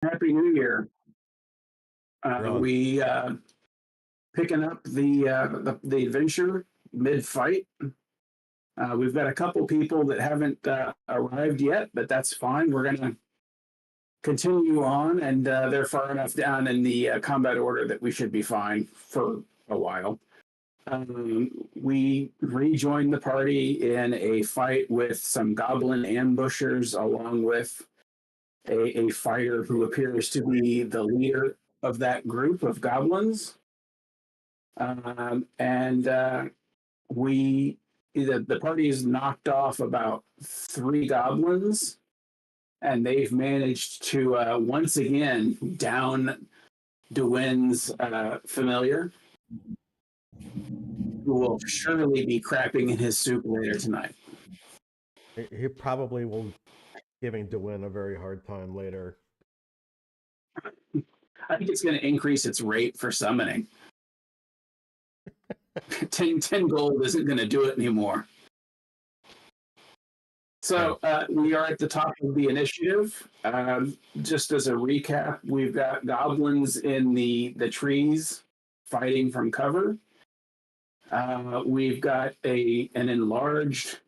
Happy New Year. We picking up the adventure mid-fight. We've got a couple people that haven't arrived yet, but that's fine. We're going to continue on, and they're far enough down in the combat order that we should be fine for a while. We rejoined the party in a fight with some goblin ambushers, along with a fighter who appears to be the leader of that group of goblins. The party has knocked off about 3 goblins, and they've managed to once again down Dewin's familiar, who will surely be crapping in his soup later tonight. He probably will giving Dewin a very hard time later. I think it's going to increase its rate for summoning. 10 gold isn't going to do it anymore. So we are at the top of the initiative. Just as a recap, we've got goblins in the trees fighting from cover. We've got an enlarged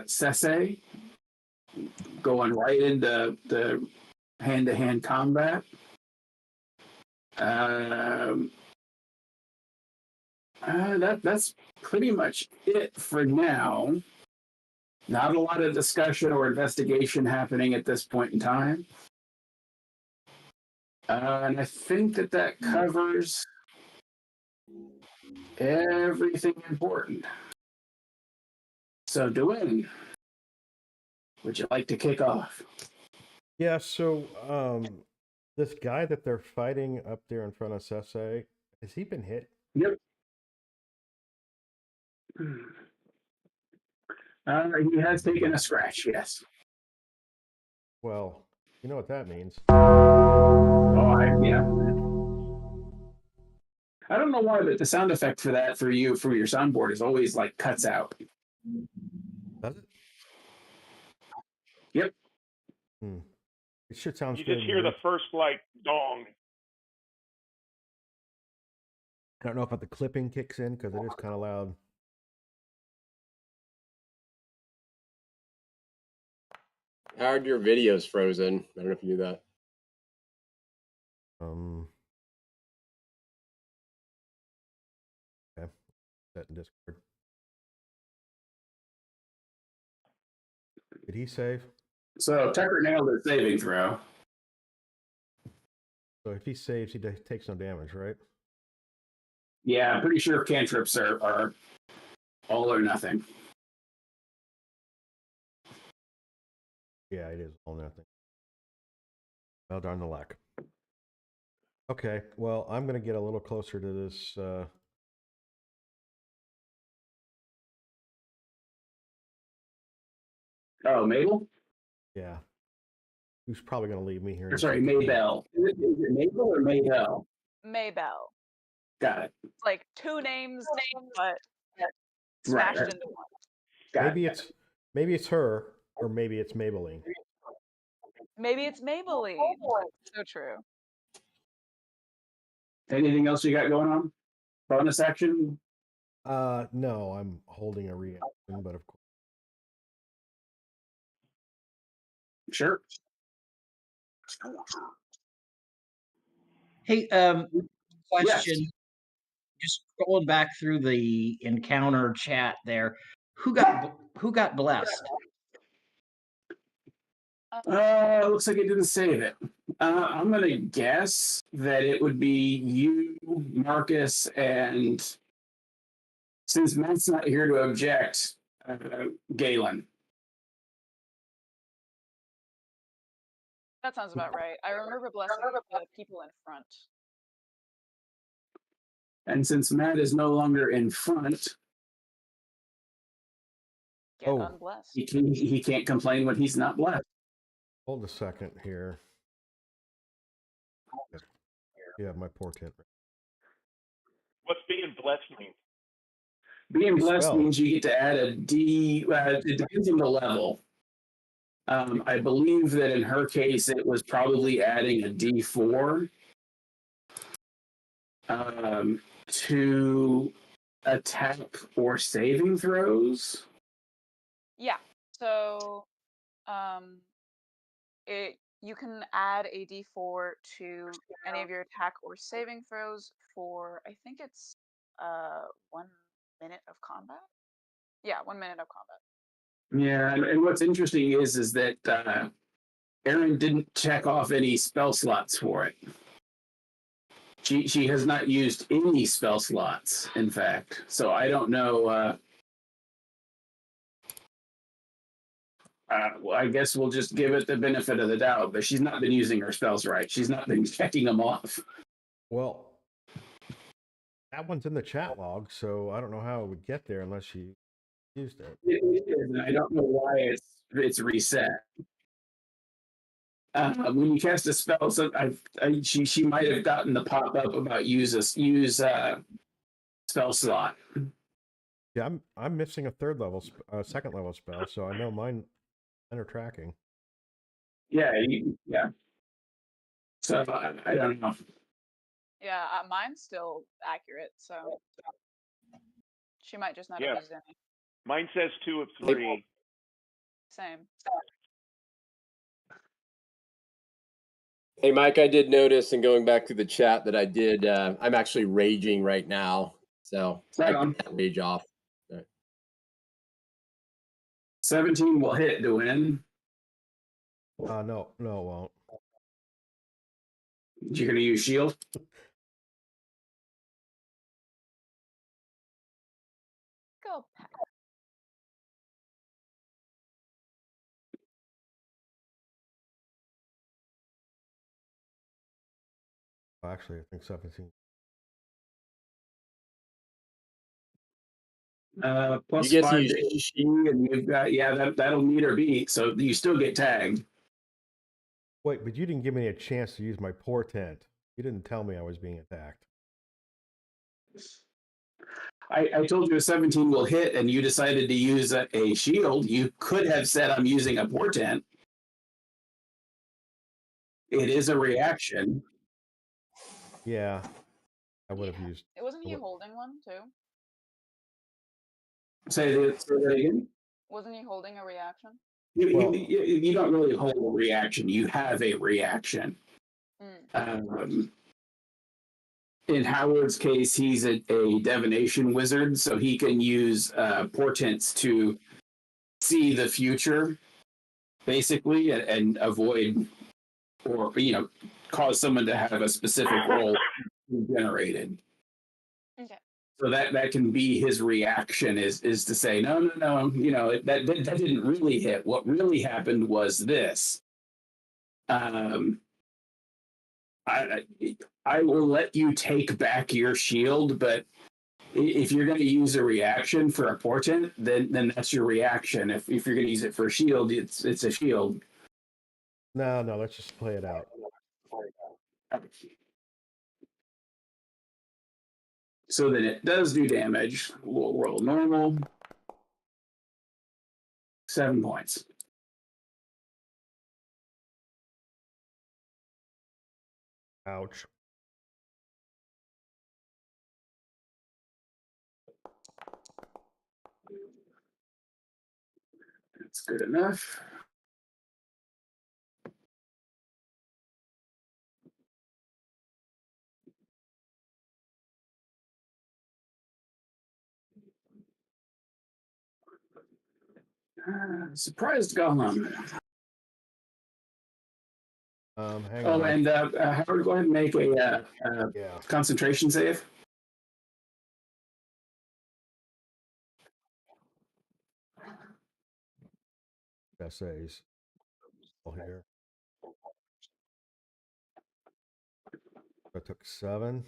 Sese going right into the hand-to-hand combat. That's pretty much it for now. Not a lot of discussion or investigation happening at this point in time. And I think that covers everything important. So, Dwayne, would you like to kick off? Yeah, so this guy that they're fighting up there in front of Sese, has he been hit? Yep. He has taken a scratch, yes. Well, you know what that means. Yeah. I don't know why, but the sound effect for that for your soundboard is always like cuts out. Does it? Yep. It should sound. You just hear the first dong. I don't know if the clipping kicks in because it is kind of loud. Howard, your video's frozen. I don't know if you knew that. Okay. That in Discord. Did he save? So Tucker nailed his saving throw. So if he saves, he takes no damage, right? Yeah, I'm pretty sure cantrips are all or nothing. Yeah, it is all nothing. Well, darn the luck. Okay, well, I'm going to get a little closer to this. Oh, Mabel? Yeah. Who's probably going to leave me here? Sorry, Maybell. Is it Mabel or Maybell? Maybell. Got it. It's like 2 names, but smashed into one. Maybe it's her, or maybe it's Maybelline. Maybe it's Maybelline. So true. Anything else you got going on? Bonus action? No, I'm holding a reaction, but of course. Sure. Hey, question. Yes. Just scrolling back through the encounter chat there, who got blessed? Looks like it didn't save it. I'm going to guess that it would be you, Marcus, and since Matt's not here to object, Galen. That sounds about right. I remember blessing the people in front. And since Matt is no longer in front, unblessed. He can't complain when he's not blessed. Hold a second here. Yeah, my portent. What's being blessed mean? Being blessed means you get to add a D. It depends on the level. I believe that in her case, it was probably adding a D4 to attack or saving throws. Yeah. So, you can add a D4 to any of your attack or saving throws for, I think it's 1 minute of combat. Yeah, 1 minute of combat. Yeah, and what's interesting is that Erin didn't check off any spell slots for it. She has not used any spell slots, in fact. So I don't know. Well, I guess we'll just give it the benefit of the doubt, but she's not been using her spells right. She's not been checking them off. Well, that one's in the chat log, so I don't know how it would get there unless she used it. It is, and I don't know why it's reset. When you cast a spell, so she might have gotten the pop up about use spell slot. Yeah, I'm missing a second level spell, so I know mine are tracking. Yeah, yeah. So I don't know. Yeah, mine's still accurate, so she might just not Yeah. have used any. Mine says 2 of 3. Same. Hey, Mike, I did notice, and going back to the chat, that I did. I'm actually raging right now, so Right I on. can rage off. 17 will hit to win. No, it won't. You're going to use shield? Go, Pat. Actually, I think 17. Plus You get to 5 use to AC, and you've got that'll meet or beat. So you still get tagged. Wait, but you didn't give me a chance to use my portent. You didn't tell me I was being attacked. I told you a 17 will hit, and you decided to use a shield. You could have said, "I'm using a portent." It is a reaction. Yeah, I would have used. It wasn't he holding one too? Say that again. Wasn't he holding a reaction? You don't really hold a reaction. You have a reaction. Mm. In Howard's case, he's a divination wizard, so he can use portents to see the future, basically, and avoid or cause someone to have a specific role generated. Okay. So that can be his reaction is to say no, that didn't really hit. What really happened was this. I will let you take back your shield, but if you're going to use a reaction for a portent, then that's your reaction. If you're going to use it for a shield, it's a shield. No, let's just play it out. So then it does do damage. We'll roll normal. 7 points. Ouch. That's good enough. Surprised golem. Hang Oh, on. and Howard, go ahead and make a Yeah. concentration save. Essays. All here. I took 7.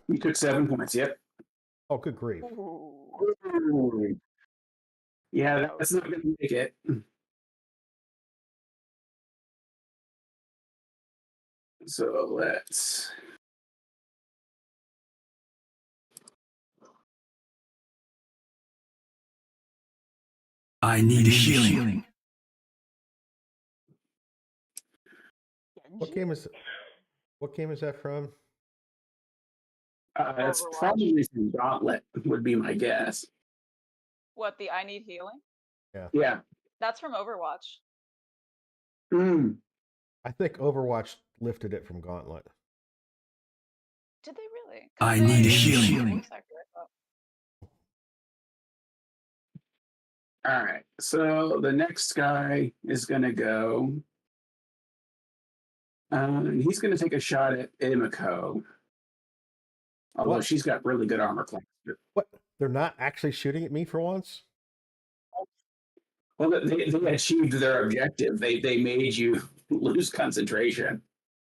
You took 7 points. Yep. Oh, good grief. Ooh. Yeah, that's not going to make it. So let's. I need healing. What game is that from? It's Overwatch. probably from Gauntlet, would be my guess. What, the I need healing? Yeah. That's from Overwatch. Mm. I think Overwatch lifted it from Gauntlet. Did they really? I need healing. Voice actor, I thought. All right. So the next guy is going to go. He's going to take a shot at Imiko. Although What? she's got really good armor class. What? They're not actually shooting at me for once? Well, they achieved their objective. They made you lose concentration.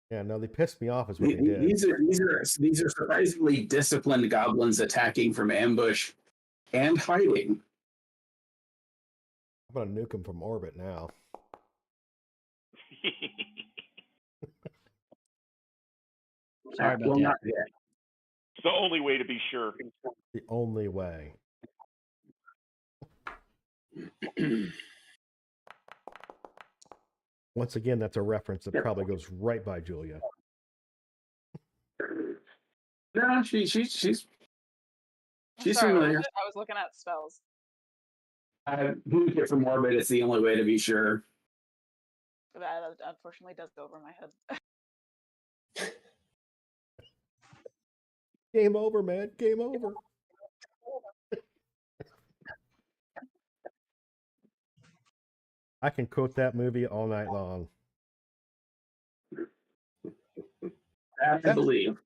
Yeah, no, they pissed me off is what they did. These are surprisingly disciplined goblins attacking from ambush and hiding. I'm gonna nuke them from orbit now. Sorry about Well, that. not yet. It's the only way to be sure. The only way. Once again, that's a reference that probably goes right by Julia. No, she's Sorry, what familiar. was it? I was looking at spells. Nuke it from orbit. It's the only way to be sure. That unfortunately does go over my head. Game over, man. Game over. I can quote that movie all night long. I believe.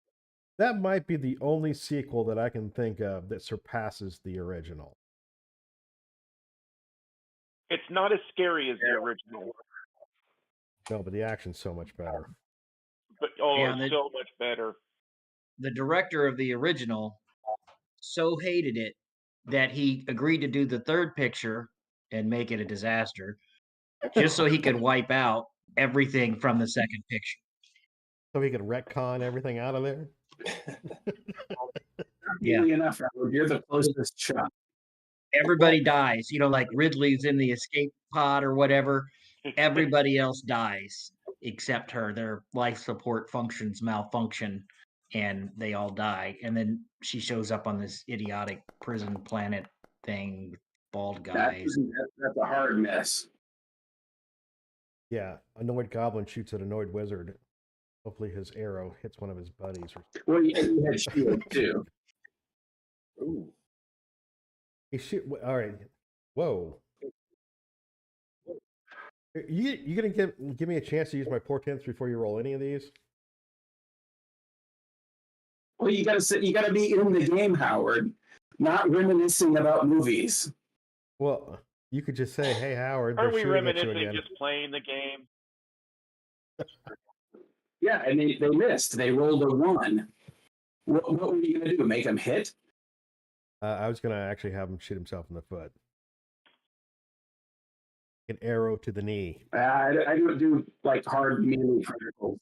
That might be the only sequel that I can think of that surpasses the original. It's not as scary as the original, No, but the action's so much better. but Yeah, it's so much better. The director of the original so hated it that he agreed to do the third picture and make it a disaster just so he could wipe out everything from the second picture. So he could retcon everything out of there? Yeah. Easily enough, Howard. You're the closest shot. Everybody dies. You know, like Ridley's in the escape pod or whatever. Everybody else dies except her. Their life support functions malfunction and they all die. And then she shows up on this idiotic prison planet thing with bald guys. That's a hard miss. Yeah, annoyed goblin shoots at annoyed wizard. Hopefully his arrow hits one of his buddies. Well, he had shield too. Ooh. He shoot. All right. Whoa. You gonna give me a chance to use my portents before you roll any of these? Well, you gotta be in the game, Howard, not reminiscing about movies. Well, you could just say, "Hey, Howard, Aren't they're we shooting at you reminiscing again." just playing the game? Yeah, and they missed. They rolled a 1. What were you gonna do? Make them hit? I was gonna actually have him shoot himself in the foot. An arrow to the knee. I don't do like hard melee criticals,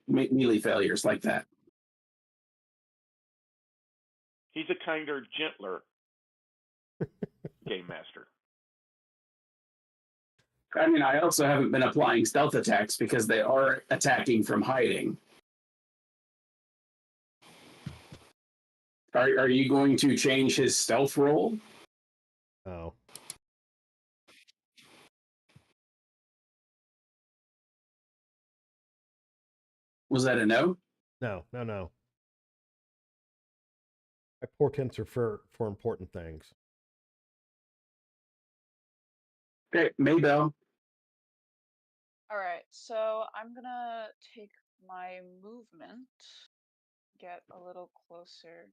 melee failures like that. He's a kinder, gentler game master. I mean, I also haven't been applying stealth attacks because they are attacking from hiding. Are you going to change his stealth roll? Oh. Was that a no? No. My portents are for important things. Okay, Maybell. All right, so I'm gonna take my movement, get a little closer.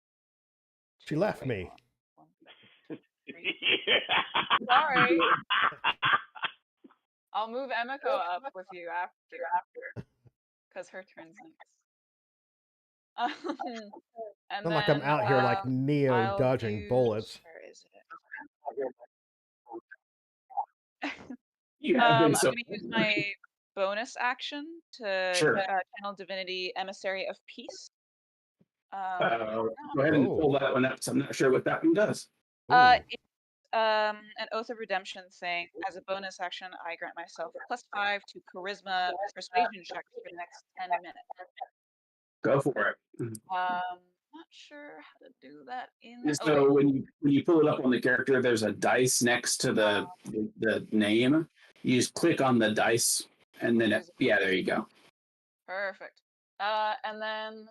She to- left wait, me. hold on. 1, 2, 3. Sorry. I'll move Emiko up with you after, because her turn's next. And Not like I'm then, out here like Neo I'll dodging use- bullets. Where is it? You have I'm been gonna so. use my bonus action to Sure. channel Divinity Emissary of Peace. Go ahead and pull that one up. So I'm not sure what that one does. It's an Oath of Redemption thing. As a bonus action, I grant myself +5 to Charisma Persuasion checks for the next 10 minutes. Go for it. Not sure how to do that in. So when you pull it up on the character, there's a dice next to the name. You just click on the dice, and then yeah, there you go. Perfect. And then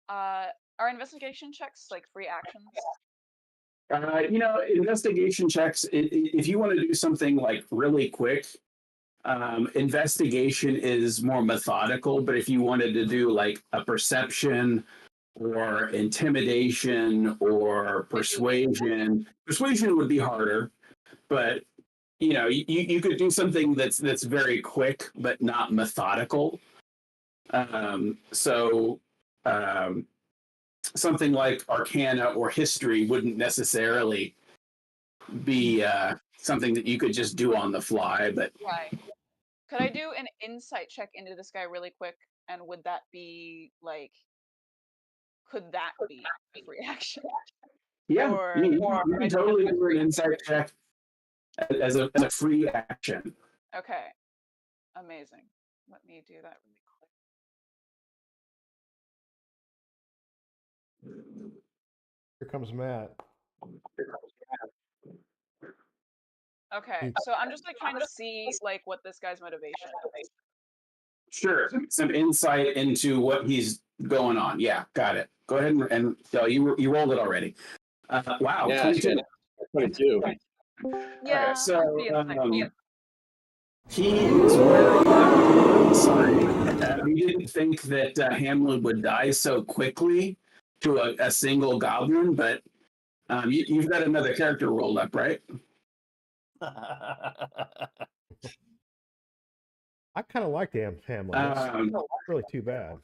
are investigation checks like free actions? Investigation checks. If you want to do something like really quick, investigation is more methodical. But if you wanted to do like a perception or intimidation or persuasion would be harder. But you could do something that's very quick but not methodical. Something like Arcana or History wouldn't necessarily be something that you could just do on the fly. But right. Could I do an insight check into this guy really quick? And would that be like? Could that be a free action? Yeah, Or you can totally do an insight check as a free action. Okay, amazing. Let me do that really quick. Here comes Matt. Okay, so I'm just like trying to see like what this guy's motivation is. Sure, some insight into what he's going on. Yeah, got it. Go ahead and you rolled it already. Wow, Yeah, 22. 22. Yeah, Right, so pretty insightful. he is wearing inside. We didn't think that Hamlin would die so quickly to a single goblin, but you've got another character rolled up, right? I kind of like Hamlin. It's not really too bad.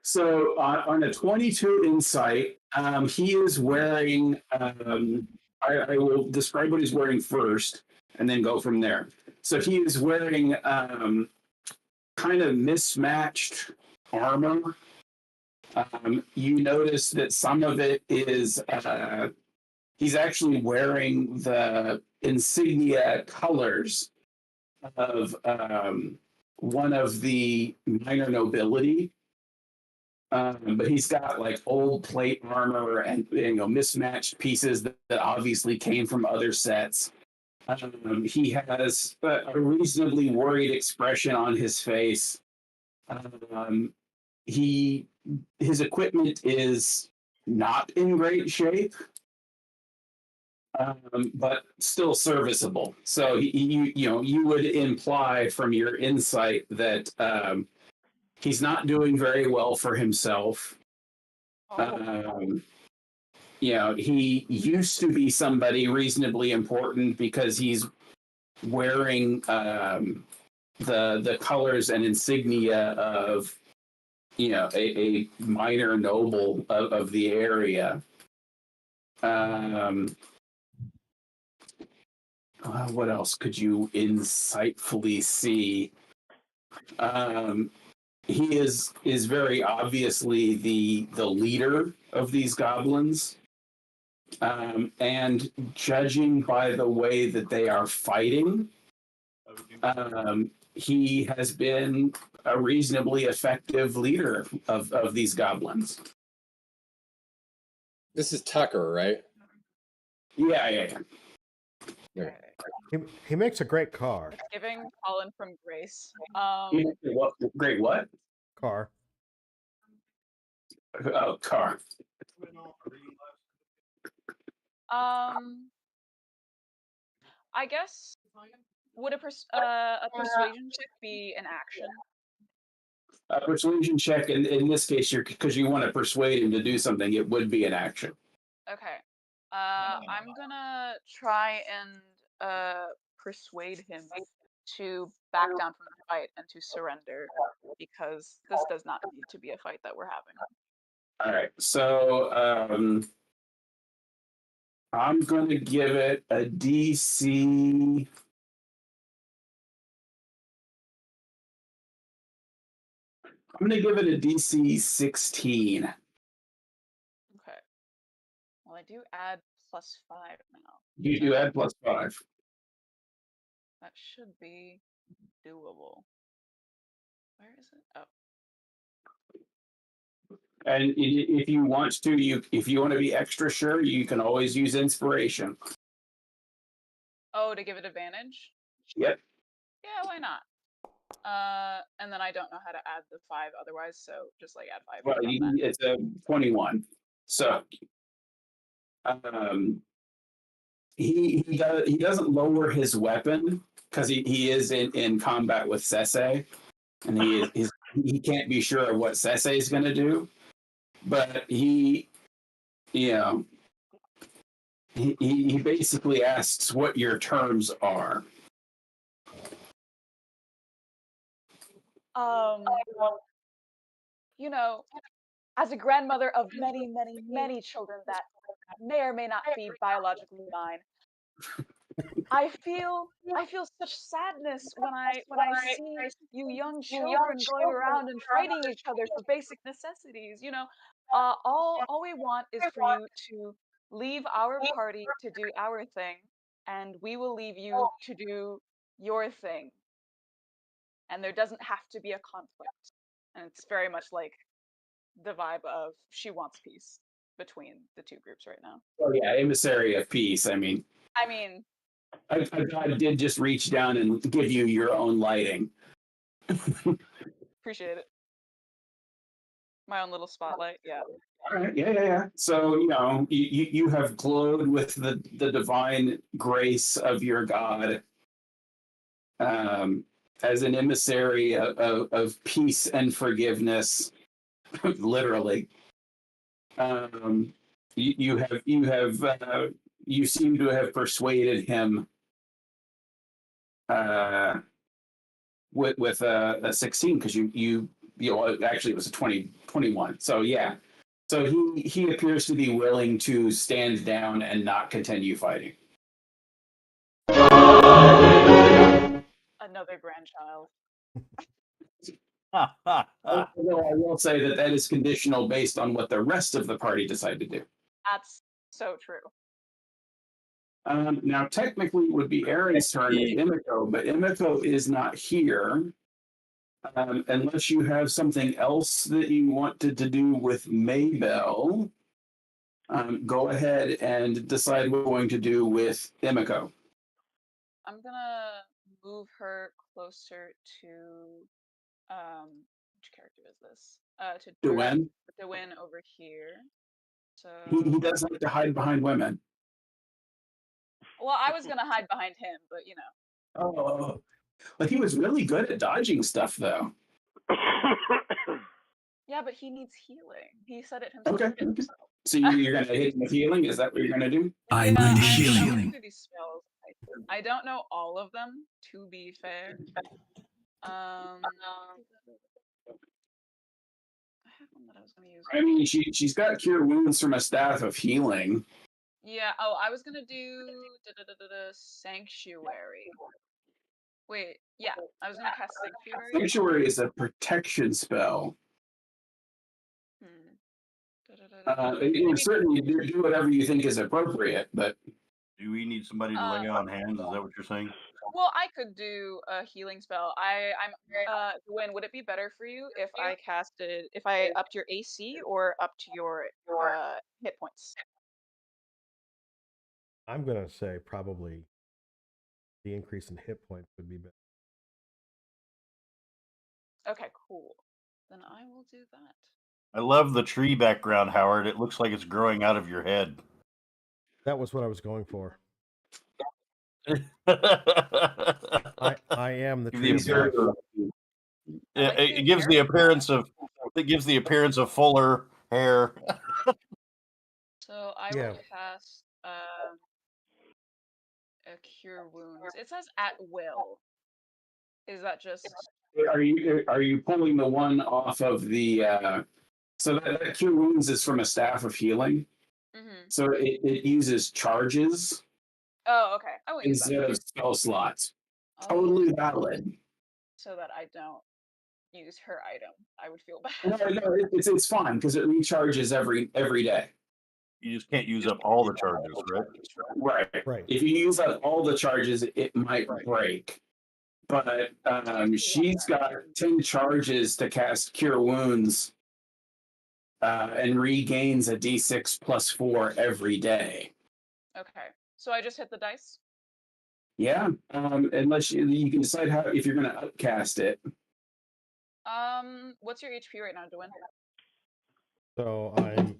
So on a 22 insight, he is wearing. I will describe what he's wearing first, and then go from there. So he is wearing kind of mismatched armor. You notice that some of it is he's actually wearing the insignia colors of one of the minor nobility. But he's got like old plate armor and mismatched pieces that obviously came from other sets. He has a reasonably worried expression on his face. His equipment is not in great shape, but still serviceable. So you would imply from your insight that he's not doing very well for himself. He used to be somebody reasonably important because he's wearing the colors and insignia of a minor noble of the area. What else could you insightfully see? He is very obviously the leader of these goblins, and judging by the way that they are fighting, he has been a reasonably effective leader of these goblins. This is Tucker, right? Yeah. He makes a great car. Giving Colin from Grace. What? Great what? Car. Oh, car. I guess would a persuasion check be an action? A persuasion check in this case, because you want to persuade him to do something, it would be an action. Okay. I'm gonna try and persuade him to back down from the fight and to surrender, because this does not need to be a fight that we're having. All right, so I'm going to give it a DC. I'm going to give it a DC 16. Okay. Well, I do add +5 now. You do add +5. That should be doable. Where is it? Oh, And if you want to, if you want to be extra sure, you can always use inspiration. oh, to give it advantage? Yep. Yeah, why not? And then I don't know how to add the 5 otherwise, so just like add 5 Well, from that. it's a 21. So he doesn't lower his weapon because he is in combat with Sese, and he can't be sure of what Sese is going to do, but he basically asks what your terms are. You know, as a grandmother of many, many, many children that may or may not be biologically mine, I feel such sadness when I see you young children going around and fighting each other for basic necessities. You know, all we want is for you to leave our party to do our thing, and we will leave you to do your thing. And there doesn't have to be a conflict. And it's very much like the vibe of she wants peace between the two groups right now. Oh yeah, emissary of peace. I mean, a god did just reach down and give you your own lighting. Appreciate it. My own little spotlight. Yeah. All right. Yeah. So you have glowed with the divine grace of your god, as an emissary of peace and forgiveness, literally. You seem to have persuaded him with a 16 because actually it was a 21. So yeah. So he appears to be willing to stand down and not continue fighting. Another grandchild. Although I will say that is conditional based on what the rest of the party decide to do. That's so true. Now, technically, it would be Aaron's turn with Imiko, but Imiko is not here. Unless you have something else that you wanted to do with Maybell, go ahead and decide what you're going to do with Imiko. I'm gonna move her closer to which character is this? To Dewin over here. So he does like to hide behind women. well, I was gonna hide behind him, but you know. Oh, but he was really good at dodging stuff, though. Yeah, but he needs healing. He said it himself. Okay. So you're gonna hit him with healing? Is that what you're gonna do? I need healing. Through these spells. I don't know all of them, to be fair. I have one that I was gonna use. I mean, she's got cure wounds from a staff of healing. Yeah. Oh, I was gonna do sanctuary. Wait. Yeah, I was gonna cast sanctuary. Sanctuary is a protection spell. You certainly do whatever you think is appropriate, but do we need somebody to lay on hands? Is that what you're saying? Well, I could do a healing spell. I'm Gwen, would it be better for you if I upped your AC or upped your hit points? I'm gonna say probably the increase in hit points would be better. Okay, cool. Then I will do that. I love the tree background, Howard. It looks like it's growing out of your head. That was what I was going for. I am the tree. It gives the appearance of fuller hair. So I will cast a cure wounds. It says at will. Is that just? Are you pulling the one off of the? So that cure wounds is from a staff of healing. Mm-hmm. So it uses charges. Oh, okay. I will use instead of spell slots. Totally valid. So that I don't use her item, I would feel bad. No, it's fine because it recharges every day. You just can't use up all the charges, right? Right. Right. If you use up all the charges, it might break. But she's got 10 charges to cast Cure Wounds and regains a d6 plus 4 every day. Okay. So I just hit the dice? Yeah, unless you can decide how if you're going to upcast it. What's your HP right now, Dwayne? So I'm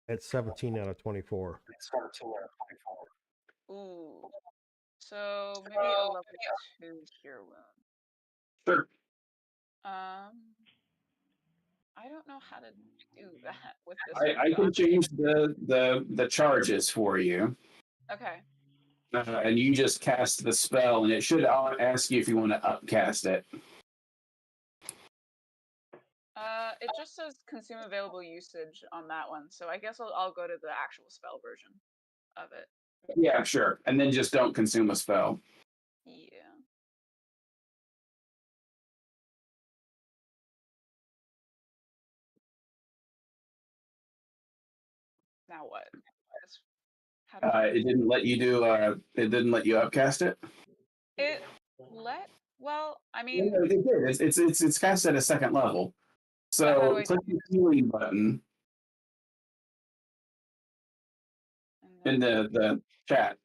at 17 out of 24. Ooh. So maybe a level 2 cure wound. Sure. I don't know how to do that with this. I can change the charges for you. Okay. And you just cast the spell, and it should ask you if you want to upcast it. It just says consume available usage on that one, so I guess I'll go to the actual spell version of it. Yeah, sure. And then just don't consume a spell. Yeah. Now what? How do I... It didn't let you do. It didn't let you upcast it. It let. Well, I mean, Yeah, it did. It's cast at a second level. But how So do I click the healing button in the chat.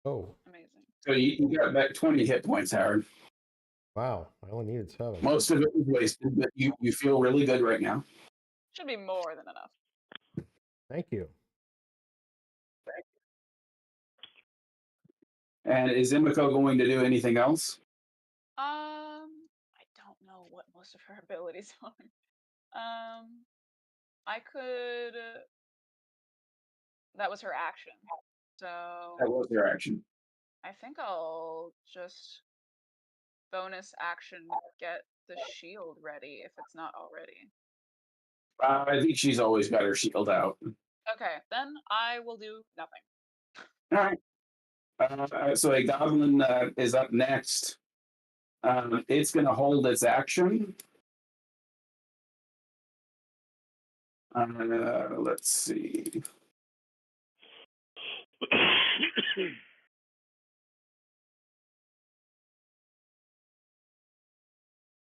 Oh, amazing. So you got back 20 hit points, Howard. wow. I only needed 7. Most of it was wasted, but you feel really good right now. Should be more than enough. Thank you. And is Imiko going to do anything else? I don't know what most of her abilities are. I could. That was her action. So That was your action. I think I'll just bonus action get the shield ready if it's not already. I think she's always got her shield out. Okay, then I will do nothing. All right. So a goblin is up next. It's going to hold its action. Let's see.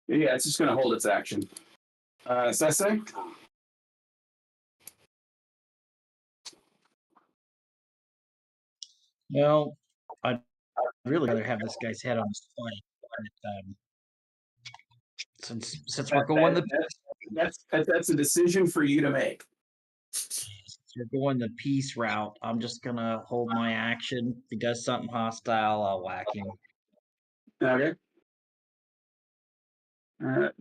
Yeah, it's just going to hold its action. Sese? Well, I'd really rather have this guy's head on his spine. Since we're going That's a decision for you to make. we're going the peace route, I'm just gonna hold my action. If he does something hostile, I'll whack him. Okay.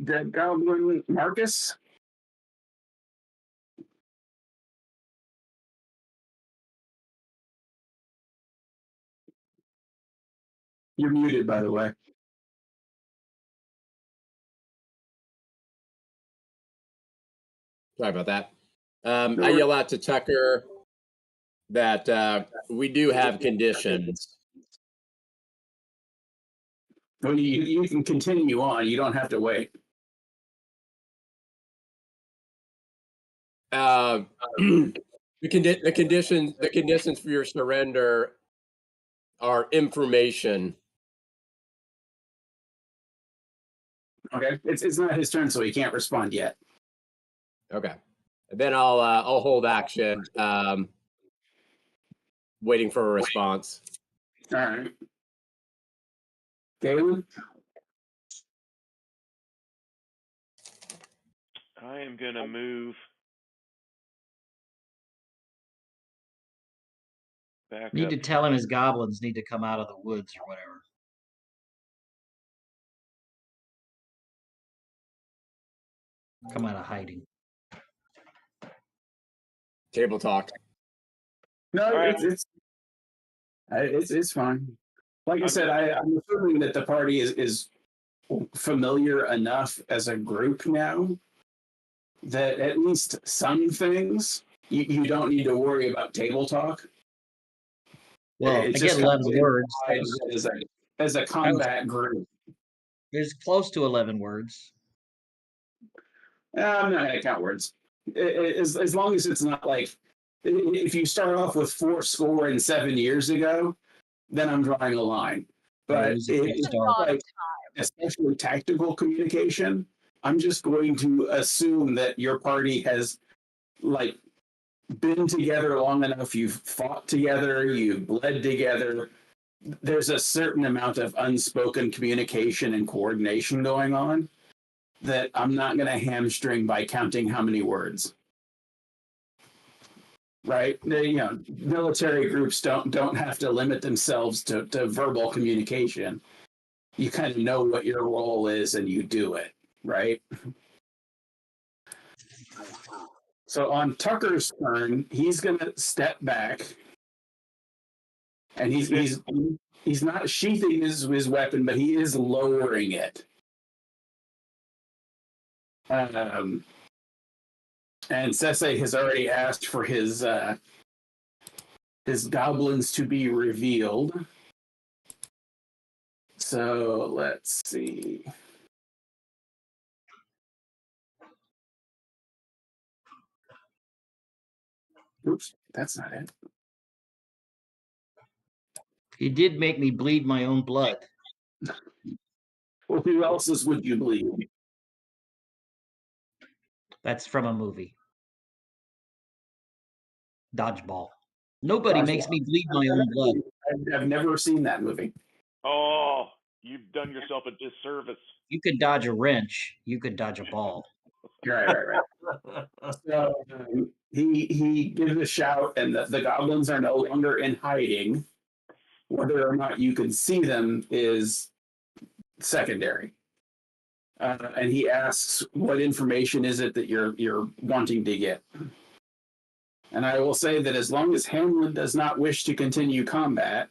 Dead goblin Marcus. You're muted, by the way. Sorry about that. I yell out to Tucker that we do have conditions. Well, you can continue on. You don't have to wait. The conditions for your surrender are information. Okay, it's not his turn, so he can't respond yet. Okay, and then I'll hold action, waiting for a response. All right, Galen. I am gonna move back Need up. to tell him his goblins need to come out of the woods or whatever. Come out of hiding. Table talk. No, right. it's fine. Like I said, I'm assuming that the party is familiar enough as a group now that at least some things you don't need to worry about table talk. Well, It's I get just 11 words. as a combat group. There's close to 11 words. I'm not going to count words. As long as it's not like, if you start off with 7 years ago, then I'm drawing a line. But it was a quick it's start. like, especially tactical communication, I'm just going to assume that your party has like been together long enough, you've fought together, you've bled together. There's a certain amount of unspoken communication and coordination going on that I'm not going to hamstring by counting how many words. Right? Military groups don't have to limit themselves to verbal communication. You kind of know what your role is and you do it, right? So on Tucker's turn, he's going to step back, and he's not sheathing his weapon, but he is lowering it. And Sese has already asked for his goblins to be revealed. So let's see. Oops, that's not it. He did make me bleed my own blood. Well, who else's would you bleed? That's from a movie. Dodgeball. Nobody makes me bleed my own blood. I've never seen that movie. Oh, you've done yourself a disservice. You could dodge a wrench. You could dodge a ball. Right. So he gives a shout, and the goblins are no longer in hiding. Whether or not you can see them is secondary. And he asks, "What information is it that you're wanting to get?" And I will say that as long as Hamlin does not wish to continue combat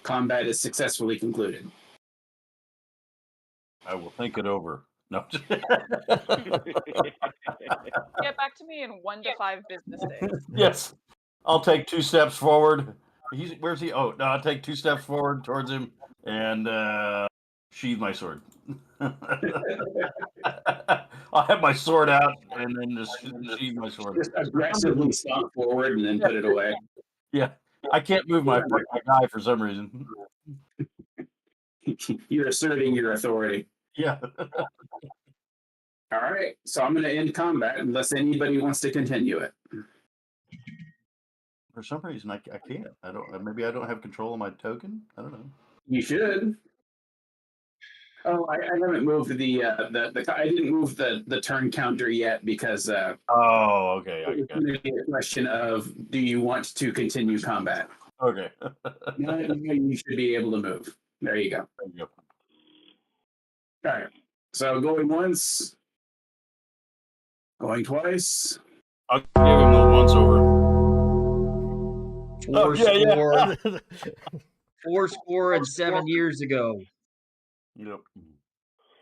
is successfully concluded. I will think it over. No. Get back to me in 1 to 5 business days. Yes. I'll take 2 steps forward. Where's he? Oh, no, I'll take 2 steps forward towards him and sheathe my sword. I'll have my sword out and then just sheathe my sword. Just aggressively stomp forward and then put it away. Yeah. I can't move my guy for some reason. You're asserting your authority. Yeah. All right, so I'm going to end combat unless anybody wants to continue it. For some reason, I can't. Maybe I don't have control of my token. I don't know. You should. Oh, I haven't moved the I didn't move the turn counter yet because Oh, okay. it's going to be a question of, do you want to continue combat? Okay. Now you should be able to move. There you go. There you go. All right. So going once, going twice. I'll give him the once over. Four score and 7 years ago. Yep.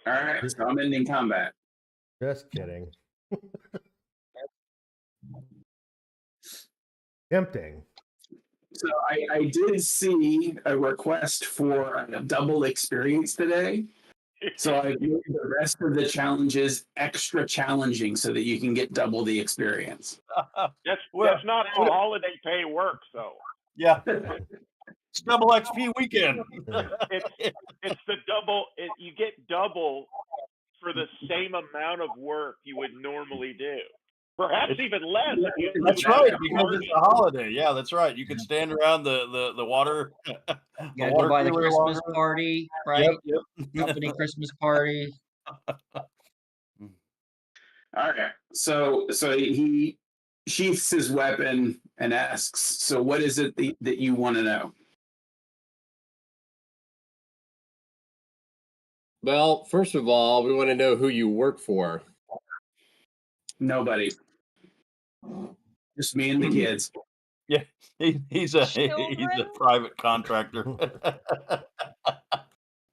All right. So I'm ending combat. Just kidding. Tempting. So I did see a request for a double experience today. So I made the rest of the challenges extra challenging so that you can get double the experience. That's not how holiday pay works, though. Yeah. It's double XP weekend. It's the double. You get double for the same amount of work you would normally do. Perhaps even less. That's right, because it's a holiday. Yeah, that's right. You can stand around the water. You gotta go by the Christmas party, right? Yep. Company Christmas party. All right. So he sheaths his weapon and asks, "So what is it that you want to know?" Well, first of all, we want to know who you work for. Nobody. Just me and the kids. Yeah, he's a private contractor.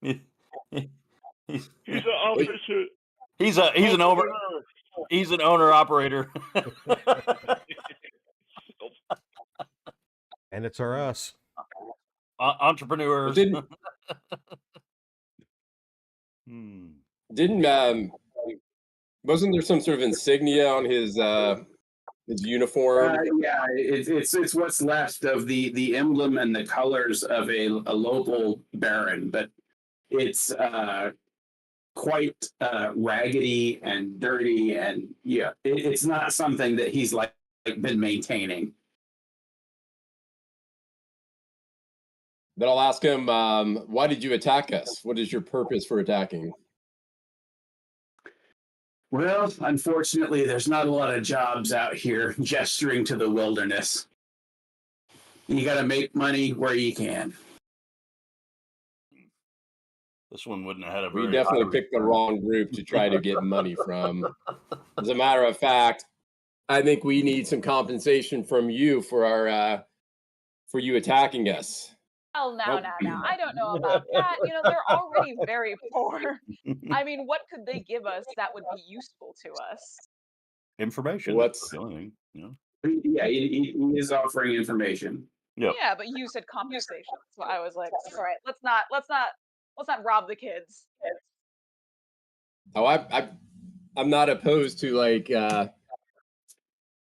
he's an officer. He's an owner operator. And it's us. Entrepreneurs. Didn't Wasn't there some sort of insignia on his uniform? Yeah, it's what's left of the emblem and the colors of a local baron, but it's quite raggedy and dirty, and yeah, it's not something that he's like been maintaining. But I'll ask him, why did you attack us? What is your purpose for attacking? Well, unfortunately, there's not a lot of jobs out here gesturing to the wilderness. You got to make money where you can. This one wouldn't have had a We very definitely high picked the return. wrong group to try to get money from. As a matter of fact, I think we need some compensation from you for our for you attacking us. Oh, now. I don't know about that. You know, they're already very poor. I mean, what could they give us that would be useful to us? Information. What's- That's the only thing, you know? Yeah, he is offering information. Yep. Yeah, but you said compensation, so I was like, all right, let's not rob the kids. Oh, I'm not opposed to like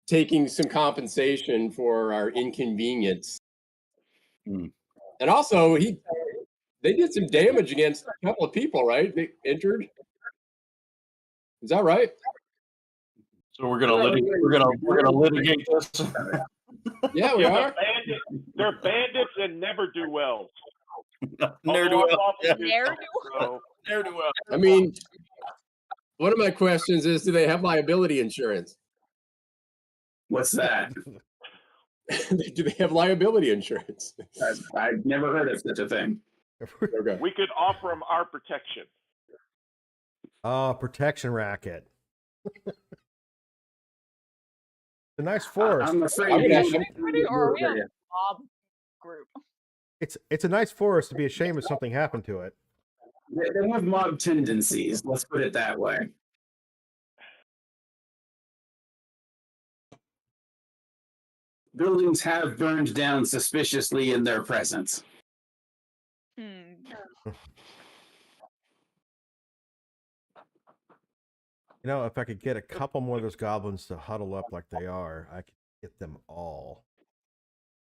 taking some compensation for our inconvenience. Hmm. And also, they did some damage against a couple of people, right? They injured. Is that right? So we're gonna litigate this. Yeah, we are. They're bandits and never do well. Ne'er do well. Ne'er-do-well. I mean, one of my questions is, do they have liability insurance? What's that? Do they have liability insurance? I've never heard of such a thing. Okay. We could offer them our protection. Oh, protection racket. It's a nice forest. I'm afraid Or are we a mob group? It's a nice forest to be ashamed if something happened to it. they have mob tendencies. Let's put it that way. Buildings have burned down suspiciously in their presence. You know, if I could get a couple more of those goblins to huddle up like they are, I could get them all.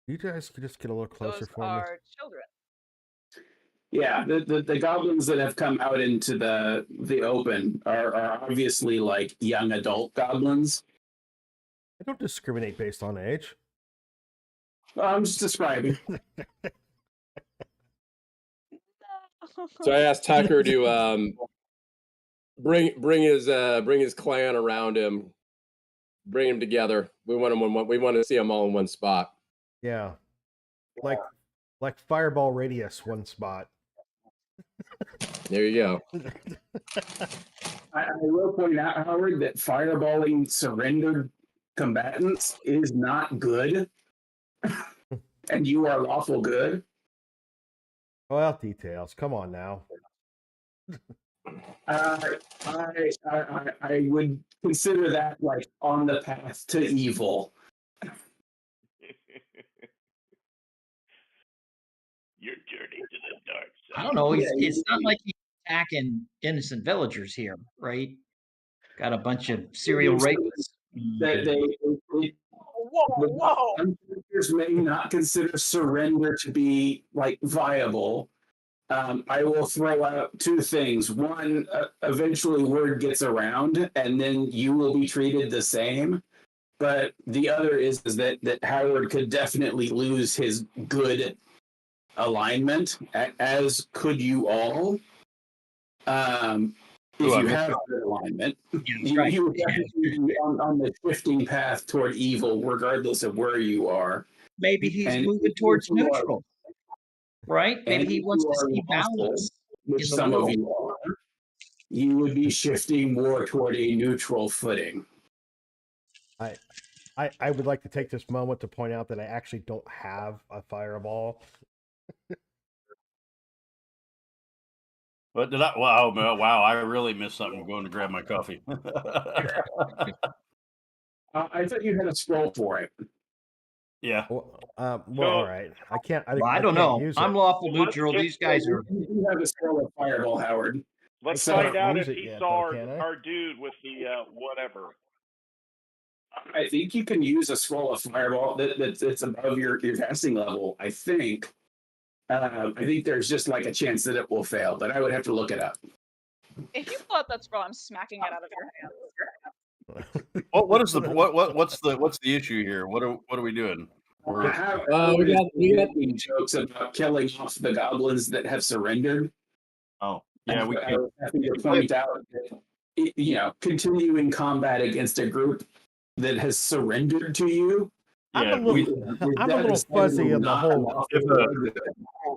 You guys could just get a little closer Those for me. are children. Yeah, the goblins that have come out into the open are obviously like young adult goblins. I don't discriminate based on age. I'm just describing. So I asked Tucker to bring his clan around him, bring him together. We want to see them all in one spot. Yeah, like fireball radius, one spot. There you go. I will point out, Howard, that fireballing surrendered combatants is not good, and you are lawful good. Well, details. Come on now. I would consider that like on the path to evil. Your journey to the dark side. I don't know. It's not like he's attacking innocent villagers here, right? Got a bunch of serial rapists. That Whoa. Hunters may not consider surrender to be like viable. I will throw out two things. One, eventually word gets around, and then you will be treated the same. But the other is that Howard could definitely lose his good alignment, as could you all. If you have good alignment, you would definitely be on the shifting path toward evil, regardless of where you are. Maybe he's And moving towards neutral, right? Maybe he wants to see balance. Which in the some of world. you are. You would be shifting more toward a neutral footing. I would like to take this moment to point out that I actually don't have a fireball. What did I? Wow! I really missed something. Going to grab my coffee. I thought you had a scroll for it. Yeah. Well, all right. I can't. Well, I don't know. Use I'm it. lawful neutral. These guys are. You have a scroll of fireball, Howard. Let's So- find out Use if it he yet, saw though, can I? our dude with the whatever. I think you can use a scroll of fireball that's above your casting level. I think. I think there's just like a chance that it will fail, but I would have to look it up. If you pull out that scroll, I'm smacking it out of your hand. What's the issue here? What are we doing? We're, we got making jokes about killing off the goblins that have surrendered. oh yeah, we I can. was having to point out that, continuing combat against a group that has surrendered to you. I'm Yeah, a little fuzzy on the whole.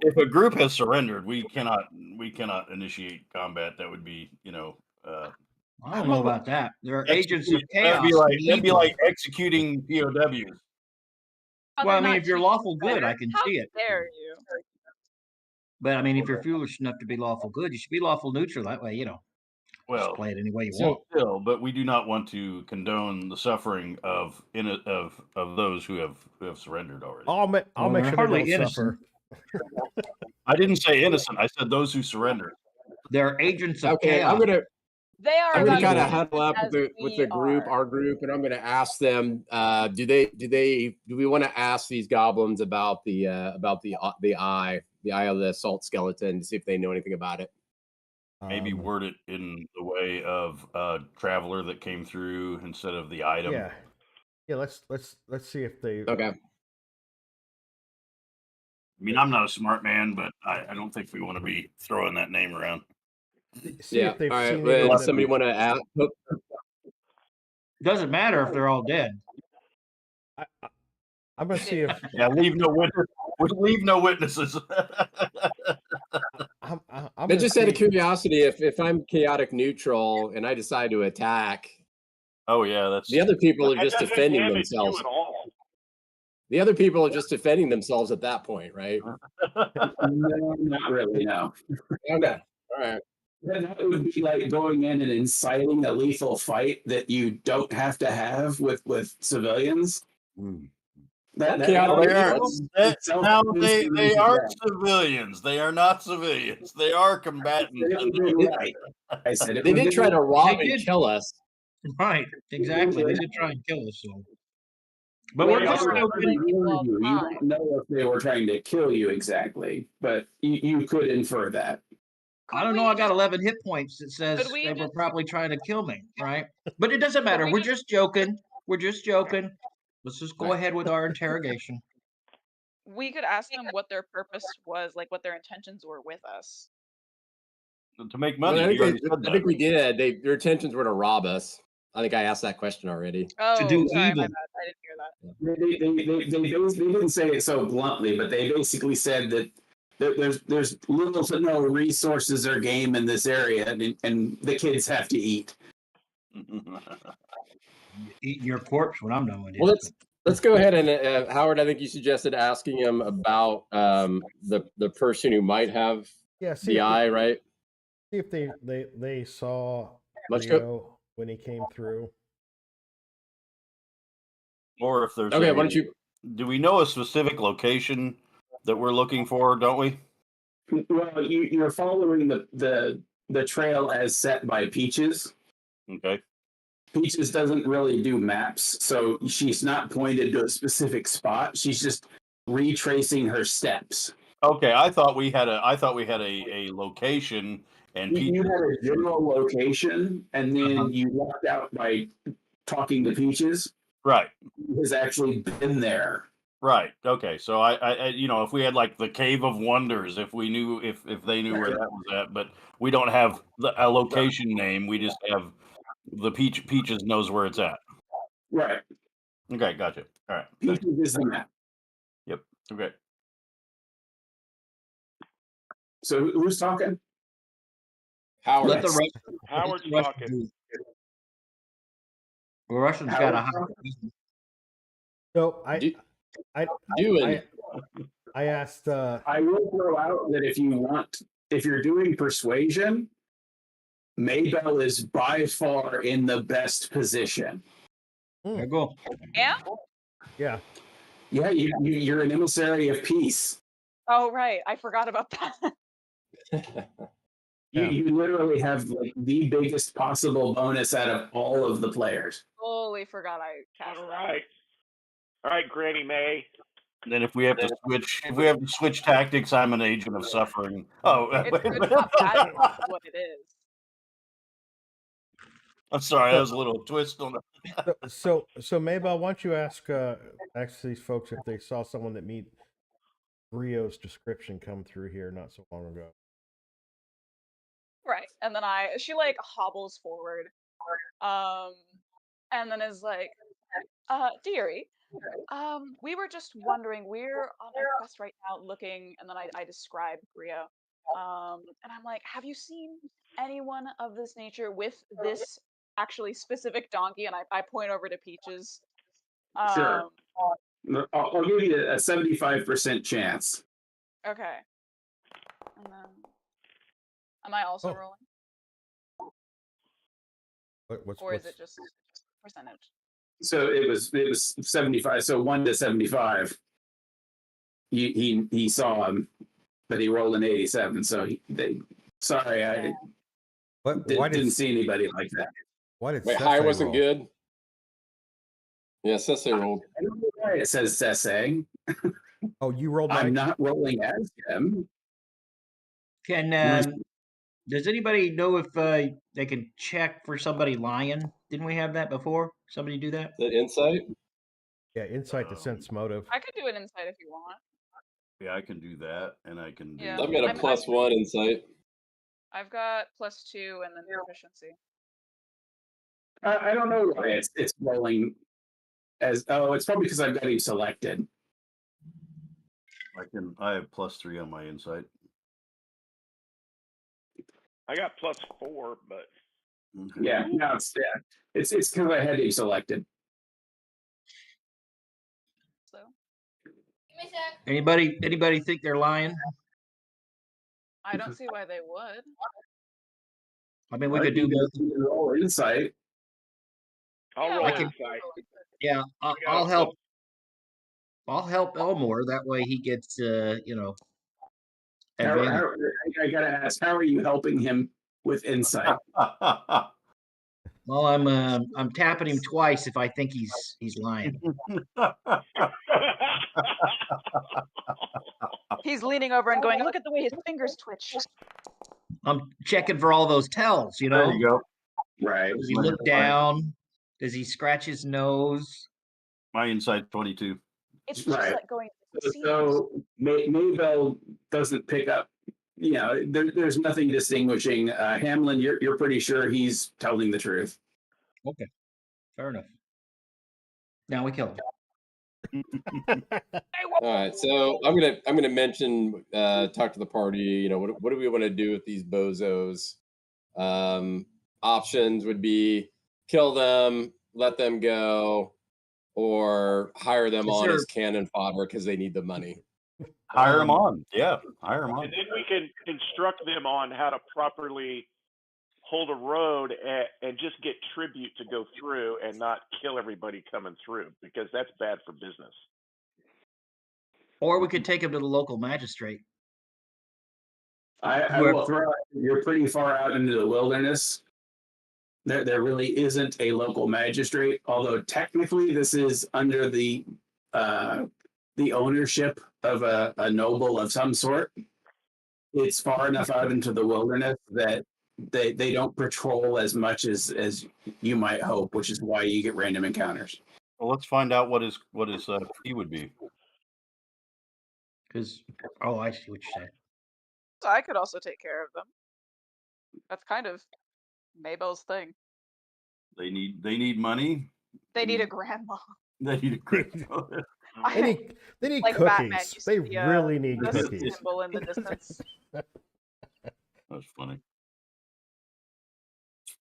If a group has surrendered, we cannot initiate combat. That would be I don't know about that. There are agents of That'd chaos. be like executing POWs. Oh, Well, I they're mean, not if you're treating lawful you good, better. I can How see it. dare you? But I mean, if you're foolish enough to be lawful good, you should be lawful neutral. That way, just Well, play it any way you So- want. still, but we do not want to condone the suffering of those who have surrendered already. I'll make Well, sure they're they hardly don't innocent. suffer. I didn't say innocent. I said those who surrendered. They're agents of Okay, chaos. They are I'm gonna about kind of as huddle up as with the group, are. our group, and I'm gonna ask them. Do we want to ask these goblins about the eye of the assault skeleton to see if they know anything about it? Maybe word it in the way of a traveler that came through instead of the item. Yeah. Let's see if they. Okay. I mean, I'm not a smart man, but I don't think we want to be throwing that name around. See Yeah. if they've All right. seen Well, anyone somebody that- want to ask? Doesn't matter if they're all dead. I'm gonna see if Yeah, leave no witnesses. I'm But gonna just out of see- curiosity, if I'm chaotic neutral and I decide to attack, Oh yeah, that's the other people are That just doesn't defending damage you themselves. at all. The other people are just defending themselves at that point, right? No, not really. No. Okay. All right. Then that would be like going in and inciting a lethal fight that you don't have to have with civilians. That Okay, Well, they aren't. itself Now is they aren't civilians. They are not civilians. They are combatants. Right. I said it They was did try to rob They and did. kill us. Right. Exactly. They did try and kill us. So. But Well, we're they just also no tried to good. warn you. You don't know if they were trying to kill you exactly, but you could infer that. I don't know. I got 11 hit points. It says Could we they were just- probably trying to kill me, right? But it doesn't matter. we We're just- just joking. We're just joking. Let's just go Right. ahead with our interrogation. We could ask them what their purpose was, like what their intentions were with us. To make Well, money. I, You already think said I think that. we did. Their intentions were to rob us. I think I asked that question already. Oh, do sorry, evil. my bad. I didn't hear that. They didn't say it so bluntly, but they basically said that there's little to no resources or game in this area, and the kids have to eat. Eating your corpse when I'm done with it. Well, let's go ahead and Howard. I think you suggested asking him about the person who might have Yeah, see the if, eye, right? see if they saw Let's go. Leo when he came through. Or if there's Okay, why don't you? do we know a specific location that we're looking for, don't we? Well, you're following the trail as set by Peaches. Okay. Peaches doesn't really do maps, so she's not pointed to a specific spot. She's just retracing her steps. Okay, I thought we had a location and You had a general location, and then you walked out by talking to Peaches, right. who has actually been there. Right. Okay. So I if we had like the Cave of Wonders, if we knew if they knew where that was at, but we don't have a location name. We just have the Peaches knows where it's at. Right. Okay. Gotcha. All right. Peaches is the map. Yep. Okay. So who's talking? Howard. Let the Russian, Howard's let the Russian talking. do it. The Russians got a Howard's high. talking? So Do- I Doing. I asked. I will throw out that if you're doing persuasion, Maybell is by far in the best position. There you go. Yeah? Yeah. Yeah, you're an emissary of peace. Oh, right. I forgot about that. You literally have like the biggest possible bonus out of all of the players. Totally forgot I cast All that. right. All right, Granny May. And then if we have to switch tactics, I'm an agent of suffering. Oh, It's not bad, it's what it is. I'm sorry, that was a little twist on the. So Maybell, why don't you ask these folks if they saw someone that meet Rio's description come through here not so long ago. Right. And then she like hobbles forward. And then is like, dearie, we were just wondering, we're on a quest right now looking, and then I describe Rio. And I'm like, have you seen anyone of this nature with this actually specific donkey? And I point over to Peaches. Sure. I'll give you a 75% chance. Okay. And then, am I also rolling? Or is it just percentage? So it was 75. So 1 to 75. He saw him, but he rolled an 87. So I didn't see anybody like that. Why did Wait, Sese high wasn't roll? good? Yeah, Sese rolled. I don't know why it says Sese. Oh, you rolled. I'm not rolling as him. Can does anybody know if they can check for somebody lying? Didn't we have that before? Somebody do that? Is that insight? Yeah, insight to sense motive. I could do an insight if you want. Yeah, I can do that, and I can do. Yeah. I've got a +1 insight. I've got +2 and then proficiency. I don't know why it's rolling as. Oh, it's probably because I've got him selected. I have +3 on my insight. I got +4, but Okay. Yeah, no, it's because I had him selected. So Anybody think they're lying? I don't see why they would. I mean, we could do both. Roll insight. I'll roll insight. Yeah, I'll help. I'll help Elmore. That way he gets, advantage. I gotta ask, how are you helping him with insight? Well, I'm tapping him twice if I think he's lying. He's leaning over and going, look at the way his fingers twitch. I'm checking for all those tells, you know. There you go. Right. Does he look down? Does he scratch his nose? My insight 22. It's just Right. like going. So Maybell doesn't pick up. You know, there's nothing distinguishing. Hamlin, you're pretty sure he's telling the truth. Okay, fair enough. Now we kill him. All right, so I'm gonna mention, talk to the party. You know, what do we want to do with these bozos? Options would be kill them, let them go, or hire them on as cannon fodder because they need the money. Hire them on. Yeah, hire them on. And then we can instruct them on how to properly hold a road and just get tribute to go through and not kill everybody coming through, because that's bad for business. Or we could take him to the local magistrate. I will throw out, you're pretty far out into the wilderness. There really isn't a local magistrate, although technically this is under the ownership of a noble of some sort. It's far enough out into the wilderness that they don't patrol as much as you might hope, which is why you get random encounters. Well, let's find out what his fee would be. Because I see what you're saying. So I could also take care of them. That's kind of Maybell's thing. They need money. They need a grandma. They need a grandma. They need like cookies. Batman used They to be, really need the cookies. symbol in the distance. That's funny.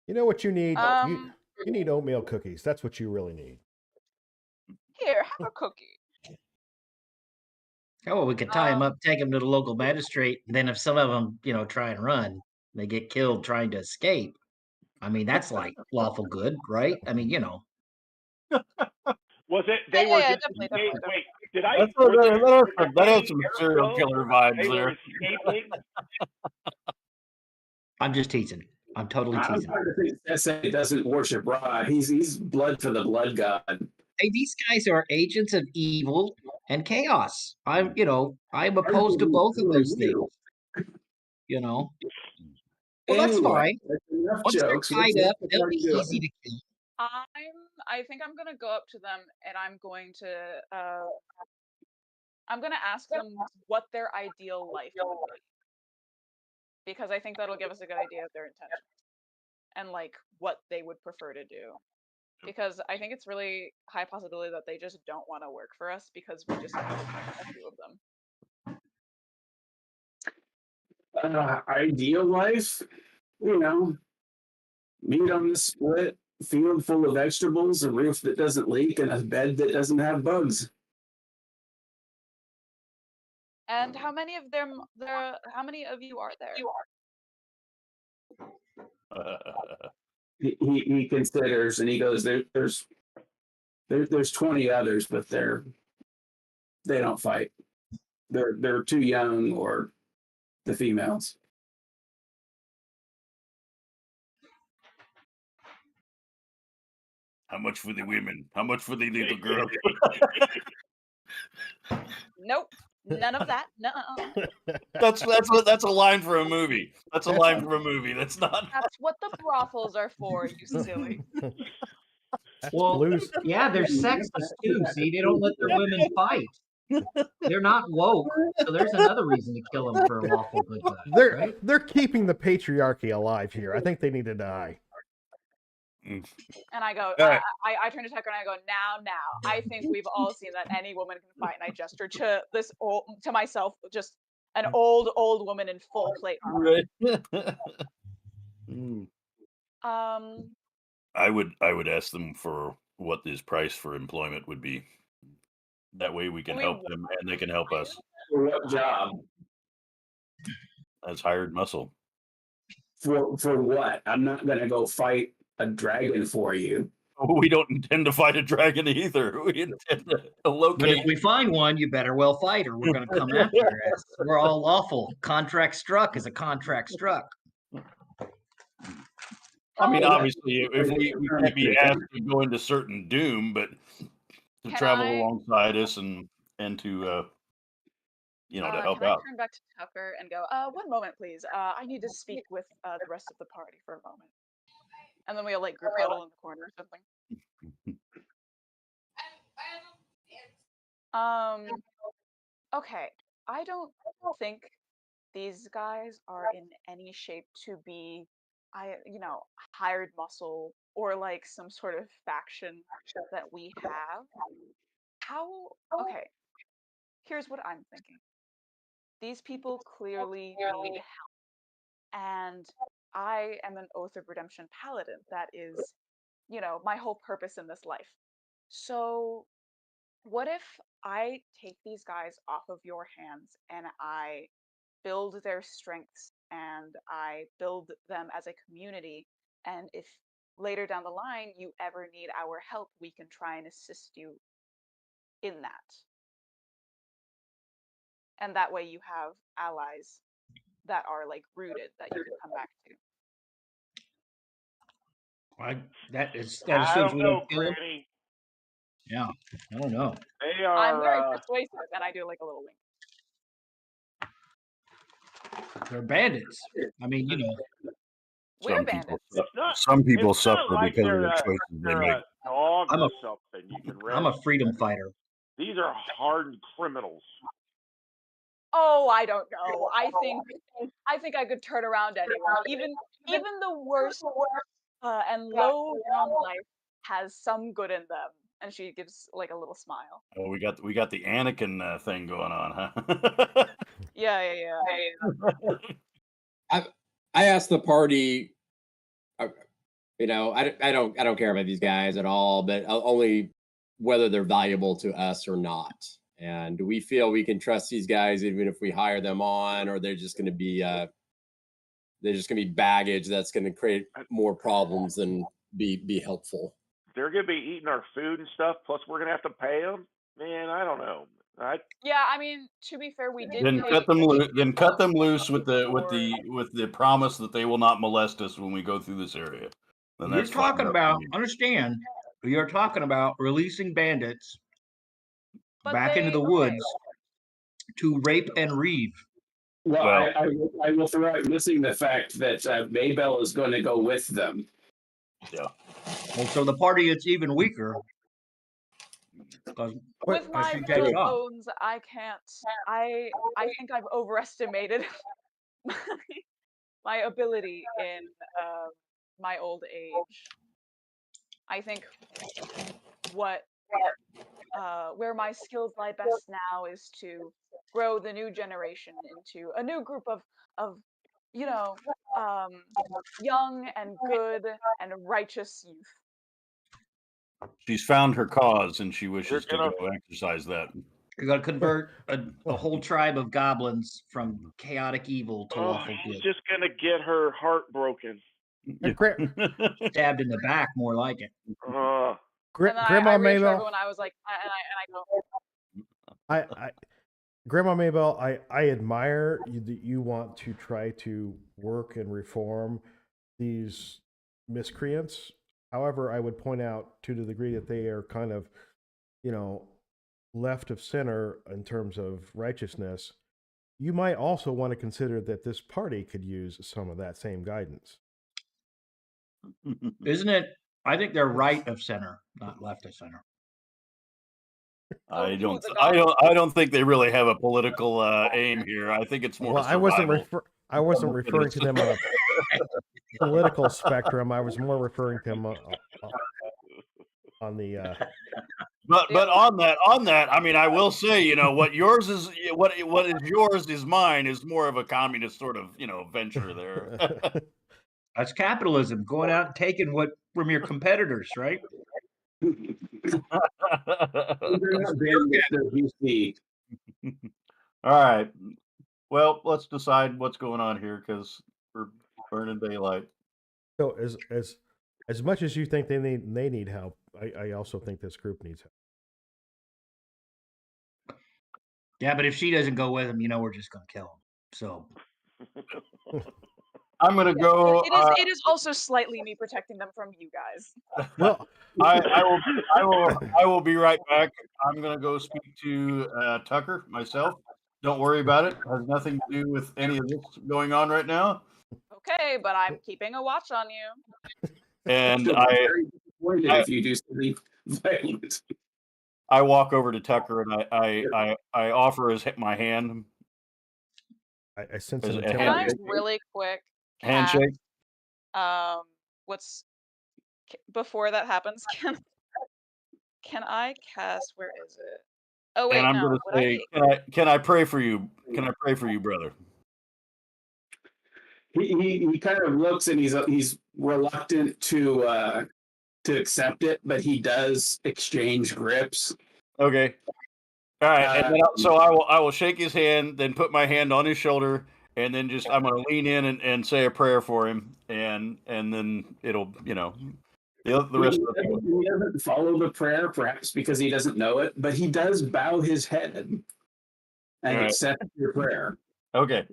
You know what you need? You need oatmeal cookies. That's what you really need. Here, have a cookie. Oh, well, we could tie him up, take him to the local magistrate, and then if some of them, try and run, they get killed trying to escape. I mean, that's like lawful good, right? I mean, Was it? They were just. Definitely. Wait, did I? That has some serial killer vibes They were there. escaping. I'm just teasing. I'm totally I'm teasing. trying to think SA doesn't worship Ra. He's blood for the blood god. Hey, these guys are agents of evil and chaos. I'm opposed to both of those things. Well, that's Anyway, fine. that's enough Once jokes. they're tied What's up, the they'll party be doing? easy to kill. I think I'm gonna go up to them and I'm gonna ask them what their ideal life would be, because I think that'll give us a good idea of their intentions and like what they would prefer to do. Because I think it's really high possibility that they just don't want to work for us because we just killed a few of them. Ideal life, meat on the split, field full of vegetables, a roof that doesn't leak, and a bed that doesn't have bugs. And how many of you are there? He considers, and he goes, there's 20 others, but they don't fight. They're too young, or the females. How much for the women? How much for the little girl? Nope, none of that. Nuh-uh. That's a line for a movie. That's a line for a movie. That's not. That's what the brothels are for, you silly. Well, Blues. yeah, they're sexist too. See, they don't let their women fight. They're not woke, so there's another reason to kill them for lawful good guys, right? They're keeping the patriarchy alive here. I think they need to die. And I go, All right. I turn to Tucker and I go, now. I think we've all seen that any woman can fight, and I gesture to myself, just an old woman in full plate armor. Right. I would ask them for what this price for employment would be. That way we can help them and they can help us. For what job? As hired muscle. For what? I'm not gonna go fight a dragon for you. We don't intend to fight a dragon either. We intend to locate. But if we find one, you better well fight, or we're going to come after it. We're all lawful. Contract struck is a contract struck. I mean, obviously, if we can't be asked to go into certain doom, but to travel alongside us and to to help can I out. turn back to Tucker and go, one moment, please. I need to speak with the rest of the party for a moment. And then we'll like group huddle in the corner or something. Okay. I don't think these guys are in any shape to be hired muscle or like some sort of faction that we have. Okay. Here's what I'm thinking. These people clearly need help. And I am an Oath of Redemption paladin. That is, my whole purpose in this life. So what if I take these guys off of your hands and I build their strengths and I build them as a community? And if later down the line you ever need our help, we can try and assist you in that. And that way you have allies that are like rooted that you can come back to. That I assumes don't we know, don't kill them. Granny. Yeah, I don't know. They I'm very are. persuasive, and I do like a little wink. They're bandits. I mean, We're bandits. Some people It's not suffer like because of they're the choices they make. a dog I'm or a- something. You can I'm a rest. freedom fighter. These are hardened criminals. Oh, I don't know. I think I could turn around anyone. Even the worst and low down life has some good in them. And she gives like a little smile. Oh, we got the Anakin thing going on, huh? Yeah. I asked the party, I don't care about these guys at all, but only whether they're valuable to us or not. And do we feel we can trust these guys even if we hire them on, or they're just going to be baggage that's going to create more problems than be helpful? They're going to be eating our food and stuff, plus we're going to have to pay them. Man, I don't know. Yeah, I mean, to be fair, we did Then pay cut them loose. Then cut them for loose with the promise that they will not molest us when we go through this area. Then You're that's fine. talking about, understand, you're talking about releasing bandits But back into the woods to rape and reeve. Well, Well- I will throw out missing the fact that Maybell is going to go with them. Yeah. Well, so the party it's even weaker. With my bones, I can't. I think I've overestimated my ability in my old age. I think where my skills lie best now is to grow the new generation into a new group of you know young and good and righteous youth. She's found her cause and she wishes to go exercise that. You're gonna convert a whole tribe of goblins from chaotic evil to lawful She's good. just gonna get her heart broken. Stabbed in the back, more like it. And then Grandma I reassured Maybell, everyone. I was like, I go. Grandma Maybell, I admire that you want to try to work and reform these miscreants. However, I would point out to the degree that they are kind of, left of center in terms of righteousness, you might also want to consider that this party could use some of that same guidance. Isn't it? I think they're right of center, not left of center. I don't think they really have a political aim here. I think it's more. Well, I wasn't referring to them on a political spectrum. I was more referring to them on the. But on that, I mean, I will say, what yours is, what is yours is mine is more of a communist sort of, venture there. That's capitalism, going out and taking what from your competitors, right? All right. Well, let's decide what's going on here because we're burning daylight. So as much as you think they need help, I also think this group needs help. Yeah, but if she doesn't go with him, we're just gonna kill him. So I'm gonna go. It is also slightly me protecting them from you guys. Well, I will be right back. I'm gonna go speak to Tucker myself. Don't worry about it. It has nothing to do with any of this going on right now. Okay, but I'm keeping a watch on you. And if you do something violent. I walk over to Tucker and I offer my hand. I sense As an a Can I really quick cast, handshake. what's before that happens? Can I cast? Where is it? Oh wait, And I'm no. gonna say, can I pray for you? Can I pray for you, brother? He kind of looks and he's reluctant to accept it, but he does exchange grips. Okay. All right. And then so I will shake his hand, then put my hand on his shoulder, and then I'm gonna lean in and say a prayer for him, and then it'll the rest of the He doesn't follow the prayer, perhaps because he doesn't know it, but he does bow his head and accept your prayer. Okay.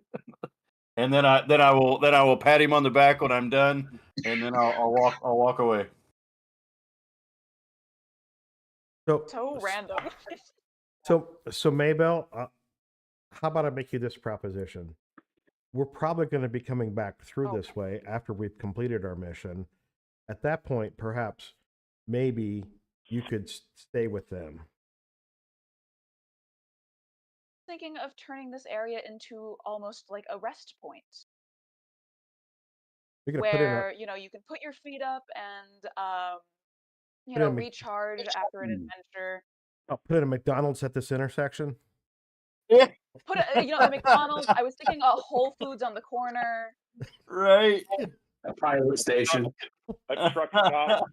And then I will pat him on the back when I'm done, and then I'll walk away. So random. So Maybell, how about I make you this proposition? We're probably going to be coming back through this way after we've completed our mission. At that point, perhaps, maybe you could stay with them. Thinking of turning this area into almost like a rest point. Where, you can put your feet up and, recharge after an adventure. I'll put in a McDonald's at this intersection. Put a McDonald's. I was thinking a Whole Foods on the corner. Right. A pilot station. A truck stop.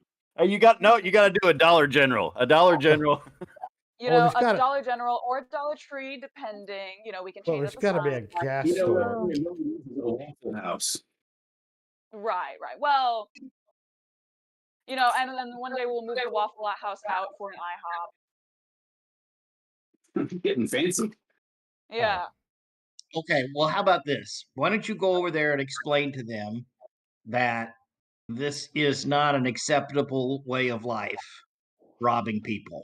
You got to do a Dollar General. A Dollar General. A Dollar General or a Dollar Tree, depending. We can change. Well, there's got to be a gas store. House. Right. Well, and then one day we'll move the Waffle House out for an IHOP. Getting fancy. Yeah. Okay, well, how about this? Why don't you go over there and explain to them that this is not an acceptable way of life, robbing people.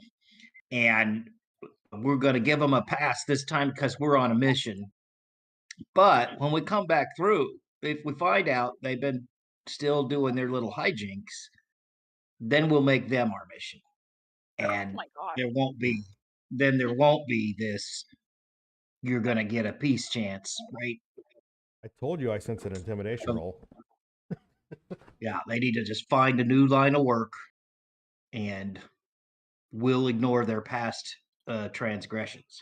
And we're going to give them a pass this time because we're on a mission. But when we come back through, if we find out they've been still doing their little hijinks, then we'll make them our mission. Oh And my god. there won't be this, you're going to get a peace chance, right? I told you I sense an intimidation roll. Yeah, they need to just find a new line of work and we'll ignore their past transgressions.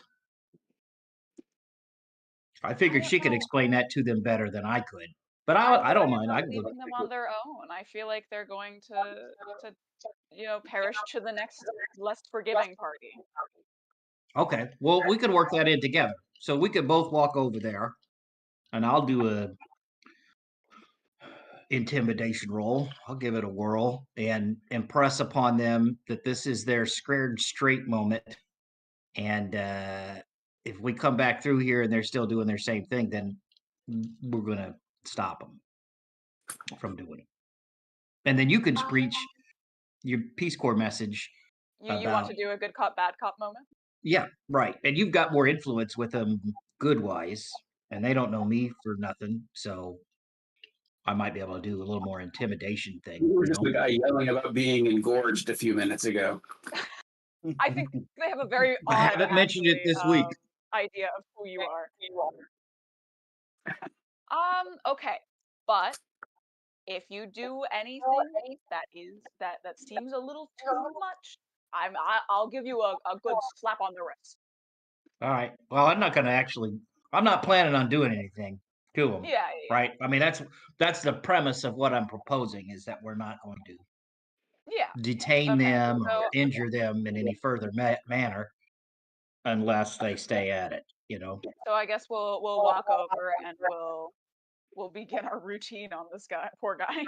I figured she could explain that to them better than I could. But I don't mind. I can go. leaving them on their own. I feel like they're going to perish to the next less forgiving party. Okay. Well, we could work that in together. So we could both walk over there and I'll do a intimidation roll. I'll give it a whirl and impress upon them that this is their scared straight moment. And if we come back through here and they're still doing their same thing, then we're going to stop them from doing it. And then you can preach your Peace Corps message. You want to do a good cop, bad cop moment? Yeah, right. And you've got more influence with them good wise, and they don't know me for nothing. So I might be able to do a little more intimidation thing. You were You just know? the guy yelling about being engorged a few minutes ago. I think they have a very I odd haven't mentioned it this week. idea of who you are. Okay. But if you do anything that seems a little too much, I'll give you a good slap on the wrist. All right. Well, I'm not planning on doing anything to them. Yeah. Right. I mean, that's the premise of what I'm proposing is that we're not going to Yeah. detain Okay, them or so- injure them in any further manner unless they stay at it, you know. So I guess we'll walk over and we'll begin our routine on this guy, poor guy.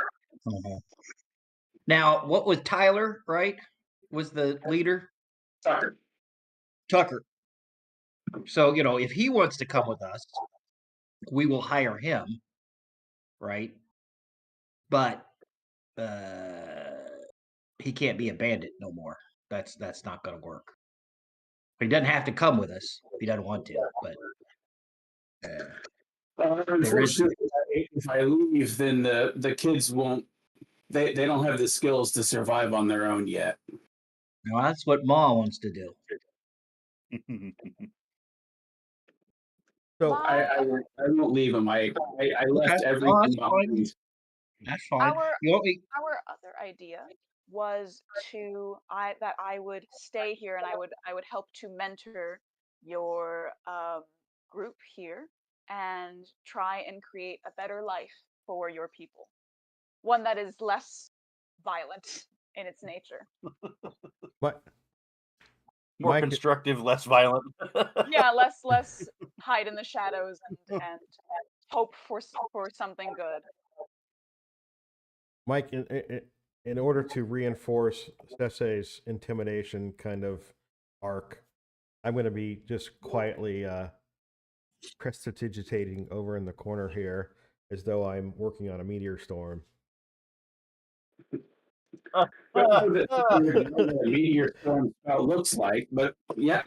Mhm. Now, what was Tyler, right? Was the leader? Tucker. So, if he wants to come with us, we will hire him, right? But he can't be a bandit no more. That's not going to work. He doesn't have to come with us if he doesn't want to, but Unfortunately, if I leave, then the kids won't. They don't have the skills to survive on their own yet. Well, that's what Ma wants to do. So I won't leave them. I left Okay. everything That's fine. behind. That's fine. Our other idea was that I would stay here and I would help to mentor your group here and try and create a better life for your people, one that is less violent in its nature. but More Mike- constructive, less violent. Yeah, less hide in the shadows and hope for something good. Mike, in order to reinforce Sesse's intimidation kind of arc, I'm going to be just quietly prestidigitating over in the corner here as though I'm working on a meteor storm. I don't know what a meteor storm looks like, but yeah,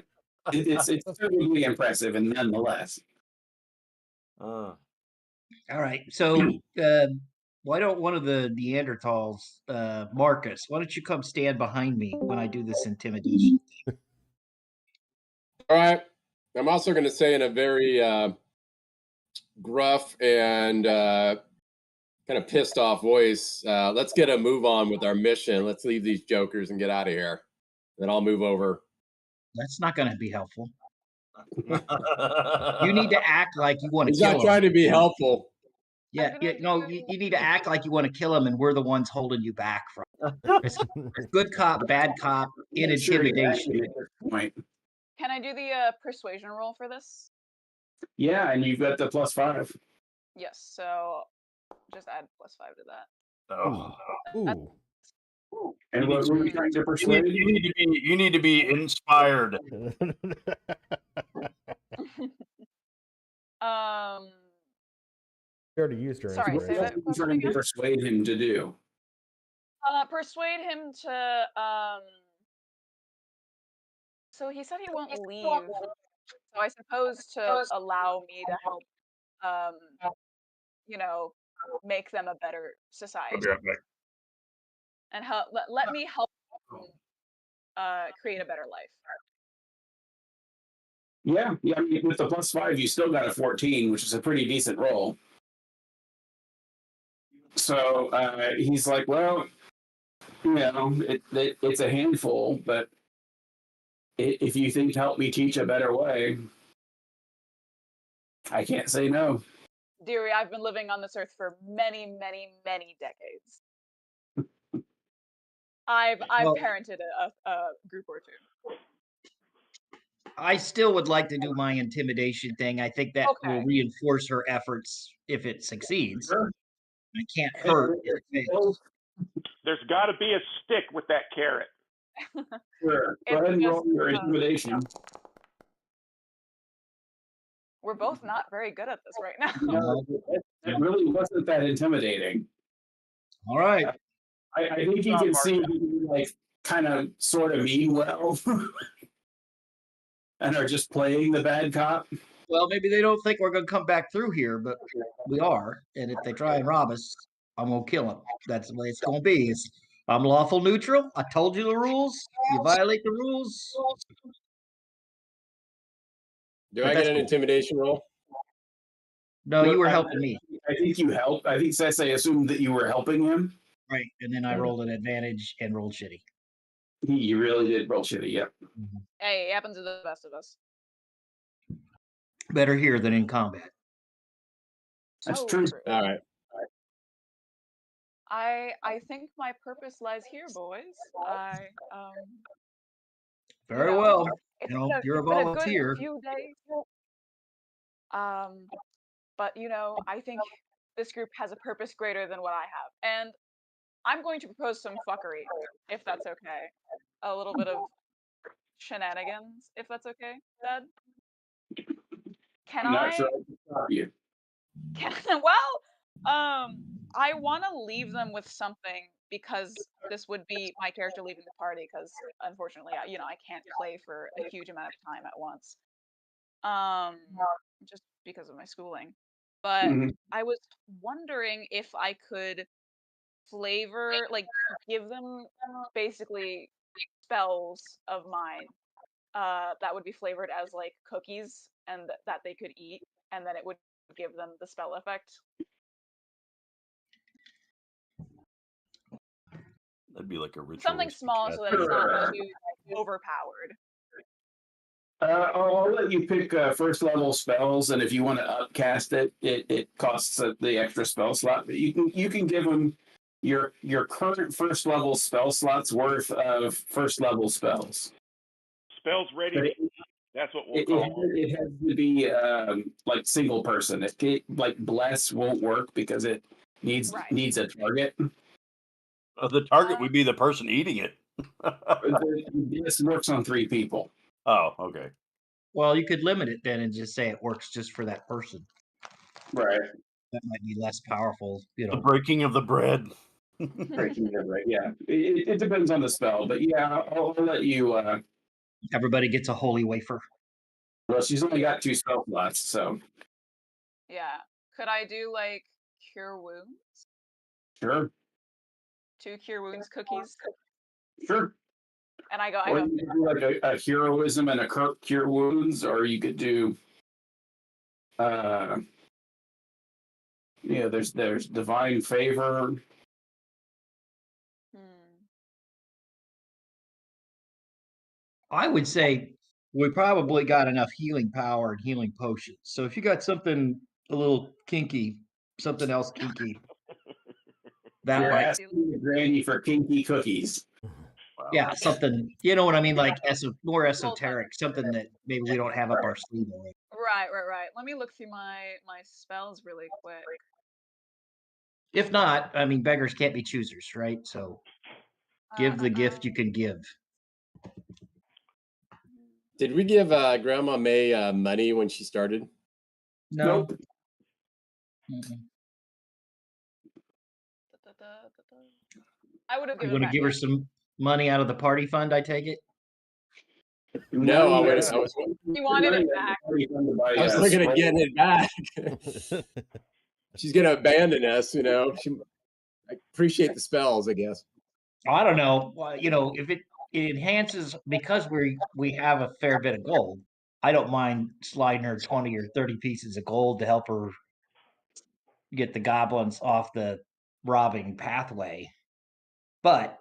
it's certainly impressive, and nonetheless. All right. So why don't one of the Neanderthals, Marcus, why don't you come stand behind me when I do this intimidation thing? All right. I'm also going to say in a very gruff and kind of pissed off voice, let's get a move on with our mission. Let's leave these jokers and get out of here. Then I'll move over. That's not going to be helpful. You need to act like you want to He's kill not him. trying to be helpful. Yeah, you need to act like you want to kill him, and we're the ones holding you back from it. It's good cop, bad cop, in intimidation. At this point. Can I do the persuasion roll for this? Yeah, and you've got the +5. Yes, so just add +5 to that. Oh. Ooh. And You what need were we to- trying to You persuade? you need to be inspired. um, We already used her sorry, say inspiration. that What were we question trying to again. persuade him to do? Persuade him to so he said he won't leave. So I suppose to allow me to help you know, make them a better society and help let me help them, create a better life. Yeah, I mean, with the +5, you still got a 14, which is a pretty decent roll. So he's like, well, it's a handful, but if you think to help me teach a better way, I can't say no. Dearie, I've been living on this earth for many, many, many decades. I've Well- parented a group or two. I still would like to do my intimidation thing. I think that will Okay. reinforce her efforts if it succeeds. Sure. I can't hurt if it fails. There's got to be a stick with that carrot. Sure. Go It's ahead and just, roll your intimidation. we're both not very good at this right now. No, it really wasn't that intimidating. All right. I think you can see you like kind of sort of mean well and are just playing the bad cop. Well, maybe they don't think we're going to come back through here, but we are. And if they try and rob us, I'm going to kill them. That's the way it's going to be. I'm lawful neutral. I told you the rules. You violate the rules. Do But I that's get an cool. intimidation roll? No, you were helping me. I think you helped. I think Sensei assumed that you were helping him. Right. And then I rolled an advantage and rolled shitty. You really did roll shitty, yep. Hey, it happens to the best of us. Better here than in combat. That's So true. All right. I think my purpose lies here, boys. Very know, well. It's You know, been you're a it's been a good volunteer. few days. But I think this group has a purpose greater than what I have, and I'm going to propose some fuckery, if that's okay. A little bit of shenanigans, if that's okay, Dad. Can I'm not I? sure I can stop you. I want to leave them with something because this would be my character leaving the party because unfortunately, I can't play for a huge amount of time at once. Just because of my schooling. But Mhm. I was wondering if I could flavor, like, give them basically spells of mine that would be flavored as like cookies and that they could eat, and then it would give them the spell effect. That'd be like a ritual. Something small so that it's not too overpowered. I'll let you pick first level spells, and if you want to upcast it, it costs the extra spell slot. But you can give them your current first level spell slots worth of first level spells. Spells But ready. That's what we'll call them. it has to be like single person. Like bless won't work because it needs a target. The target would be the person eating it. This works on 3 people. Oh, okay. Well, you could limit it then and just say it works just for that person. Right. That might be less powerful, The breaking of the bread. Breaking it, right. Yeah. It depends on the spell, but yeah, I'll let you. Everybody gets a holy wafer. Well, she's only got 2 spell slots, so Yeah. Could I do like cure wounds? sure. 2 cure wounds cookies? Sure. And I go, Or you could do like a heroism and a cure wounds, or you could do there's divine favor. I would say we probably got enough healing power and healing potions. So if you got something a little kinky, something else kinky, that You're might, asking the granny for kinky cookies. Wow. yeah, something, you know what I mean? Like more esoteric, something that maybe we don't have up our sleeve already. Right. Let me look through my spells really quick. If not, I mean, beggars can't be choosers, right? So Give the gift you can give. Did we give Grandma May money when she started? No. Nope. I would have You given want to back. give her some money out of the party fund, I take it? No, I that's- was He wanted it back. I was looking at getting it back. She's gonna abandon us, you know. I appreciate the spells, I guess. I don't know. Well, you know, if it enhances because we have a fair bit of gold. I don't mind sliding her 20 or 30 pieces of gold to help her get the goblins off the robbing pathway. But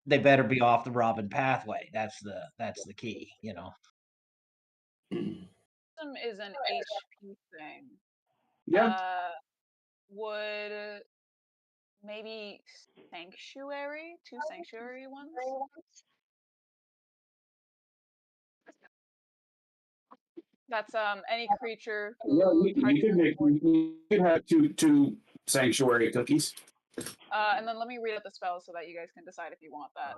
they better be off the robbing pathway. That's the key, you know. System is an HP thing. Yeah. Would maybe sanctuary, 2 sanctuary ones? That's any creature Yeah, who you could have two sanctuary cookies. and then let me read out the spell so that you guys can decide if you want that.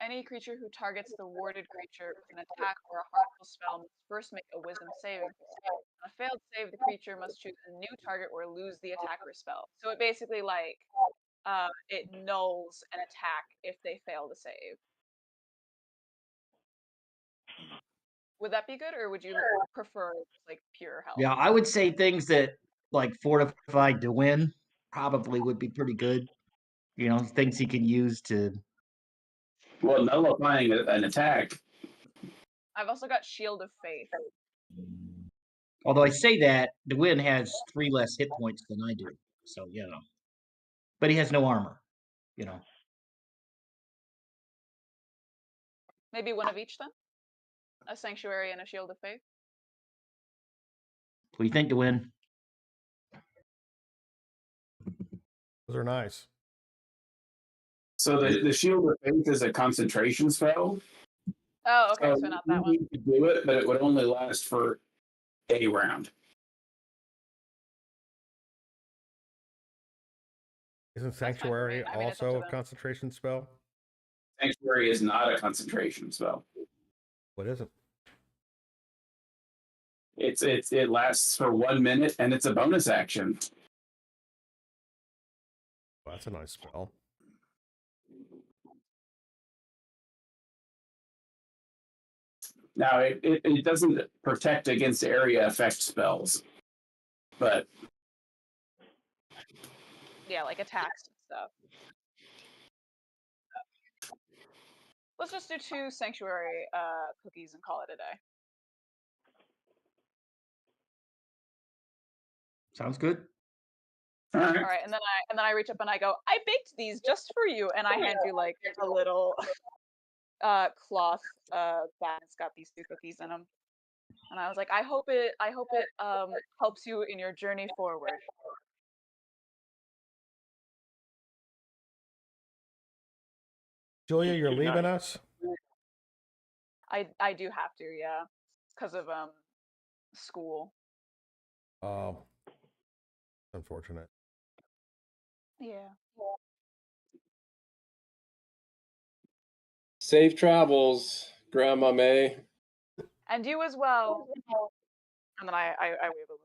Any creature who targets the warded creature with an attack or a harmful spell must first make a wisdom saving throw. On a failed save, the creature must choose a new target or lose the attack or spell. So it basically like it nulls an attack if they fail to save. Would that be good, or would you prefer like pure health? Yeah, I would say things that like fortified to win probably would be pretty good. You know, things he can use to. Well, nullifying an attack. I've also got Shield of Faith. Although I say that, Dewin has 3 less hit points than I do, so you know. But he has no armor, you know. Maybe one of each then? A Sanctuary and a Shield of Faith? What do you think, Dewin? Those are nice. So the Shield of Faith is a concentration spell. Oh, okay, so not that one. You could do it, but it would only last for a round. Isn't fine with Sanctuary me. I mean, it's up also to a them. concentration spell? Sanctuary is not a concentration spell. What is it? It lasts for 1 minute and it's a bonus action. Well, that's a nice spell. Now it doesn't protect against area effect spells, but Yeah, like attacks and stuff. Let's just do 2 Sanctuary cookies and call it a day. Sounds good. all right. All right, and then I reach up and I go, I baked these just for you, and I hand you like a little cloth bag. It's got these 2 cookies in them, and I was like, I hope it helps you in your journey forward. Julia, you're leaving us? I do have to, yeah, because of school. Oh, unfortunate. Yeah. Safe travels, Grandma May. And you as well. And then I wave a little.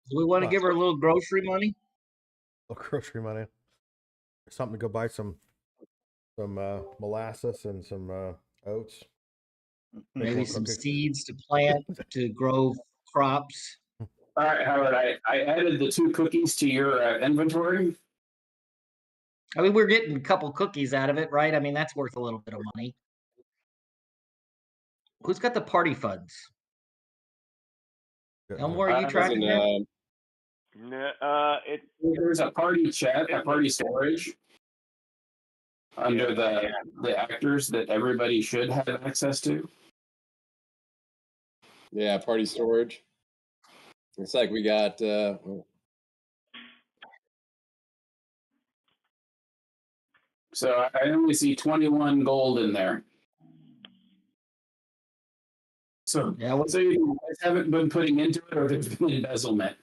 Do we want to What? give her a little grocery money? Oh, grocery money. Something to go buy some molasses and some oats. Maybe some seeds to plant to grow crops. All right, Howard. I added the 2 cookies to your inventory. I mean, we're getting a couple cookies out of it, right? I mean, that's worth a little bit of money. Who's got the party funds? Elmore, are you tracking that? There's a party chat, a party storage under the actors that everybody should have access to. Yeah, party storage. It's like we got So I only see 21 gold in there. So, Yeah, so you guys haven't been putting into it, or there's been embezzlement.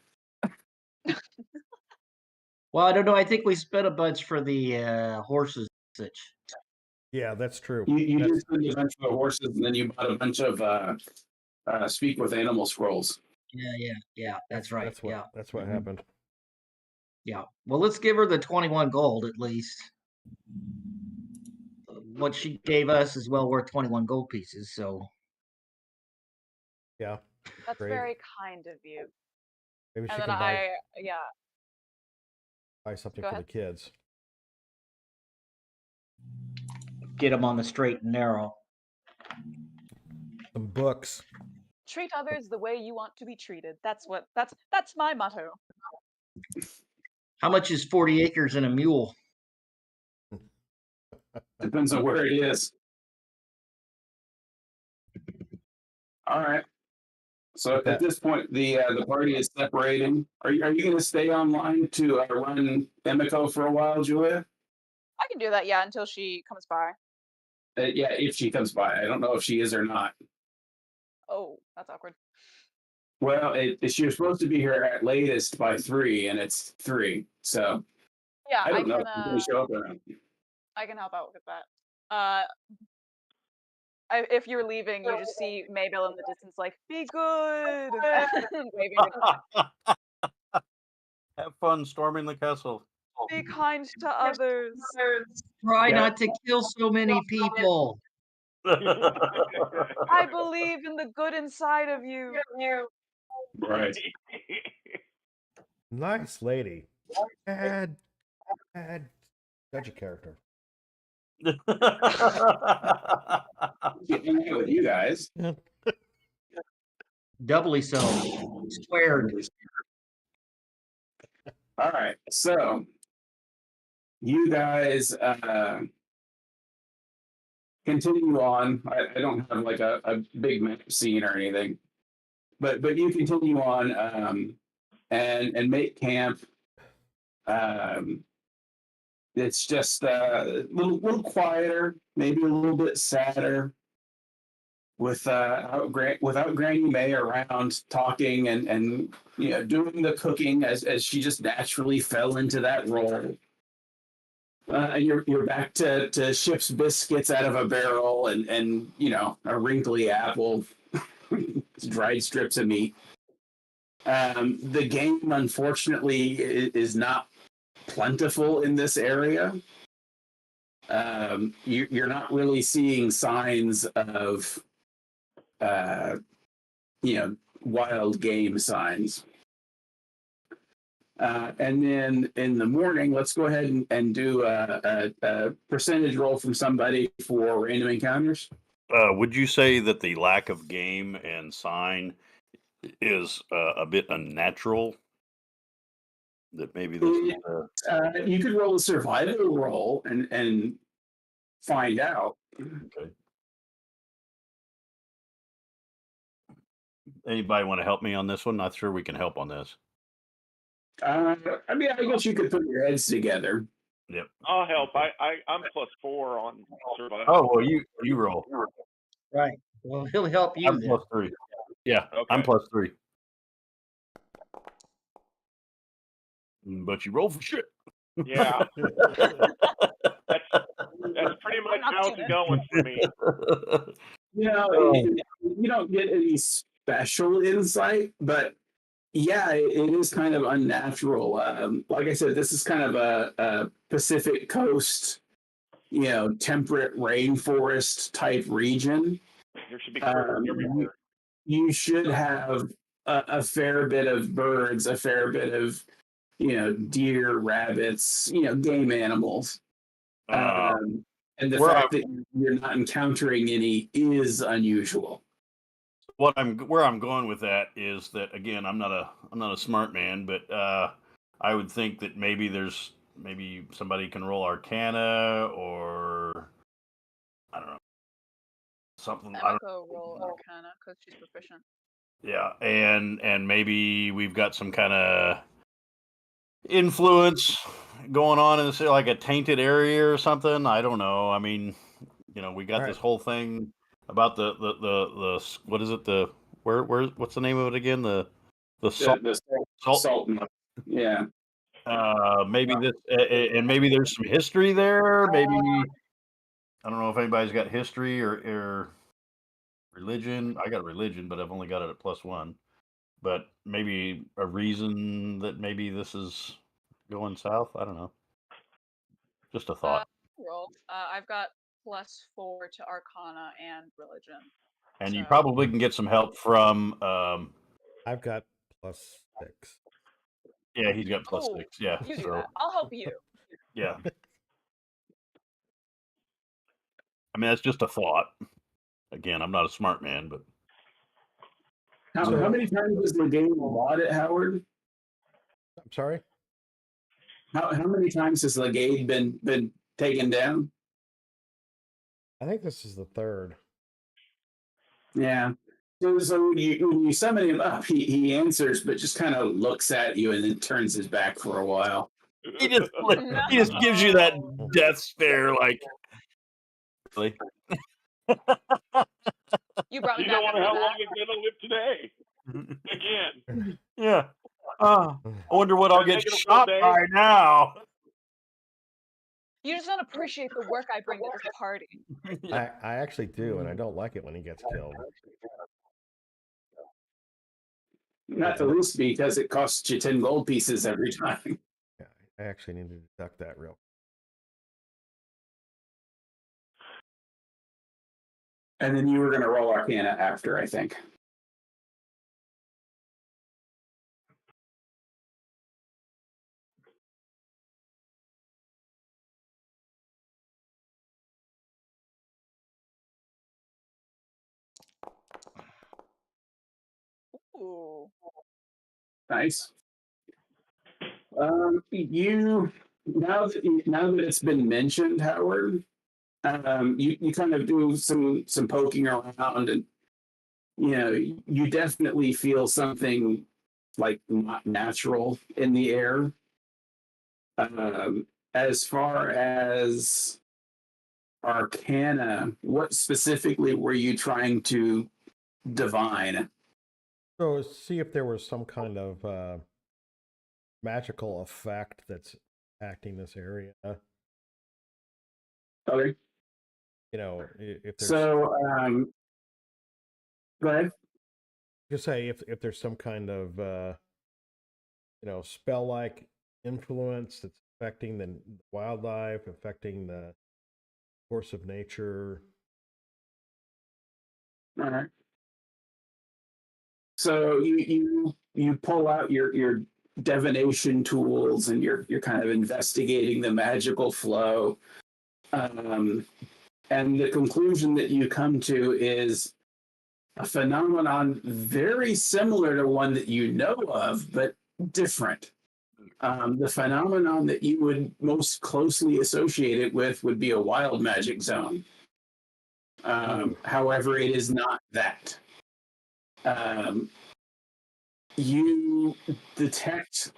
Well, I don't know. I think we spent a bunch for the horses and such. Yeah, that's true. You That's- did spend a bunch of horses, and then you bought a bunch of speak with animal scrolls. Yeah. That's right. That's what. Yeah. That's what Mhm. happened. Yeah. Well, let's give her the 21 gold at least. What she gave us is well worth 21 gold pieces. So Yeah. That's Great. very kind of you. Maybe she And then can buy something Go for ahead. the kids. get them on the straight and narrow. Some books. Treat others the way you want to be treated. That's my motto. How much is 40 acres and a mule? Depends on where it is. All right. So Okay. at this point, the party is separating. Are you going to stay online to run Emiko for a while, Julia? I can do that, yeah, until she comes by. Yeah, if she comes by. I don't know if she is or not. Oh, that's awkward. Well, she was supposed to be here at latest by 3, and it's 3. So Yeah, I don't know can. if she's going to show up or not. I can help out with that. If you're leaving, you just see Maybell in the distance, like, be good, waving goodbye. Have fun storming the castle. Be kind to others. Try not to kill so many people. I believe in the good inside of you. Right. Nice lady. Add judge a character. Hanging out with you guys. Doubly so. Squared. All right. So you guys continue on. I don't have like a big map scene or anything, but you continue on and make camp. It's just a little quieter, maybe a little bit sadder, without Granny May around talking and doing the cooking as she just naturally fell into that role. And you're back to ship's biscuits out of a barrel and a wrinkly apple, dried strips of meat. The game, unfortunately, is not plentiful in this area. You're not really seeing signs of wild game signs. And then in the morning, let's go ahead and do a percentage roll from somebody for random encounters. Would you say that the lack of game and sign is a bit unnatural? That maybe this is you could roll a survival roll and find out. okay. Anybody want to help me on this one? Not sure we can help on this. I guess you could put your heads together. Yep. I'll help. I'm +4 on survival. Oh well, you roll. Right. Well, he'll help you I'm then. +3. Yeah, Okay. I'm +3. But you roll for shit. Yeah. That's pretty much how it's going for me. You don't get any special insight, but yeah, it is kind of unnatural. Like I said, this is kind of a Pacific Coast, temperate rainforest type region. There should be critters everywhere. You should have a fair bit of birds, a fair bit of deer, rabbits, game animals. And the fact that you're not encountering any is unusual. Where I'm going with that is that, again, I'm not a smart man, but I would think that maybe somebody can roll Arcana or I don't know something. Emiko roll Arcana because she's proficient. Yeah, and maybe we've got some kind of influence going on in this, like a tainted area or something. I don't know. I mean, we got this whole thing about the what is it, what's the name of it again? The salt. Salt. Yeah. Maybe this, and maybe there's some history there. Maybe I don't know if anybody's got history or religion. I got religion, but I've only got it at +1. But maybe a reason that maybe this is going south. I don't know. Just a thought. Roll. I've got +4 to Arcana and Religion. And you so- probably can get some help from. I've got +6. Yeah, he's got +6. Oh, Yeah. You do So that. I'll help you. yeah. I mean, that's just a thought. Again, I'm not a smart man, but How So- many times has the game bought it, Howard? I'm sorry. How many times has Legade been taken down? I think this is the third. Yeah. So when you summon him up, he answers, but just kind of looks at you and then turns his back for a while. he just gives you that No. death stare, like really. You brought me You back don't wonder after how that. long it's gonna live today. Again. Yeah. I wonder what I'll get Making a full shot day? by now. You just don't appreciate the work I bring to this party. I actually do, and I don't like it when he gets killed. Not the least because it costs you 10 gold pieces every time. Yeah, I actually need to deduct that real. And then you were going to roll Arcana after, I think. Ooh. Nice. You now that it's been mentioned, Howard, you kind of do some poking around, and you definitely feel something like not natural in the air. As far as Arcana, what specifically were you trying to divine? So see if there was some kind of magical effect that's acting this area. Okay. If there's So, go ahead. just say if there's some kind of spell-like influence that's affecting the wildlife, affecting the course of nature. All right. So you pull out your divination tools and you're kind of investigating the magical flow, and the conclusion that you come to is a phenomenon very similar to one that you know of, but different. The phenomenon that you would most closely associate it with would be a wild magic zone. However, it is not that. You detect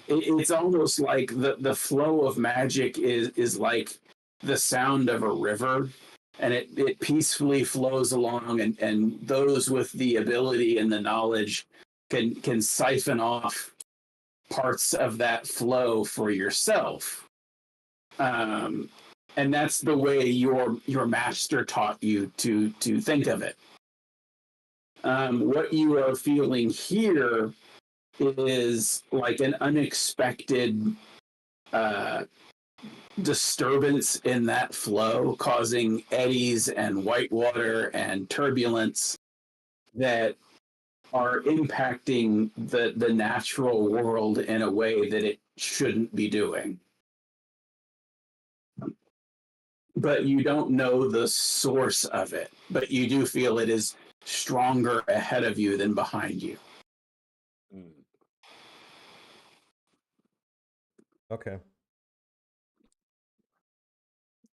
it's almost like the flow of magic is like the sound of a river, and it peacefully flows along, and those with the ability and the knowledge can siphon off parts of that flow for yourself. And that's the way your master taught you to think of it. What you are feeling here is like an unexpected disturbance in that flow, causing eddies and white water and turbulence that are impacting the natural world in a way that it shouldn't be doing. But you don't know the source of it, but you do feel it is stronger ahead of you than behind you. Okay.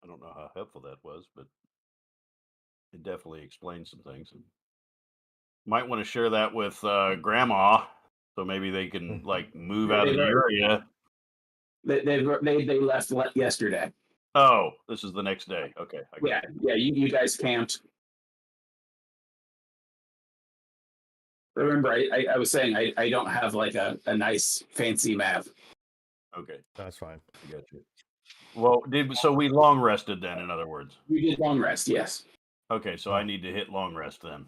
I don't know how helpful that was, but it definitely explains some things. Might want to share that with Grandma, so maybe they can like move out of the area. They left yesterday. Oh, this is the next day. Okay. Yeah. You guys camped. Remember, I was saying I don't have like a nice fancy map. Okay, That's fine. I got you. Well, so we long rested then, in other words. You did long rest, yes. Okay, so I need to hit long rest then.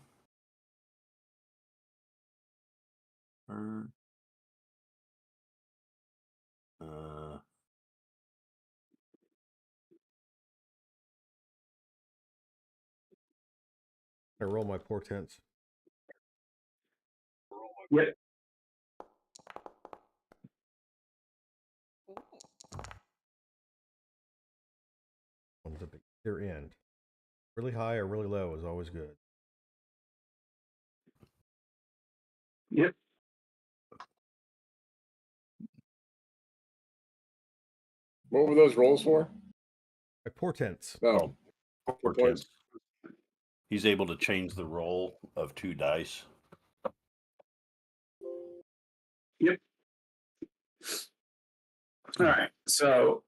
I roll my portents. Yep. One's at their end. Really high or really low is always good. Yep. What were those rolls for? My portents. Oh, Good points. He's able to change the roll of 2 dice. Yep. All right. So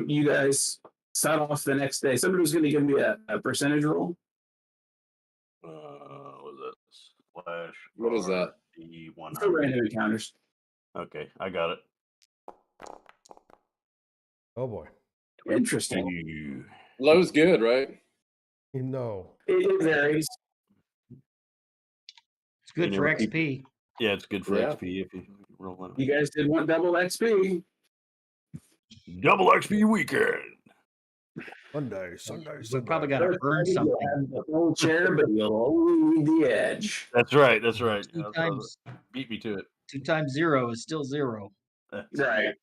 you guys set off the next day. Somebody was going to give me a percentage roll. Was it slash? What is that? For random encounters. Okay, I got it. Oh boy. Interesting. Low's good, right? No. It varies. It's good for XP. Yeah, it's good for Yeah. XP if you roll it. You guys did want double XP. Double XP weekend. Sunday. We probably got to earn You'll something. have the full chair, but you'll only need the edge. That's right. That's right. Two times, Beat me to it. 2 times 0 is still 0. Right.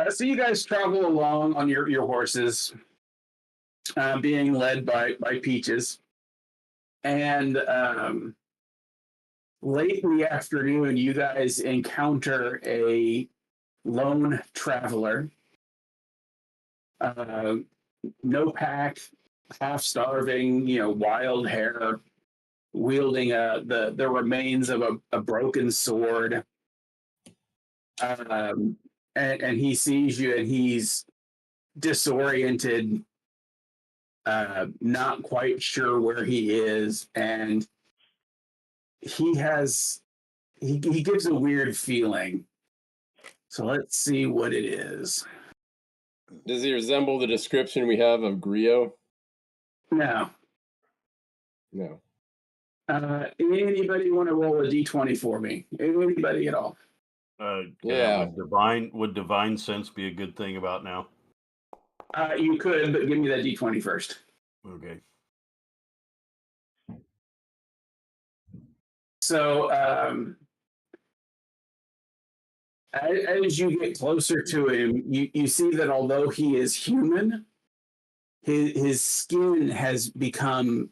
So you guys travel along on your horses, being led by Peaches. And late in the afternoon, you guys encounter a lone traveler. No pack, half starving, wild hair, wielding the remains of a broken sword. And he sees you and he's disoriented, not quite sure where he is, and he gives a weird feeling. So let's see what it is. Does he resemble the description we have of Griot? No. No. Anybody want to roll a d20 for me? Anybody at all? Yeah. Would divine sense be a good thing about now? You could, but give me that d20 first. Okay. So as you get closer to him, you see that although he is human, his skin has become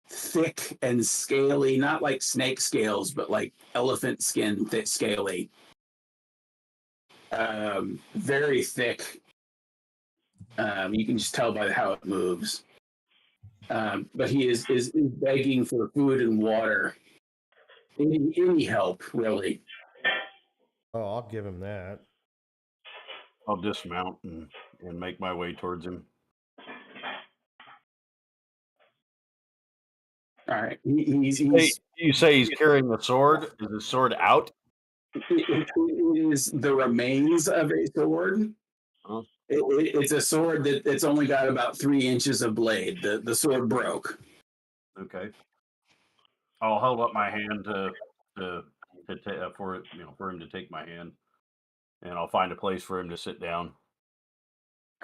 thick and scaly, not like snake scales, but like elephant skin, thick, scaly. Very thick. You can just tell by how it moves. But he is begging for food and water. Any help, really. Oh, I'll give him that. I'll dismount and make my way towards him. All right. He's you say he's carrying the sword? Is the sword out? it is the remains of a sword. Oh. It's a sword that's only got about 3 inches of blade. The sword broke. Okay. I'll hold up my hand for him to take my hand, and I'll find a place for him to sit down.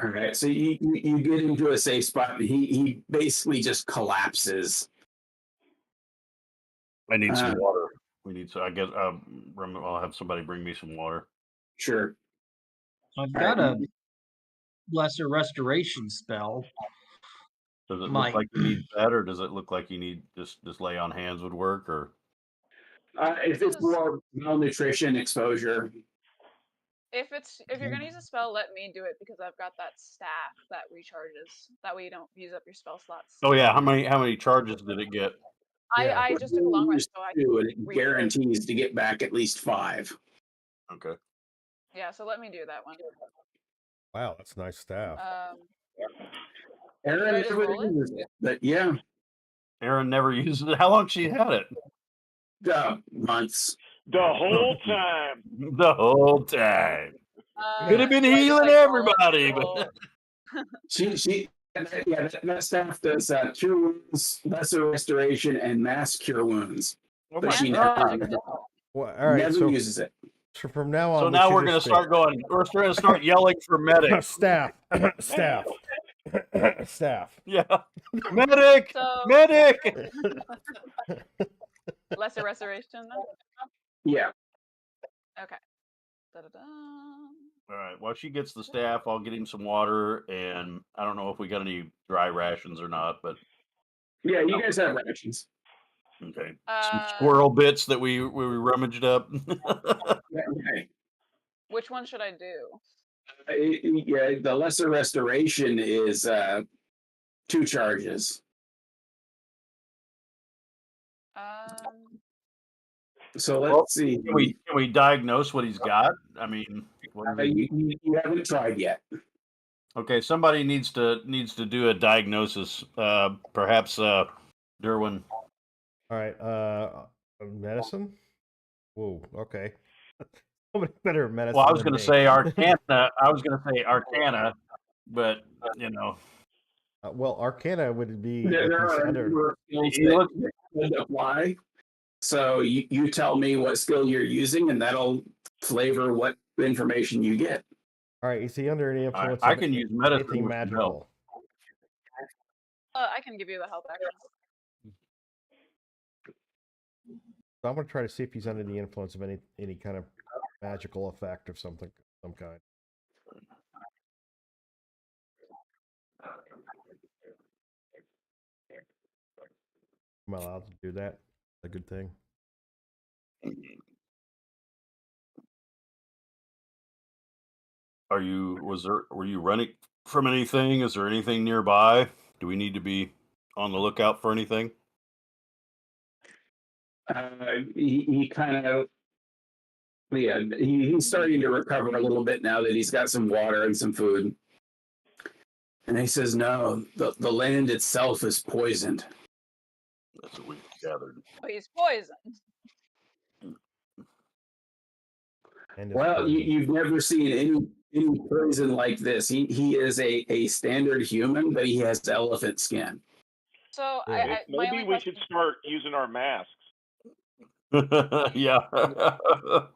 All right. So you get into a safe spot, and he basically just collapses. I need some water. We need I guess I'll have somebody bring me some water. Sure. I've got a lesser restoration spell. Does it look like he needs that, or does it look like he need just lay on hands would work, or? If it's more malnutrition exposure. If you're gonna use a spell, let me do it because I've got that staff that recharges. That way you don't use up your spell slots. Oh yeah, how many charges did it get? I just took a long rest, so I can it guarantees to get back at least 5. Okay. Yeah, so let me do that one. Wow, that's nice staff. Aaron never uses it, but yeah. Aaron never uses it. How long she had it? Months. The whole time. The whole time. Could have been Do I just, healing like, roll everybody, roll- but That staff does cure wounds, lesser restoration, and mass cure wounds. oh But my she God. Well, all right. never So, uses it. so from now on, So we now should we're gonna just say- start going. We're gonna start yelling for medic. staff, staff, staff. Yeah, medic, So- medic. lesser restoration then? Yeah. Okay. Da-da-da. All right. While she gets the staff, I'll get him some water, and I don't know if we got any dry rations or not, but Yeah, you guys have rations. okay. Some Uh, squirrel bits that we rummaged up. Okay. Which one should I do? Yeah, the lesser restoration is 2 charges. So let's Well, see. Can we diagnose what he's got? I mean, what do we- You haven't tried yet. okay. Somebody needs to do a diagnosis. Perhaps Derwin. All right. Medicine. Whoa. Okay. Somebody better at medicine. Well, I was than going to me. say Arcana, but you know, Well, Arcana would be if There he's are a under. number of skills He looks- that could apply. So you tell me what skill you're using, and that'll flavor what information you get. All right. Is he under any influence? I of can use medicine anything with some magical? help. I can give you the help action. So I'm gonna try to see if he's under the influence of any kind of magical effect of some kind. Am I allowed to do that? A good thing. Were you running from anything? Is there anything nearby? Do we need to be on the lookout for anything? He kind of, yeah, he's starting to recover a little bit now that he's got some water and some food. And he says, no, the land itself is poisoned. That's what we gathered. Oh, he's poisoned. And it's Well, poison. you've never seen any poison like this. He is a standard human, but he has elephant skin. So Yeah. my Maybe only we question, should start using our masks. Yeah.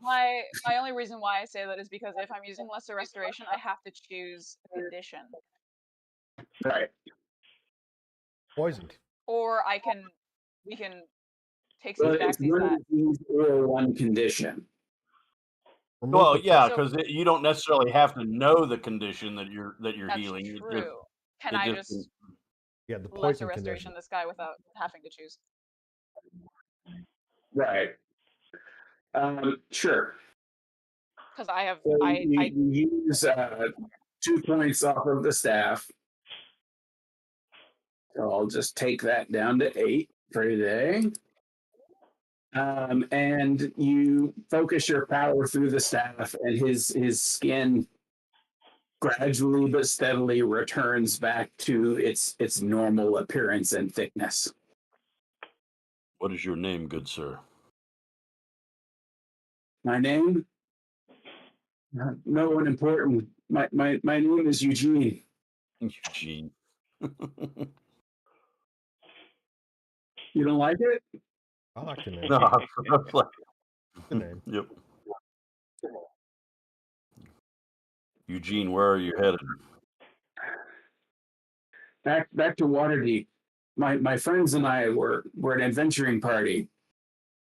my only reason why I say that is because if I'm using lesser restoration, I have to choose a condition, Right. Poisoned. or we can take Well, these back it's these one that. disease or one condition. Remove Well, the- yeah, So- because you don't necessarily have to know the condition that you're That's healing. It true. Can it I just- just Yeah, the lesser poison restoration condition. this guy without having to choose? Right. Sure. Because I have So I you use 2 points off of the staff. So I'll just take that down to 8 for today. And you focus your power through the staff, and his skin gradually but steadily returns back to its normal appearance and thickness. What is your name, good sir? My name? No one important. My name is Eugene. Eugene. You don't like it? I like the name. No, I was like- Good name. Yep. Eugene, where are you headed? Back to Waterdeep. My friends and I were an adventuring party.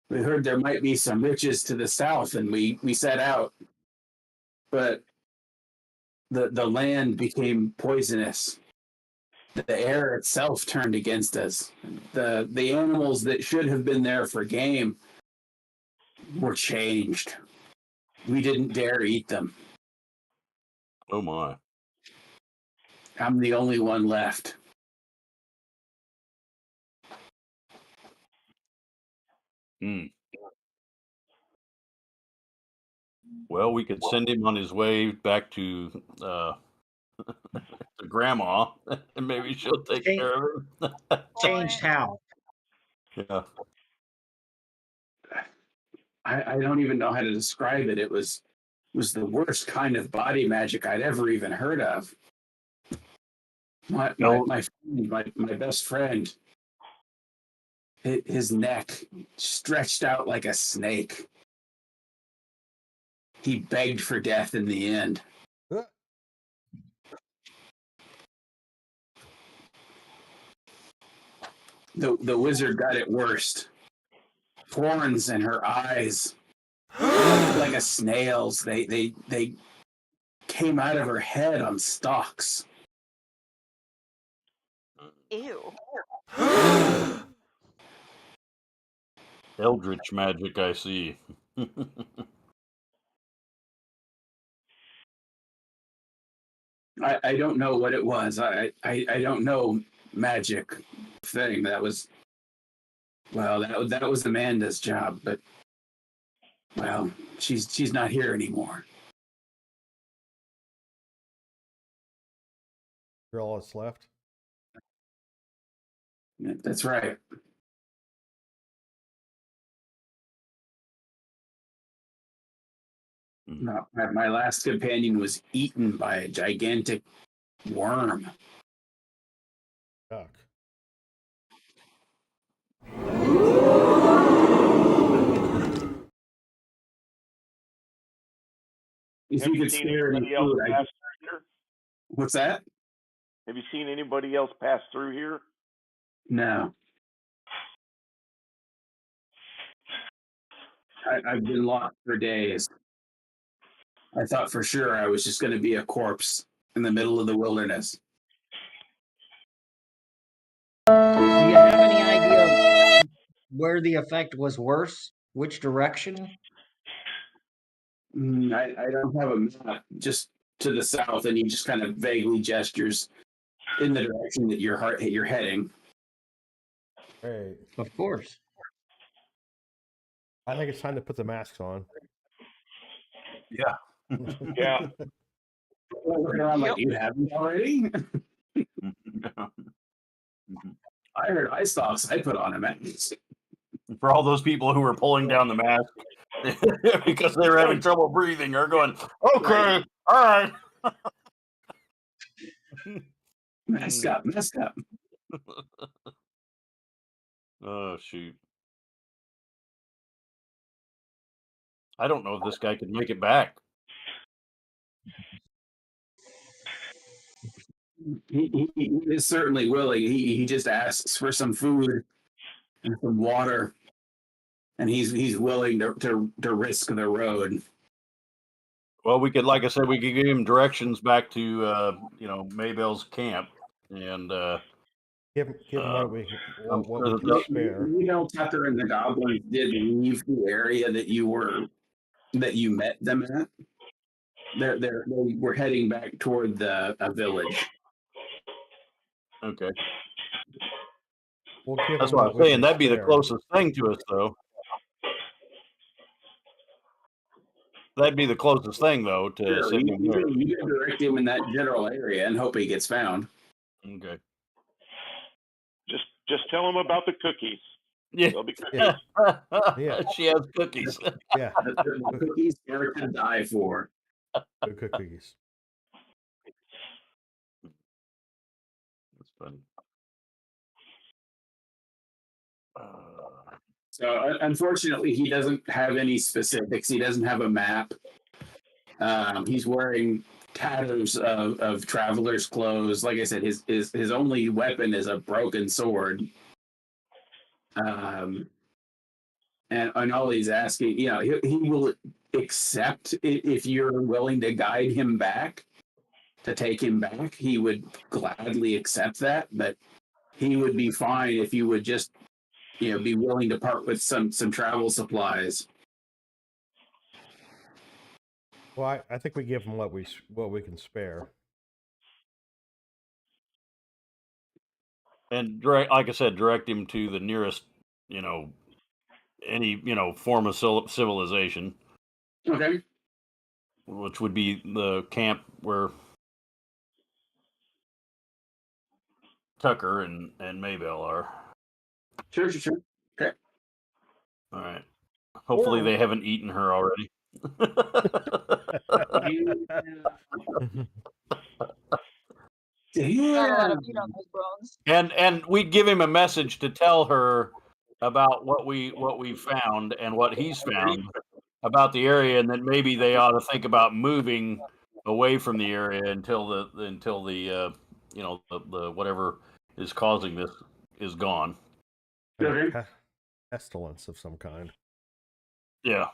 We heard there might be some riches to the south, and we set out. But the land became poisonous. The air itself turned against us. The animals that should have been there for game were changed. We didn't dare eat them. Oh my. I'm the only one left. Hmm. Well, we could send him on his way back to to grandma, and maybe she'll take Okay. care of him. Changed how? Yeah. I don't even know how to describe it. It was the worst kind of body magic I'd ever even heard of. My best friend, his neck stretched out like a snake. He begged for death in the end. The wizard got it worst. Horns in her eyes, like a snail's. They came out of her head on stalks. Ew. Eldritch magic, I see. I don't know what it was. I don't know magic thing. That was that was Amanda's job, but well, she's not here anymore. You're all that's left. That's right. No, my last companion was eaten by a gigantic worm. Yuck. If Have you you could seen spare any anybody else food, pass through here? what's that? Have you seen anybody else pass through here? No. I've been lost for days. I thought for sure I was just going to be a corpse in the middle of the wilderness. Do you have any idea where the effect was worse? Which direction? I don't have a map, just to the south, and he just kind of vaguely gestures in the direction that you're heading. Hey, Of course. I think it's time to put the masks on. Yeah. Yeah. Looking around like you haven't already. I heard ice stalks. I put on a mask. For all those people who were pulling down the mask because they were having trouble breathing, are going, okay, all right. Mask up, mask up. Oh, shoot. I don't know if this guy could make it back. He is certainly willing. He just asks for some food and some water, and he's willing to risk the road. Well, we could, like I said, we could give him directions back to, Maybell's camp, and Give him what we I'm what sure we can that spare. You know, Tucker and the goblins did leave the area that you met them at. They were heading back toward a village. okay. We'll give That's him what what I'm we saying. can That'd be the spare. closest thing to us, though. That'd be the closest thing, though, to Sure, sending him there. you can direct him in that general area and hope he gets found. Okay. Just tell them about the cookies. Yeah. They'll be cookies. Yeah. Yeah. She has cookies. Yeah. The cookies are to die for. Good cookies. That's funny. So unfortunately, he doesn't have any specifics. He doesn't have a map. He's wearing tatters of traveler's clothes. Like I said, his only weapon is a broken sword. And all he's asking, he will accept if you're willing to guide him back, to take him back. He would gladly accept that, but he would be fine if you would just, be willing to part with some travel supplies. Well, I think we give him what we can spare. And like I said, direct him to the nearest, any, form of civilization. Okay. Which would be the camp where Tucker and Maybell are. Sure. Okay. All right. Hopefully they haven't eaten her already. Not a lot Damn. of meat on those bones. And we'd give him a message to tell her about what we found and what he's found about the area, and that maybe they ought to think about moving away from the area until the the whatever is causing this is gone. Okay. Pestilence of some kind. Yeah.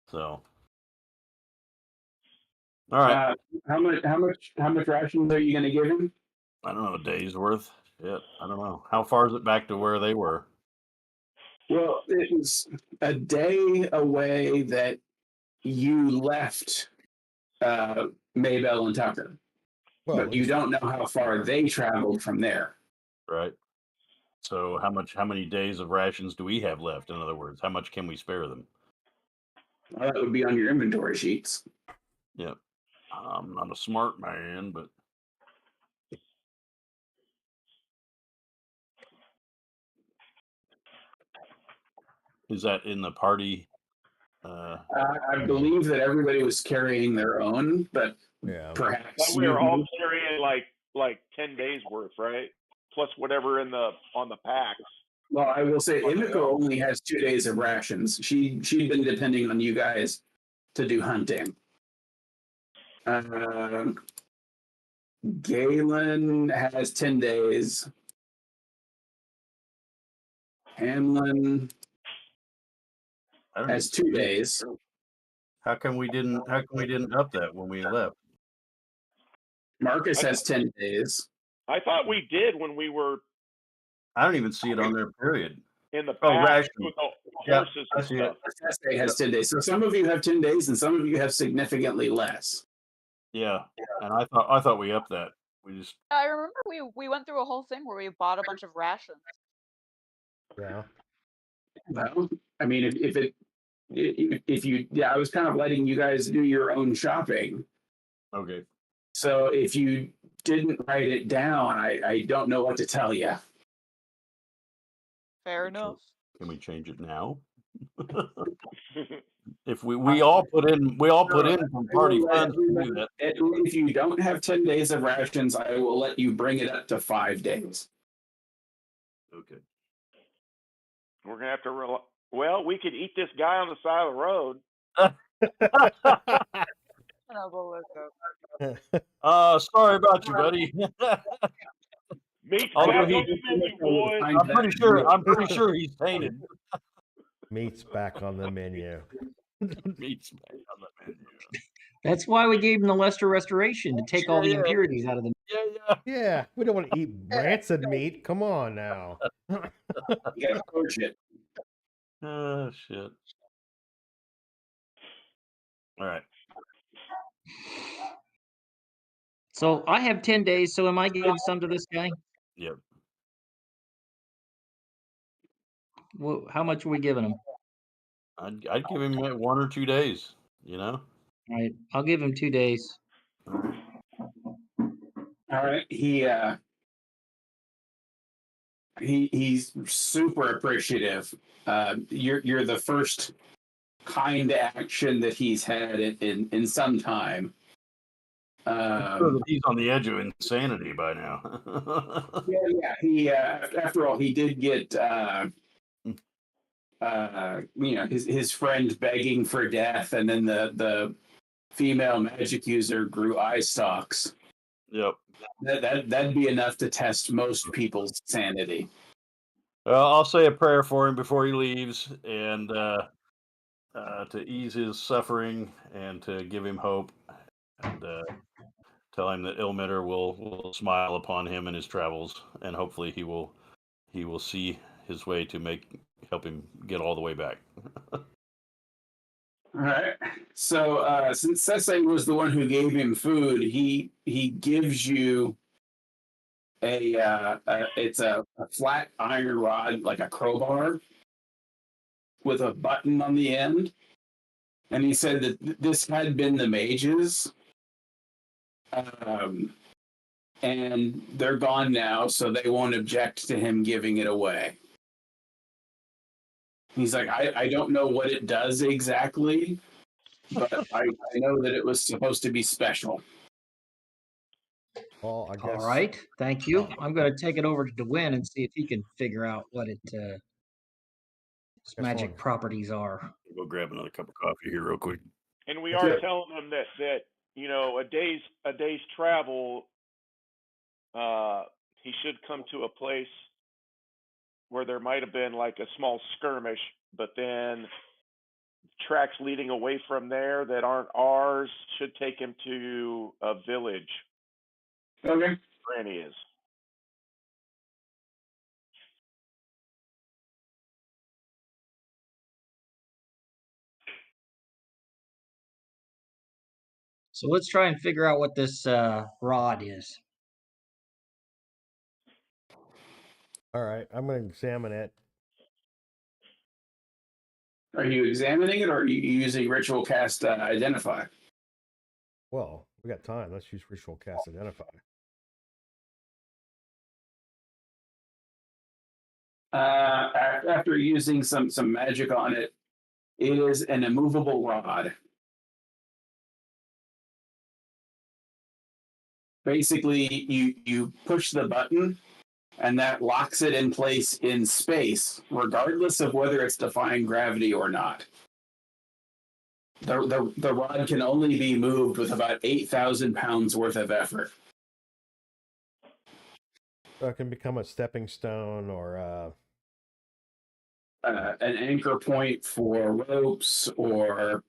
So. All right. How much rations are you going to give him? I don't know, a day's worth. Shit, I don't know. How far is it back to where they were? Well, it was a day away that you left Maybell and Tucker, Well, but you don't know how far they traveled from there. Right. So how many days of rations do we have left? In other words, how much can we spare them? Well, that would be on your inventory sheets. Yep. I'm not a smart man, but is that in the party? I believe that everybody was carrying their own, but yeah. perhaps But we were all carrying like 10 days worth, right? Plus whatever on the packs. Well, I will say Imiko only has 2 days of rations. She'd been depending on you guys to do hunting. Galen has 10 days. Hamlin I don't has even 2 days. How come we didn't up that when we left? Marcus has 10 days. I thought we did when we were I don't even see it on their period. in the Oh, pack ration. with the Yeah, horses I and see stuff. Sese has 10 days. So some of you have 10 days and some of you have significantly less. Yeah, and I thought we upped that. We just I remember we went through a whole thing where we bought a bunch of rations. Yeah. Well, I mean, if you, I was kind of letting you guys do your own shopping. okay. So if you didn't write it down, I don't know what to tell you. Fair enough. Can we change it now? If we all put in from party funds to do that. If you don't have 10 days of rations, I will let you bring it up to 5 days. Okay. We're gonna have to well, we could eat this guy on the side of the road. Sorry about you, buddy. Meat's Although back on the menu, boys. I'm pretty sure he's tainted. Meat's back on the menu. Meat's back on the menu. That's why we gave him the Lester Restoration to take all the impurities out of them. Yeah, we don't want to eat rancid meat. Come on now. You gotta push it. Oh shit. All right. So I have 10 days. So am I giving some to this guy? Yep. Well, how much are we giving him? I'd give him 1 or 2 days. You know. All right, I'll give him 2 days. All right. He's super appreciative. You're the first kind action that he's had in some time. I'm sure that he's on the edge of insanity by now. Yeah. He after all, he did get his friend begging for death, and then the female magic user grew eye stalks. Yep. That'd be enough to test most people's sanity. I'll say a prayer for him before he leaves, and to ease his suffering and to give him hope, and tell him that Ilmitter will smile upon him in his travels, and hopefully he will see his way to help him get all the way back. All right. So since Sese was the one who gave him food, he gives you it's a flat iron rod, like a crowbar, with a button on the end. And he said that this had been the mage's. And they're gone now, so they won't object to him giving it away. He's like, I don't know what it does exactly, but I know that it was supposed to be special. Well, I guess. All right, thank you. I'm going to take it over to DeWin and see if he can figure out what its magic properties are. Go grab another cup of coffee here real quick. And we That's are it. telling them that you know, a day's travel, he should come to a place where there might have been like a small skirmish, but then tracks leading away from there that aren't ours should take him to a village. Okay. Granny is. So let's try and figure out what this rod is. All right, I'm going to examine it. Are you examining it, or are you using ritual cast identify? Well, we got time. Let's use ritual cast identify. After using some magic on it, it is an immovable rod. Basically, you push the button, and that locks it in place in space, regardless of whether it's defying gravity or not. The rod can only be moved with about 8,000 pounds worth of effort. So it can become a stepping stone or An anchor point for ropes, or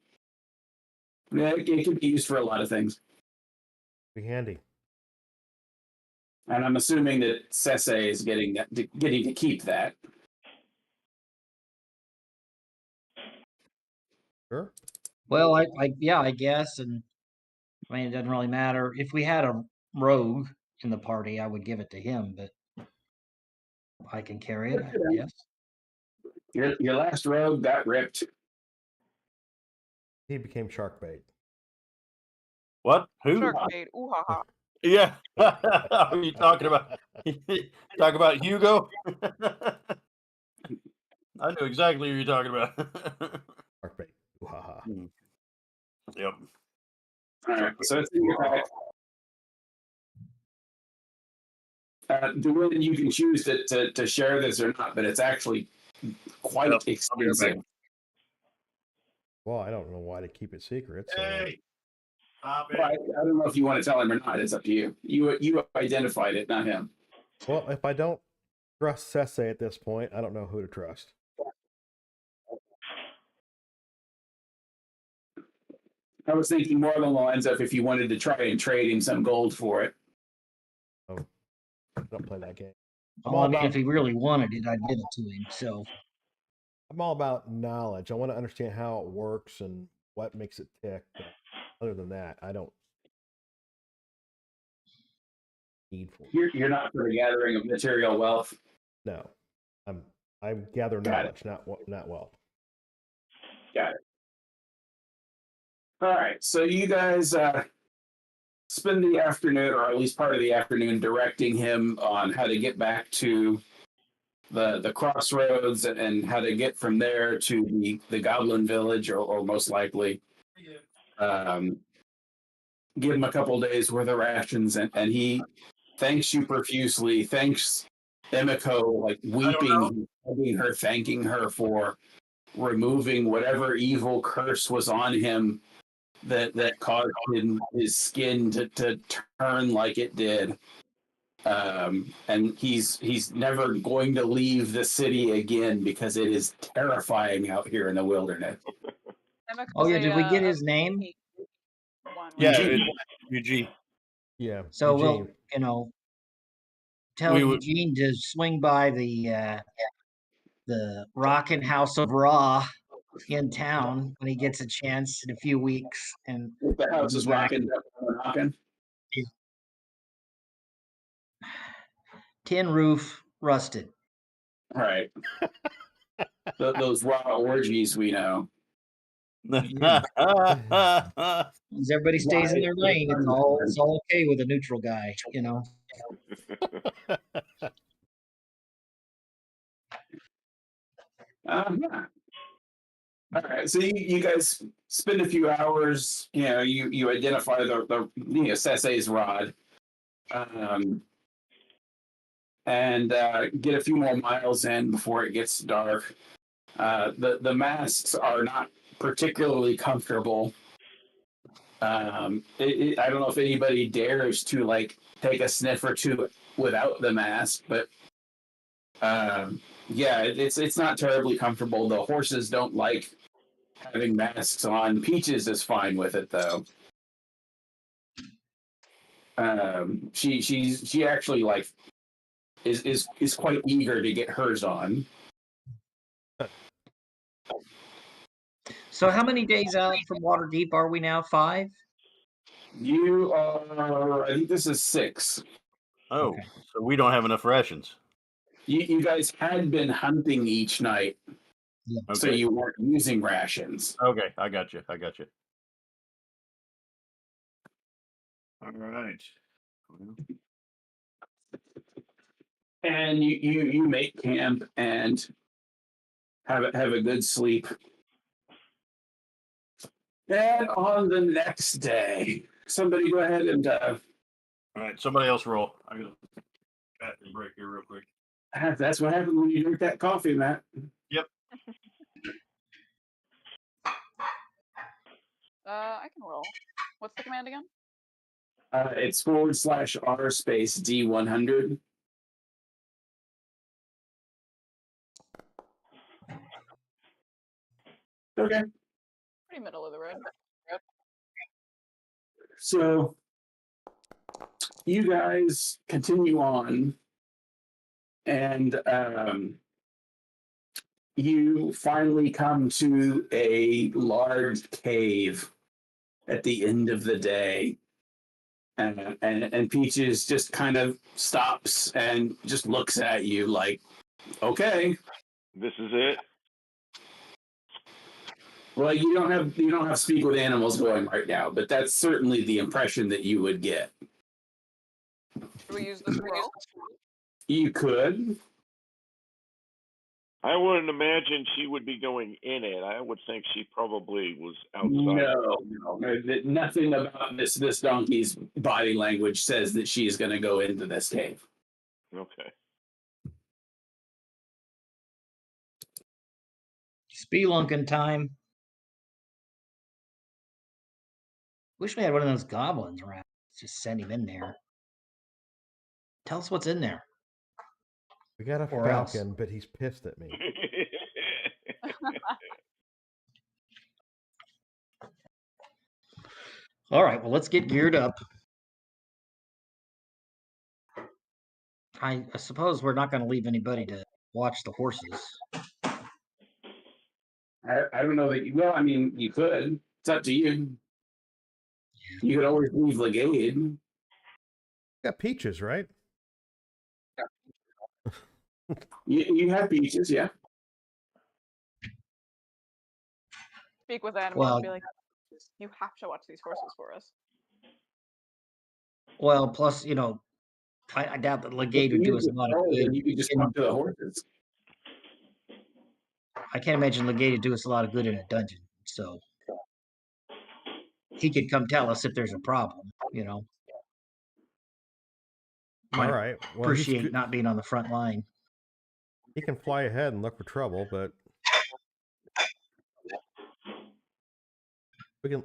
it can be used for a lot of things. be handy. And I'm assuming that Sese is getting to keep that. Sure. Well, I guess, and I mean, it doesn't really matter. If we had a rogue in the party, I would give it to him, but I can carry it, I guess. Your last rogue got ripped. He became shark bait. What? Who? Shark bait. Ooh ha ha. Yeah. Are you talking about? Talk about Hugo? I knew exactly who you're talking about. Shark bait. Ooh, ha, ha. Yep. All right, so it's in your pack. DeWin, you can choose to share this or not, but it's actually quite Yep, I'll be right expensive. back. Well, I don't know why to keep it secret. So. Hey, stop Well, I don't know if you want to tell him or not. It's up to you. You identified it, not him. Well, if I don't trust Sese at this point, I don't know who to trust. I was thinking more along the lines of if you wanted to try and trade him some gold for it. Oh, I don't play that game. Well, I mean, if he really wanted it, I'd give it to him. So I'm all about knowledge. I want to understand how it works and what makes it tick. But other than that, I don't need for it. You're not for the gathering of material wealth. No, I gather knowledge, not wealth. Got it. All right, so you guys spend the afternoon, or at least part of the afternoon, directing him on how to get back to the crossroads and how to get from there to the goblin village, or most likely give him a couple days worth of rations, and he thanks you profusely, thanks Emiko, like weeping, hugging her, thanking her for removing whatever evil curse was on him that caused his skin to turn like it did. And he's never going to leave the city again because it is terrifying out here in the wilderness. Oh yeah, did we get his name? Yeah, Eugene. Eugene. Yeah. So Eugene. we'll, tell Eugene to swing by the Rockin' House of Ra in town when he gets a chance in a few weeks, and The house is rocking. Tin roof, rusted. Right. Those raw orgies we know. As everybody stays in their lane, it's all okay with a neutral guy, you know. Yeah. All right. So you guys spend a few hours. You identify the Sesay's rod, um, and get a few more miles in before it gets dark. The masks are not particularly comfortable. I don't know if anybody dares to like take a sniff or two without the mask, but yeah, it's not terribly comfortable. The horses don't like having masks on. Peaches is fine with it though. She actually like is quite eager to get hers on. So how many days out from Waterdeep are we now? 5? You are, I think this is 6. Oh, Okay. so we don't have enough rations. You guys had been hunting each night, Yeah. so Okay. you weren't using rations. Okay, I got you. All right. And you make camp and have a good sleep. And on the next day, somebody go ahead and All right, somebody else roll. I got a bathroom break here real quick. that's what happens when you drink that coffee, Matt. Yep. I can roll. What's the command again? It's /R space D100. Okay. Pretty middle of the road. So you guys continue on, and you finally come to a large cave at the end of the day. And Peaches just kind of stops and just looks at you like, okay. This is it. Well, you don't have speak with animals going right now, but that's certainly the impression that you would get. Should we use the scroll? You could. I wouldn't imagine she would be going in it. I would think she probably was outside. No. Nothing about this donkey's body language says that she is going to go into this cave. Okay. Spelunking time. Wish we had one of those goblins around. Let's just send him in there. Tell us what's in there. We got a Or else. falcon, but he's pissed at me. All right, well, let's get geared up. I suppose we're not going to leave anybody to watch the horses. I don't know that you. Well, I mean, you could. It's up to you. You could always leave Legade. Got Peaches, right? You have Peaches, yeah. Speak with animals Well, and be like, you have to watch these horses for us. Well, plus, I doubt that Legate would do us a lot of good. You could just talk to the horses. I can't imagine Legate would do us a lot of good in a dungeon. So he could come tell us if there's a problem, All right. Well, appreciate not being on the front line. He can fly ahead and look for trouble, but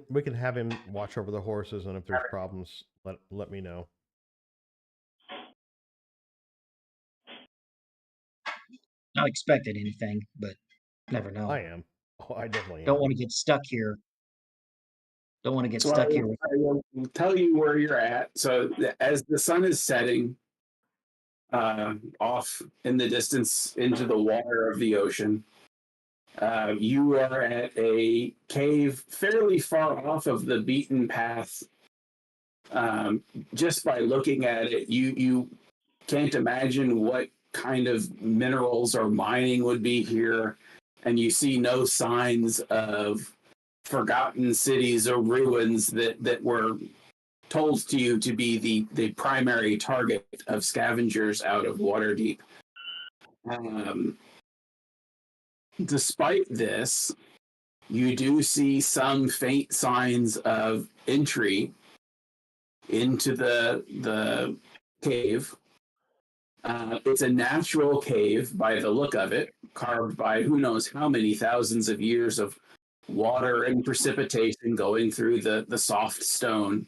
we can have him watch over the horses, and if there's problems, let me know. Not expecting anything, but never know. I am. Oh, I definitely am. Don't want to get stuck here. Don't want to get stuck here. I will tell you where you're at. So as the sun is setting off in the distance into the water of the ocean, you are at a cave fairly far off of the beaten path. Just by looking at it, you can't imagine what kind of minerals or mining would be here, and you see no signs of forgotten cities or ruins that were told to you to be the primary target of scavengers out of Waterdeep. despite this, you do see some faint signs of entry into the cave. It's a natural cave by the look of it, carved by who knows how many thousands of years of water and precipitation going through the soft stone.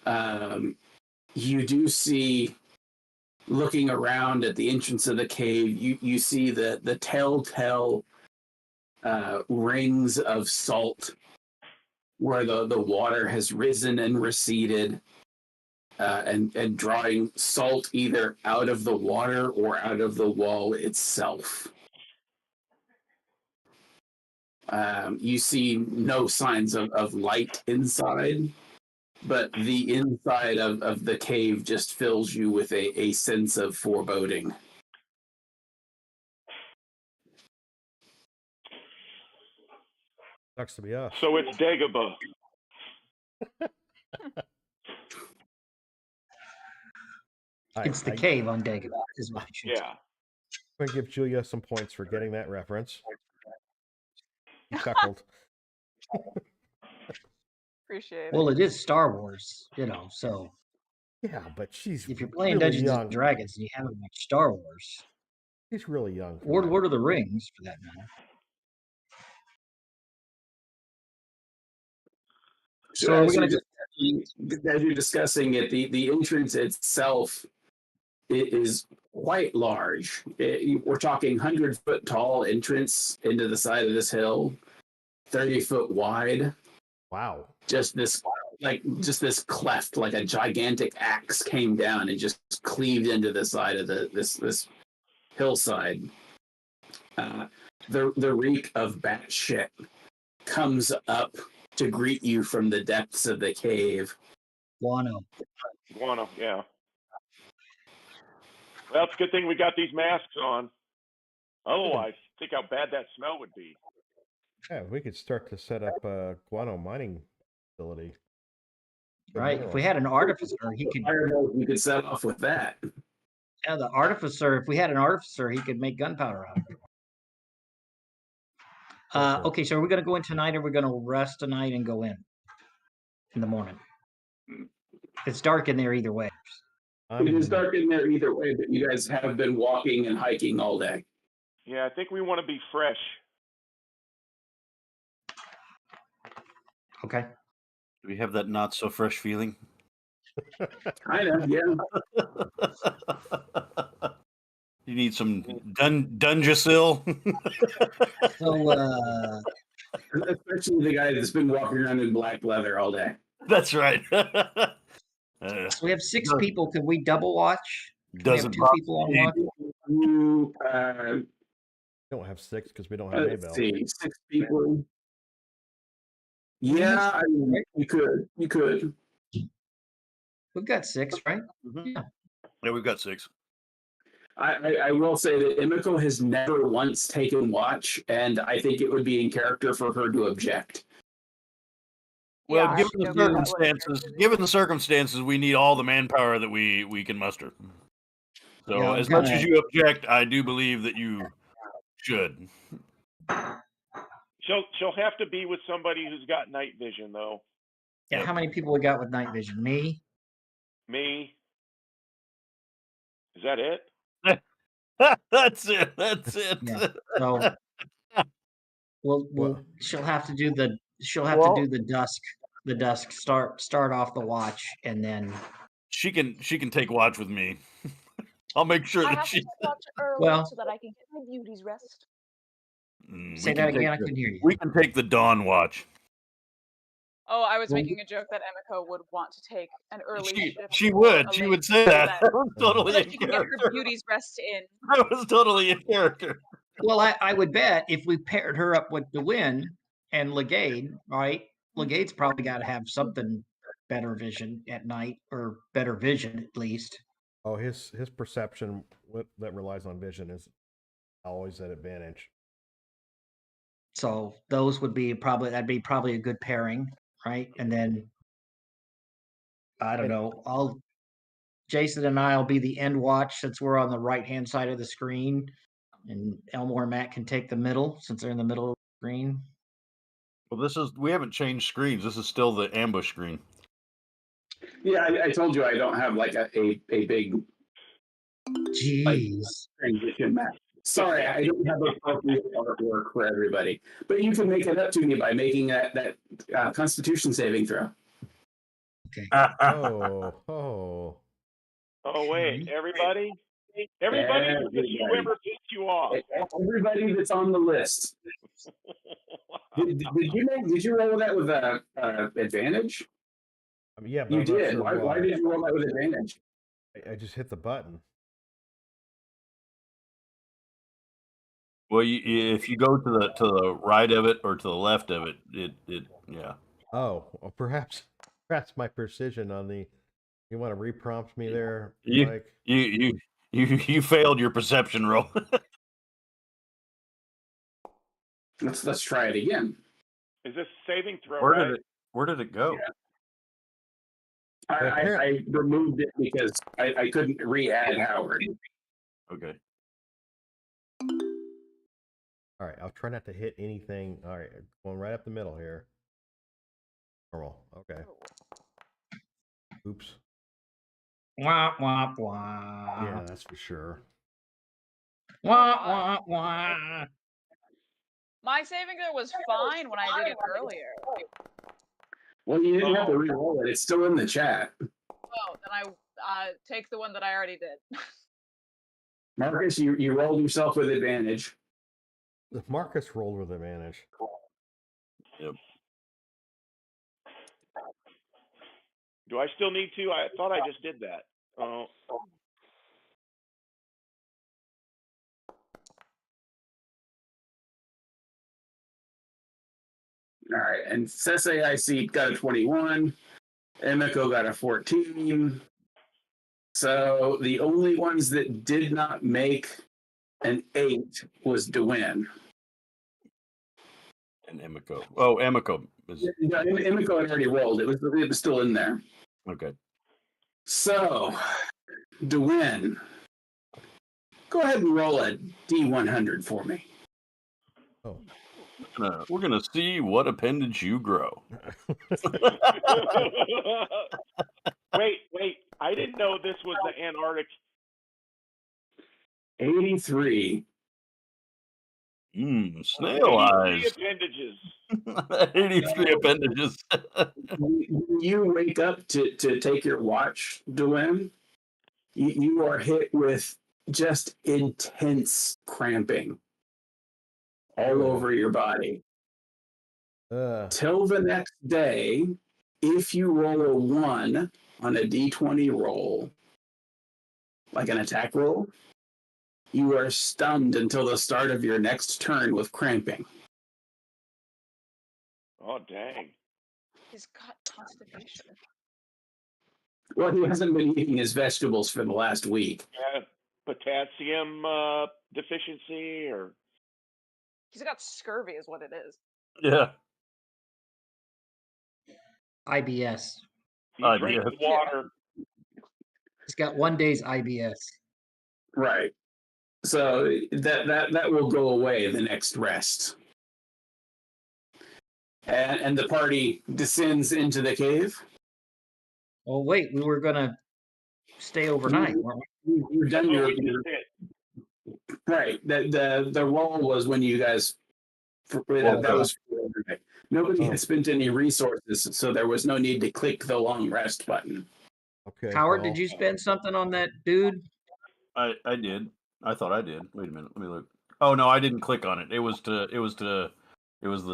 You do see, looking around at the entrance of the cave, you see the telltale rings of salt where the water has risen and receded, and drawing salt either out of the water or out of the wall itself. You see no signs of light inside, but the inside of the cave just fills you with a sense of foreboding. Sucks to be us. So it's Dagobah. It's the cave on Dagobah, is what I should say. Yeah. I'm going to give Julia some points for getting that reference. She chuckled. Appreciate it. Well, it is Star Wars, so Yeah, but she's if you're playing really Dungeons young. and Dragons and you haven't watched Star Wars, She's really young. for or that. Lord of the Rings, for that matter. So are we going to as you're discussing it, the entrance itself is quite large. We're talking 100-foot tall entrance into the side of this hill, 30-foot wide. Wow. Just this cleft, like a gigantic axe came down and just cleaved into the side of this hillside. The reek of bat shit comes up to greet you from the depths of the cave. Guano? Yeah. Well, it's a good thing we got these masks on. Otherwise, think how bad that smell would be. Yeah, we could start to set up a guano mining facility. Good Right. If we had an artificer, he could. You could set off with that. Yeah, the artificer. If we had an artificer, he could make gunpowder out of it. Okay, so are we going to go in tonight, or are we going to rest tonight and go in the morning? It's dark in there either way. It is dark in there either way, but you guys have been walking and hiking all day. Yeah, I think we want to be fresh. Okay. Do we have that not so fresh feeling? Kind of, yeah. You need some Dungesil. So, especially the guy that's been walking around in black leather all day. That's right. So we have 6 people. Could we double watch? Can we have Doesn't 2 people on watch? You don't have 6 because we don't have let's Maybell. see, 6 people. Yeah, I mean, you could. We've got 6, right? Yeah, we've got 6. I will say that Emiko has never once taken watch, and I think it would be in character for her to object. Well, Yeah, given I know that the circumstances, we need all the manpower that we can muster. So, Yeah, as much as you object, I do believe that you should. She'll have to be with somebody who's got night vision, though. Yeah. Yep. How many people we got with night vision? Me. Me. Is that it? That's it. Yeah. So, she'll have to do the dusk start off the watch, and then she can take watch with me. I'll make sure I that have she. to watch early Well- so that I can get my beauty's rest. say that again. I couldn't hear you. We can take the dawn watch. Oh, I was Well, making a joke that Emiko would want to take an early shift. She or would. a She late would say shift that. That was so totally that in she can get her character. beauty's rest in. That was totally in character. Well, I would bet if we paired her up with DeWin and Legade, right? Legade's probably got to have something better vision at night, or better vision at least. Oh, his perception that relies on vision is always at advantage. So those would be that'd be probably a good pairing, right? And then I don't know. Jason and I'll be the end watch since we're on the right hand side of the screen, And Elmore and Matt can take the middle since they're in the middle of the screen. Well, we haven't changed screens. This is still the ambush screen. Yeah, I told you I don't have like a big Jeez. transition map. Sorry, I don't have appropriate artwork for everybody. But you can make it up to me by making that Constitution saving throw. Oh. Oh wait, everybody but just whoever pissed you off. Everybody that's on the list. Did you roll that with advantage? Yeah, but You I'm not did. sure Why did you roll that with advantage? I just hit the button. Well, if you go to the right of it or to the left of it, yeah. Oh, well, perhaps my precision on the. You want to reprompt me there, You Mike? you failed your perception roll. Let's try it again. Is this saving throw? Right? Where did it go? Yeah. I removed it because I couldn't re-add Howard. Okay. All right, I'll try not to hit anything. All right, going right up the middle here. Normal. Okay. Oops. Wah, wah, wah. Yeah, that's for sure. Wah, wah, wah. My saving throw was fine when I did it earlier. Well, you didn't have to re-roll it. It's still in the chat. Oh, then I take the one that I already did. Marcus, you rolled yourself with advantage. Marcus rolled with advantage. Yep. Do I still need to? I thought I just did that. Oh. All right, and SAIC got a 21. Emiko got a 14. So the only ones that did not make an 8 was DeWin. And Emiko. Oh, Emiko is Yeah, Emiko had already rolled. It was still in there. okay. So, DeWin, go ahead and roll a D100 for me. Oh. We're gonna see what appendage you grow. Wait! I didn't know this was the Antarctic. 83. Snail eyes. 83 appendages. 83 appendages. You wake up to take your watch, DeWin. You are hit with just intense cramping all over your body. Till the next day, if you roll a 1 on a D20 roll, like an attack roll, you are stunned until the start of your next turn with cramping. Oh, dang. He's got constipation. Well, he hasn't been eating his vegetables for the last week. Potassium deficiency, or he's got scurvy, is what it is. Yeah. IBS. He drinks water. He's got 1 day's IBS. Right. So that will go away the next rest. And the party descends into the cave. Oh wait, we were gonna stay overnight, weren't we? You've done your right. The roll was when you guys. That was overnight. Nobody has spent any resources, so there was no need to click the long rest button. Okay. Howard, did you spend something on that dude? I did. I thought I did. Wait a minute. Let me look. Oh no, I didn't click on it. It was the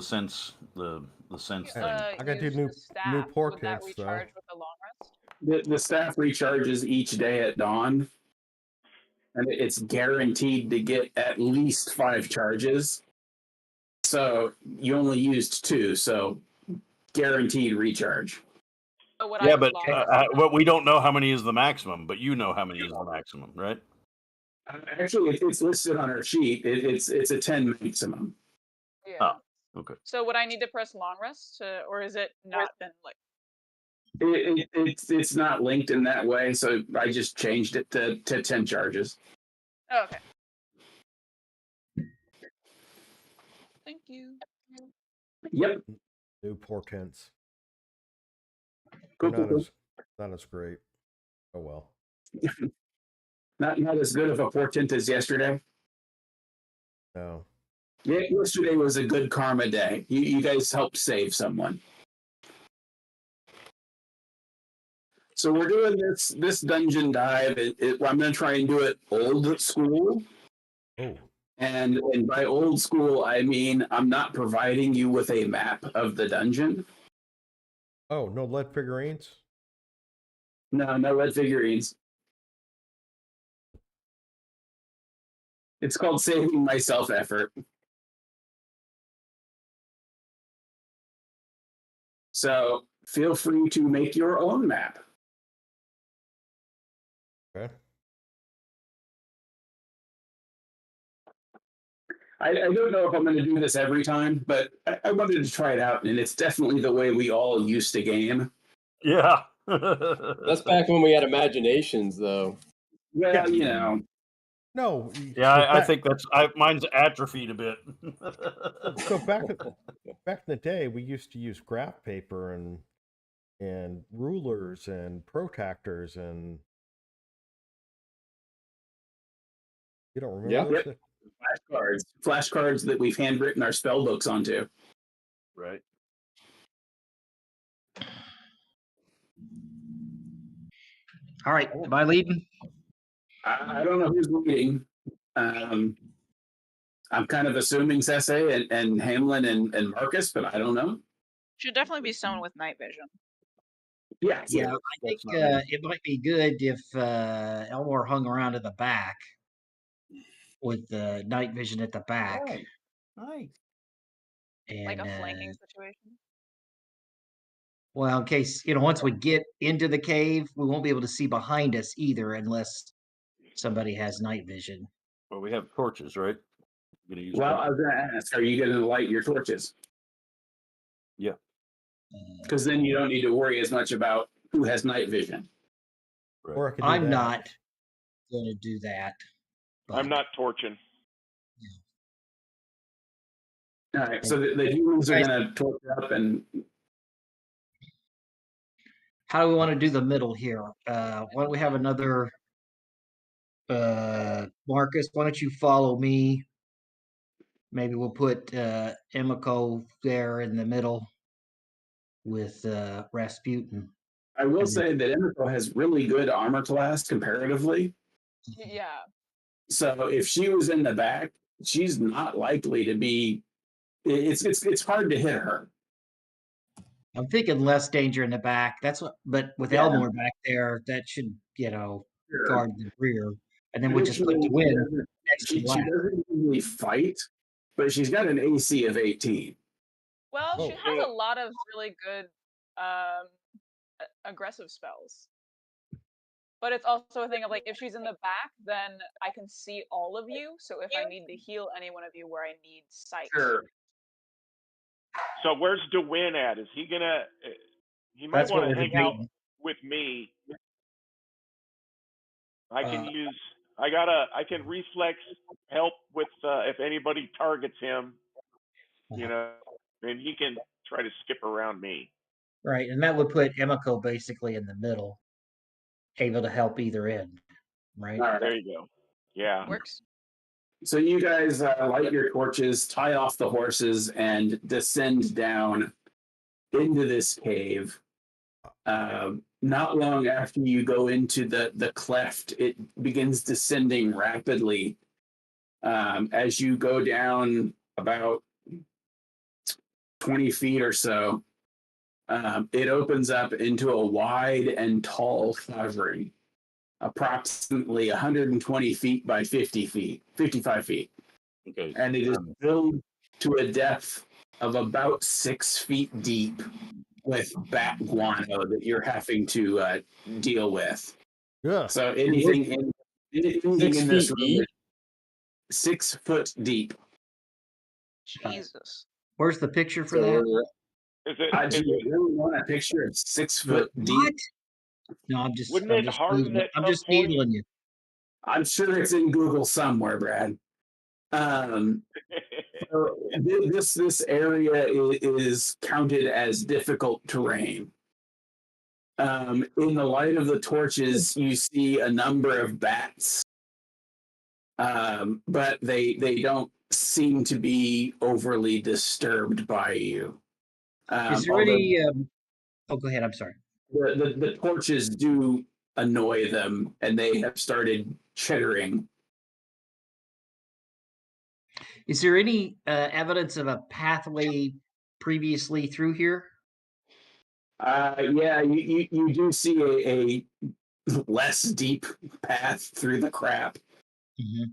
sense thing. I got to do new portents though. With the long rest? The staff recharges each day at dawn, and it's guaranteed to get at least 5 charges. So you only used 2, so guaranteed recharge. Yeah, but we don't know how many is the maximum, but you know how many is the maximum, right? Actually, it's listed on our sheet. It's a 10 maximum. Yeah. Oh, okay. So would I need to press long rest or is it not been like? It's not linked in that way, so I just changed it to 10 charges. Oh, okay. you. Yep. New portents. Cool, They're cool, cool. not as great. Oh well. Not as good of a portent as yesterday. No. Yeah, yesterday was a good karma day. You guys helped save someone. So we're doing this dungeon dive. I'm going to try and do it old school. Oh. And by old school, I mean I'm not providing you with a map of the dungeon. Oh, no lead figurines? No red figurines. It's called saving myself effort. So feel free to make your own map. Okay. I don't know if I'm going to do this every time, but I wanted to try it out, and it's definitely the way we all used to game. Yeah. That's back when we had imaginations, though. Well, you know. No. Yeah, I think mine's atrophied a bit. So back in the day, we used to use graph paper and rulers and protractors, and you don't remember those? Yep. Flashcards that we've handwritten our spell books onto. Right. All right, am I leading? I don't know who's leading. I'm kind of assuming Sese and Hamlin and Marcus, but I don't know. Should definitely be someone with night vision. Yeah, Yeah, I think it might be good if Elmore hung around in the back with the night vision at the back. Nice. And, like a flanking situation. Well, in case, once we get into the cave, we won't be able to see behind us either unless somebody has night vision. Well, we have torches, right? Well, I was going to ask, are you going to light your torches? Yeah. Because then you don't need to worry as much about who has night vision. Right. Or I could do I'm that. not going to do that. I'm not torching. All right, so the humans are going to torch up and... How do we want to do the middle here? Why don't we have another... Marcus, why don't you follow me? Maybe we'll put Emiko there in the middle with Rasputin. I will say that Emiko has really good armor class comparatively. Yeah. So if she was in the back, she's not likely to be... It's hard to hit her. I'm thinking less danger in the back. That's what, but with Elmore back there, that should, guard the rear. And then we'll just put the win next to She doesn't usually fight, but she's got an AC of 18. Well, she has a lot of really good aggressive spells. But it's also a thing of, like, if she's in the back, then I can see all of you. So if I need to heal any one of you where I need sight. Sure. So where's DeWin at? Is he gonna? He might want to hang out with me. I can use. I can reflex help with if anybody targets him. And he can try to skip around me. Right, and that would put Emiko basically in the middle, able to help either end. Right. All right. There you go. Yeah. Works. So you guys light your torches, tie off the horses, and descend down into this cave. Not long after you go into the cleft, it begins descending rapidly. As you go down about 20 feet or so, it opens up into a wide and tall cavern, approximately 120 feet by 55 feet. Okay. And it is filled to a depth of about 6 feet deep with bat guano that you're having to deal with. Yeah. So anything in this room is 6 foot deep. Jesus. Where's the picture for that? Do you really want a picture of 6 foot deep? What? No, I'm just. Wouldn't I'm it just harden needling, at I'm some just point? needling you. I'm sure it's in Google somewhere, Brad. So this area is counted as difficult terrain. In the light of the torches, you see a number of bats, but they don't seem to be overly disturbed by you. Is there Although any? Oh, go ahead. I'm sorry. the torches do annoy them, and they have started chittering. Is there any evidence of a pathway previously through here? Yeah, you do see a less deep path through the crap. Mm-hmm.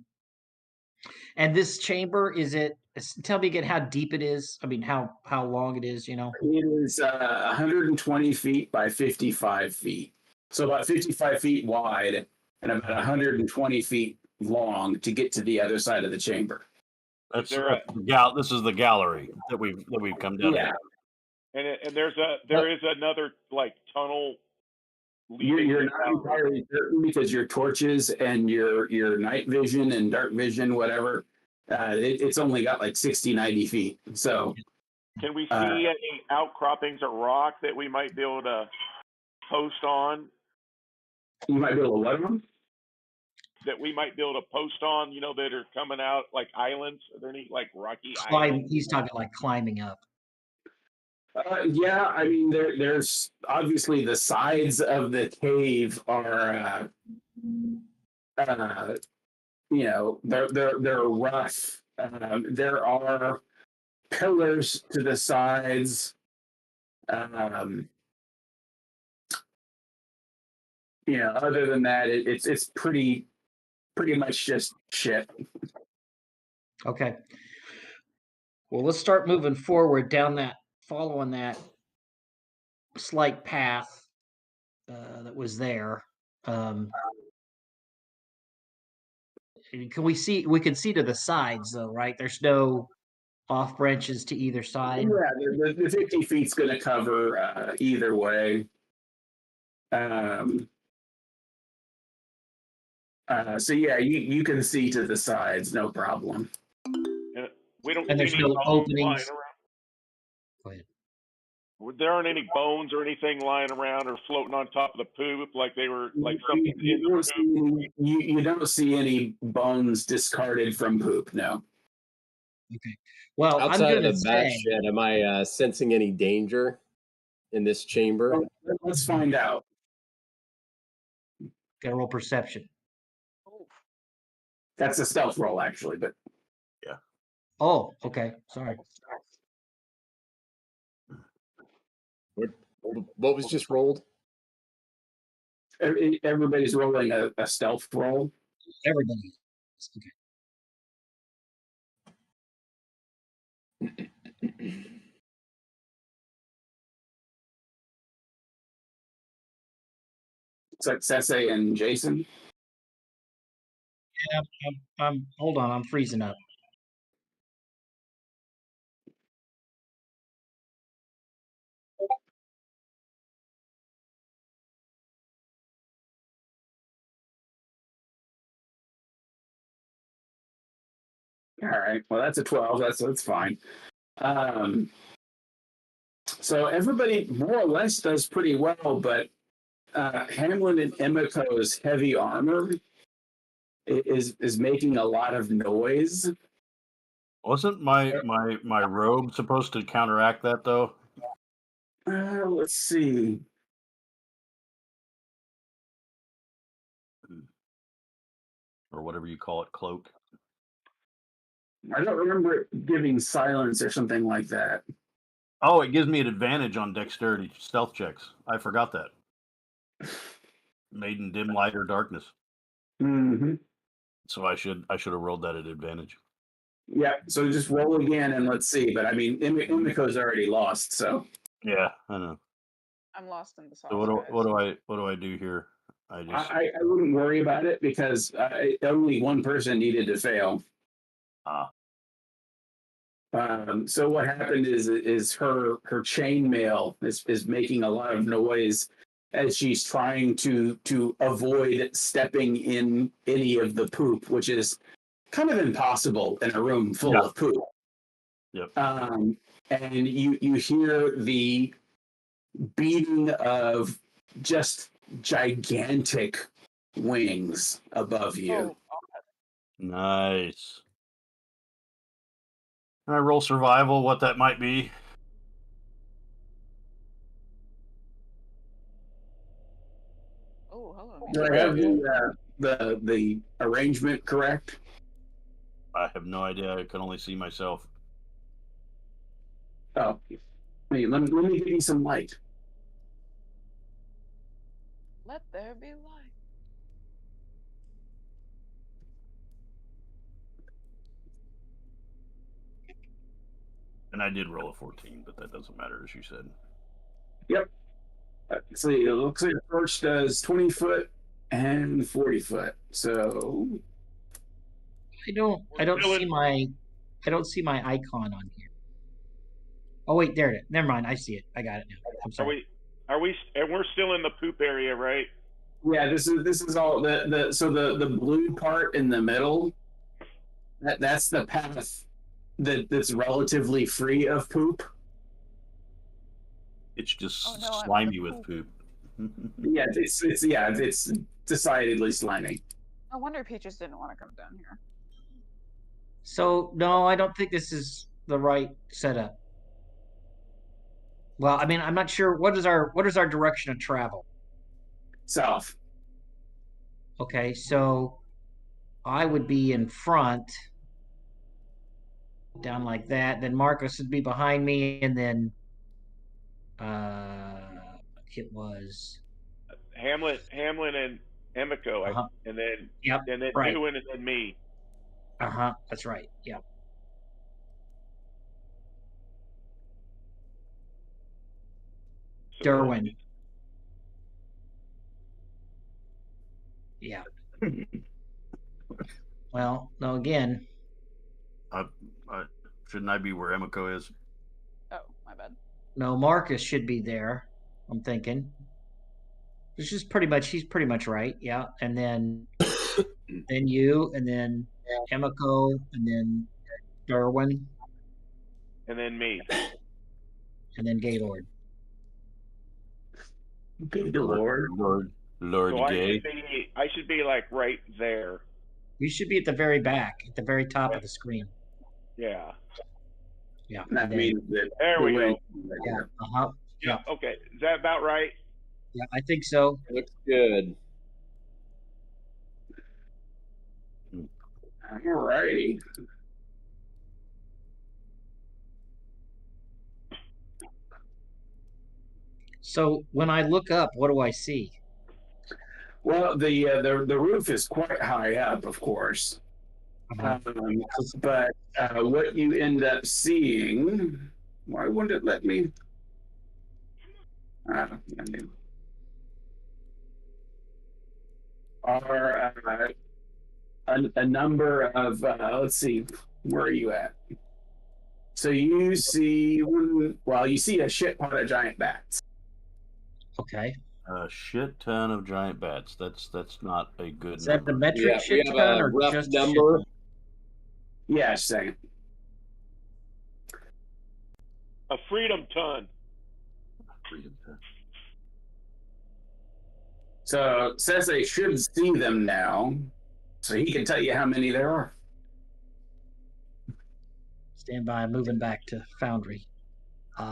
And this chamber, is it? Tell me again how deep it is. I mean, how long it is. You know. It is 120 feet by 55 feet. So about 55 feet wide and about 120 feet long to get to the other side of the chamber. That's there a- this is the gallery that we've come down. Yeah. And there is another like tunnel. You're not entirely certain because your torches and your night vision and dark vision, whatever, it's only got like 60, 90 feet. So Can we see any outcroppings of rock that we might be able to post on? you might be able to let them. That we might be able to post on, that are coming out like islands? Are there any like rocky islands? He's talking like climbing up. Yeah, I mean there's obviously the sides of the cave are they're rough. There are pillars to the sides. Other than that, it's pretty much just shit. Okay. Well, let's start moving forward down following that slight path that was there. Can we see? We can see to the sides, though, right? There's no off branches to either side. Yeah, the 50 feet's going to cover either way. So yeah, you can see to the sides, no problem. And we don't. And see there's any no bones openings. lying around. Go ahead. There aren't any bones or anything lying around or floating on top of the poop like they were like something in the poop. You don't see any bones discarded from poop. No. Okay. Well, Outside I'm of going to the bat say. shed, am I sensing any danger in this chamber? Well, let's find out. Got to roll perception. That's a stealth roll, actually, but Yeah. Oh, okay. Sorry. What was just rolled? Everybody's rolling a stealth roll. Everybody. Okay. It's like Sese and Jason. Yeah, I'm hold on. I'm freezing up. All right. Well, that's a 12. That's fine. So everybody more or less does pretty well, but Hamlin and Emiko's heavy armor is making a lot of noise. Wasn't my robe supposed to counteract that though? Let's see. Or whatever you call it, cloak. I don't remember it giving silence or something like that. Oh, it gives me an advantage on dexterity stealth checks. I forgot that. Made in dim light or darkness. Mm-hmm. So I should have rolled that at advantage. Yeah. So just roll again and let's see. But I mean, Emiko's already lost. So Yeah, I know. I'm lost in the sauce. So what do I do here? I wouldn't worry about it because only one person needed to fail. So what happened is her chainmail is making a lot of noise as she's trying to avoid stepping in any of the poop, which is kind of impossible in a room full Yeah. of poop. Yep. And you hear the beating of just gigantic wings above you. Oh, Nice. Can I roll survival? What that might be? oh, hello. Do I have the arrangement correct? I have no idea. I can only see myself. Oh, let me give you some light. Let there be light. And I did roll a 14, but that doesn't matter, as you said. Yep. See, it looks like the first does 20 foot and 40 foot. So I don't see my icon on here. Oh wait, there it is. Never mind. I see it. I got it now. I'm sorry. And we're still in the poop area, right? yeah, this is all the blue part in the middle. That's the path that's relatively free of poop. It's just Oh, no, I'm slimy the with poop. Yeah, it's decidedly slimy. No wonder Peaches didn't want to come down here. So no, I don't think this is the right setup. Well, I mean, I'm not sure. What is our direction of travel? South. Okay, so I would be in front, down like that. Then Marcus would be behind me, and then it was Hamlin and Emiko, Uh-huh. and then Yep, and then right. Ewan and then me. That's right. Yeah. So Derwin. Yeah. Well, no, again, Shouldn't I be where Emiko is? Oh, my bad. no, Marcus should be there. I'm thinking. It's just pretty much, he's pretty much right. Yeah. And then you, and then Emiko, and then Derwin, and then me. and then Gaylord. Good Lord. Lord So Gay. I should be like right there. You should be at the very back, at the very top of the screen. Yeah. Yeah. That and then- means that There we go. Yeah. Uh-huh. Yeah. Okay. Is that about right? Yeah, I think so. Looks good. All righty. So when I look up, what do I see? Well, the roof is quite high up, of course. Uh-huh. But what you end up seeing, why wouldn't it let me? Are a number of let's see, where are you at? So you see you see a shit ton of giant bats. Okay. A shit ton of giant bats. That's not a good Is that the number. metric Yeah, shit we have ton a or rough just a shit number. ton? Yeah, second. A freedom ton. So Sensei should see them now, so he can tell you how many there are. Stand by, moving back to Foundry. Oh,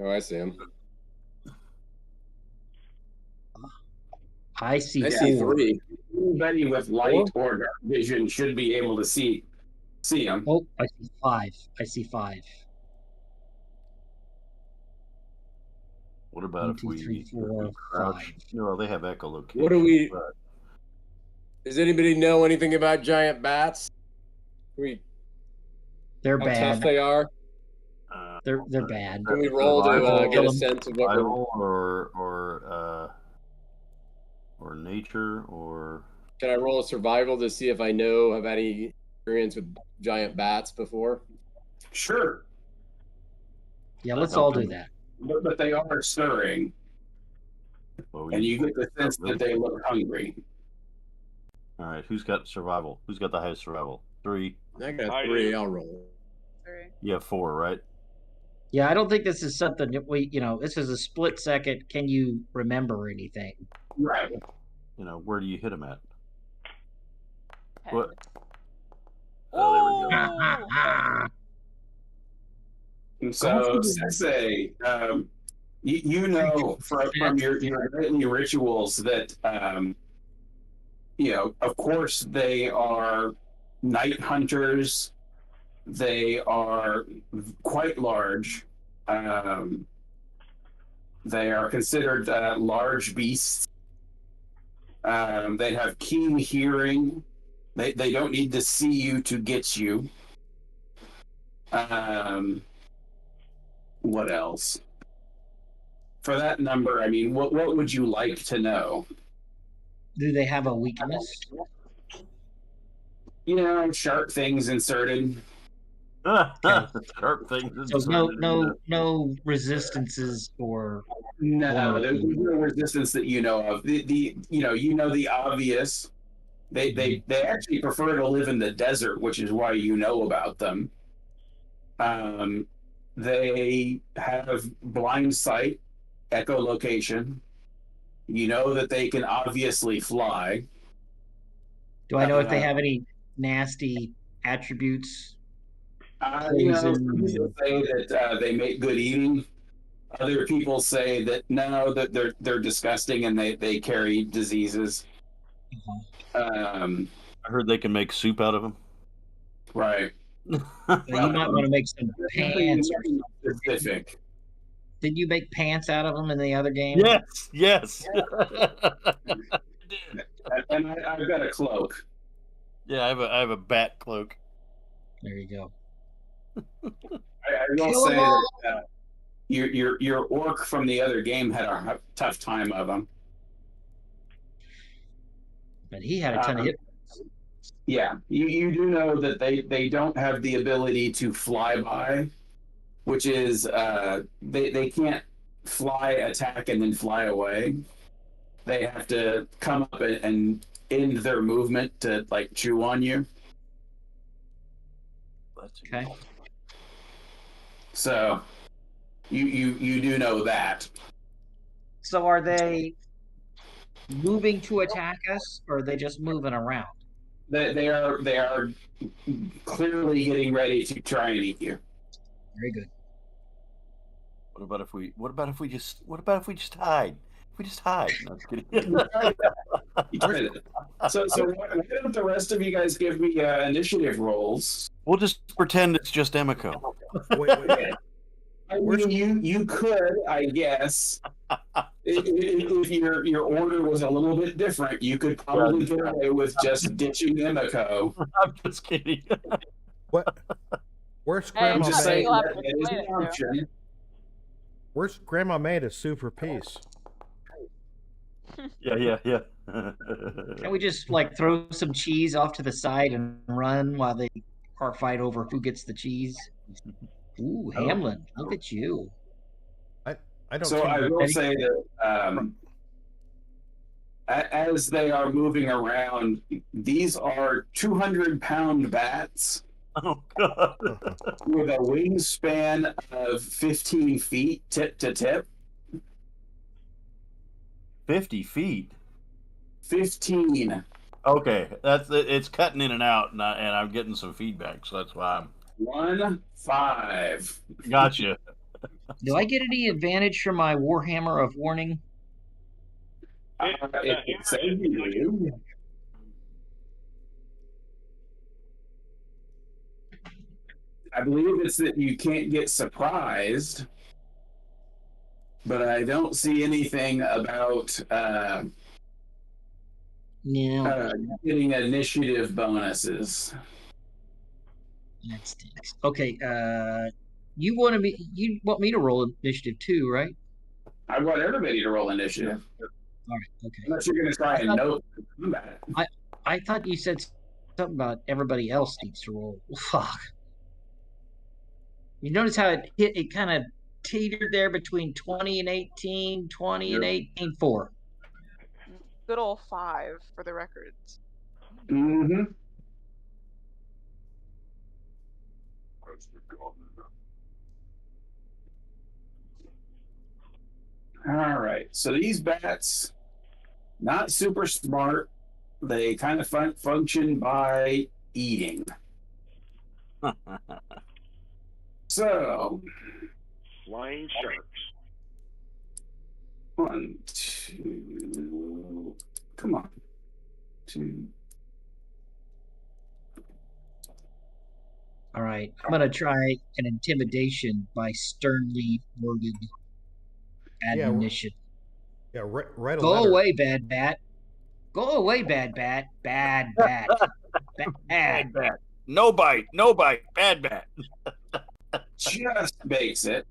I see him. I see I see four. 3. Anybody with light or dark vision should be able to see them. Oh, I see 5. I see 5. What about 1, if 2, we 3, 4, crouch? 5. No, they have echolocation. What do we? but- Does anybody know anything about giant bats? They're How bad. tough they are? They're bad. Can we roll to Survival, get a Kill 'em. sense of what we're? survival or nature or Can I roll a survival to see if I have any experience with giant bats before? Sure, Yeah, let's all do that. but they are stirring, well, and you get the sense that they look hungry. All right, who's got survival? Who's got the highest survival? 3. I got I 3. do. I'll roll. 3. You have 4, right? Yeah, I don't think this is something that this is a split second. Can you remember anything? Right. Where do you hit them at? 10. What? Oh, there we go. Oh! And so, Sensei, you know from your nightly rituals that, of course, they are night hunters. They are quite large. They are considered large beasts. They have keen hearing. They don't need to see you to get you. What else? For that number, I mean, what would you like to know? Do they have a weakness? Sharp things inserted. Sharp things. So no resistances or No, there's no resistance that you know of. The obvious. They actually prefer to live in the desert, which is why you know about them. They have blind sight, echolocation. You know that they can obviously fly. Do I know if they have any nasty attributes? Some people say that they make good eating. Other people say that no, that they're disgusting and they carry diseases. I heard they can make soup out of them. Right. So you might want to make some pants. Specific. Did you make pants out of them in the other game? Yes. And I've got a cloak. Yeah, I have a bat cloak. There you go. I will say that your orc from the other game had a tough time of them. But he had a ton of hit. Yeah, you do know that they don't have the ability to fly by, which is they can't fly, attack, and then fly away. They have to come up and end their movement to chew on you. Okay. So you do know that. So are they moving to attack us, or are they just moving around? They are clearly getting ready to try and eat you. Very good. What about if we just hide? If we just hide. No, I'm kidding. So why don't the rest of you guys give me initiative rolls? We'll just pretend it's just Emiko. Wait. I mean, you could, I guess. If your order was a little bit different, you could probably get away with just ditching Emiko. I'm just kidding. What? Where's Hey, I'm Grandma just Hey, saying May? you'll have that to is explain an it to. option. Where's Grandma May to sue for peace? Yeah. Can we just throw some cheese off to the side and run while they fight over who gets the cheese? Ooh, Hamlin, look at you. I don't. So I will say that as they are moving around, these are 200-pound bats. Oh God. With a wingspan of 15 feet tip to tip. 50 feet. 15. Okay, it's cutting in and out, and I'm getting some feedback, so that's why I'm 1-5. Gotcha. Do I get any advantage from my Warhammer of Warning? It says you do. I believe it's that you can't get surprised, but I don't see anything about getting initiative bonuses. That stinks. Okay, you want me to roll initiative too, right? I want everybody to roll initiative. All right, okay. Unless you're going to try and note combat. I thought you said something about everybody else needs to roll. Fuck. You notice how it kind of teetered there between 20 and 18, 20 and 18, 4. Good old 5 for the records. Mm-hmm. All right. So these bats, not super smart. They kind of function by eating. So Flying sharks. 1, 2. Come on. 2. All right. I'm gonna try an intimidation by sternly worded Yeah, admonition. Yeah, write a Go letter. away, bad bat. Go away, bad bat. Bad bat. Bad. Bad bat. No bite. No bite. Bad bat. Just makes it.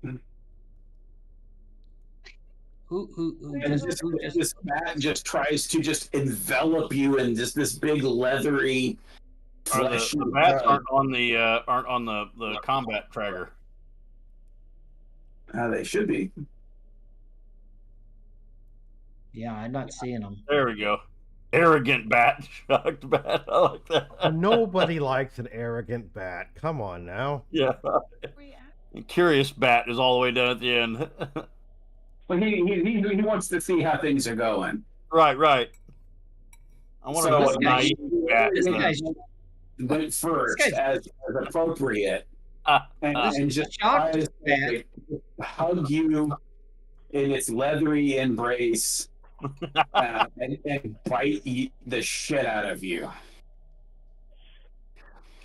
Who And just this bat just tries to just envelop you in just this big leathery Or fleshy the bats hug. aren't on the combat tracker. They should be. Yeah, I'm not seeing them. There we go. Arrogant bat, shocked bat. I like that. Nobody likes an arrogant bat. Come on now. Yeah. Curious bat is all the way down at the end. Well, he wants to see how things are going. Right. I want to know what naive bat is. This guy's Went first as appropriate, This and just shocked tries to hug you in its leathery embrace and eat the shit out of you.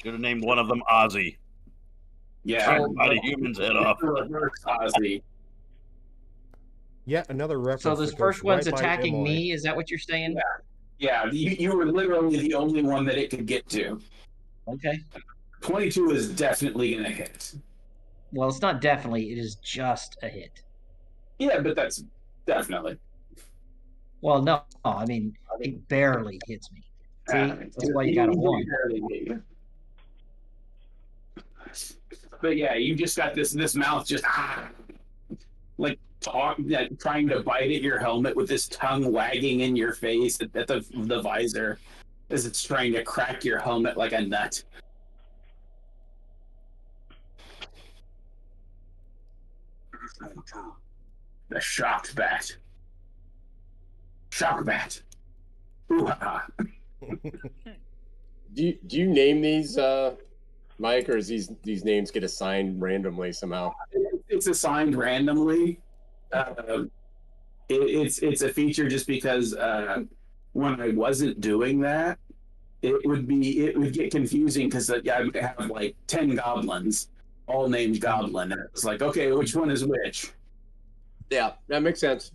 Should have named one of them Ozzy. Yeah, Bite a human's head off. Ozzy. Yeah, another reference. So this that first goes one's right by attacking Emily. me. Is that what you're saying? Yeah, you were literally the only one that it could get to. Okay. 22 is definitely going to hit. Well, it's not definitely. It is just a hit. Yeah, but that's definitely. Well, no. I mean, it barely hits me. See, that's why you got a 1. But yeah, you just got this mouth just like trying to bite at your helmet with this tongue wagging in your face at the visor as it's trying to crack your helmet like a nut. The shocked bat. Shock bat. Ooh-ha-ha. Do you name these, Mike, or is these names get assigned randomly somehow? It's assigned randomly. It's a feature just because when I wasn't doing that, it would get confusing because I would have like 10 goblins, all named Goblin, and it's like, okay, which one is which? Yeah, that makes sense.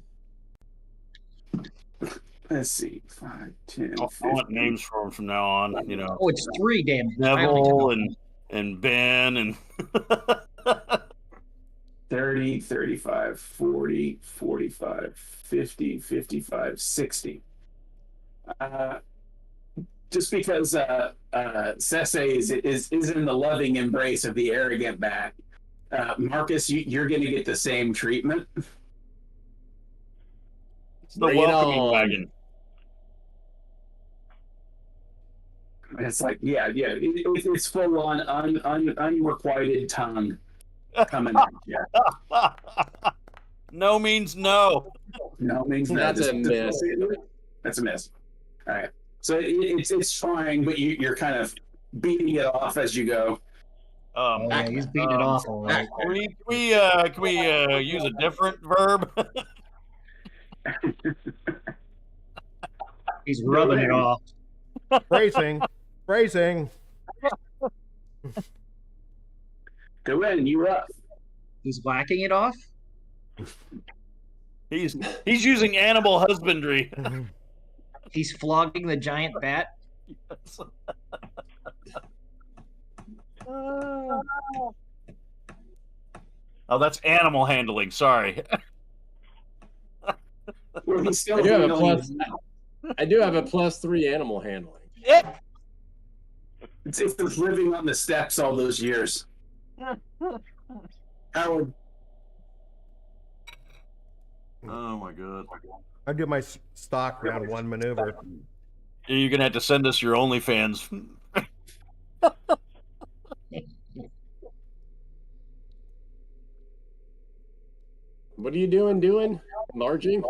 Let's see, 5, 10, I want names for them from now on. You know, Oh, it's 3 damage. Neville and Ben and 30, 35, 40, 45, 50, 55, 60. Just because Sese is in the loving embrace of the arrogant bat, Marcus, you're going to get the same treatment. it's the welcoming wagon. It's like, it's full on unrequited tongue coming at you. No means no. No means no. That's a miss. That's a miss. All right. So it's trying, but you're kind of beating it off as you go. Oh, yeah, he's beating it off all right. Can we use a different verb? He's rubbing it off. Phrasing. Go in, you're up. He's whacking it off. He's using animal husbandry. He's flogging the giant bat. Oh, that's animal handling. Sorry. Well, he's still I do have a handling plus. his mouth. I do have a +3 animal handling. It's just living on the steps all those years. Howard. Oh my god. I do my stock round 1 maneuver. You're gonna have to send us your OnlyFans. What are you doing? Enlarging?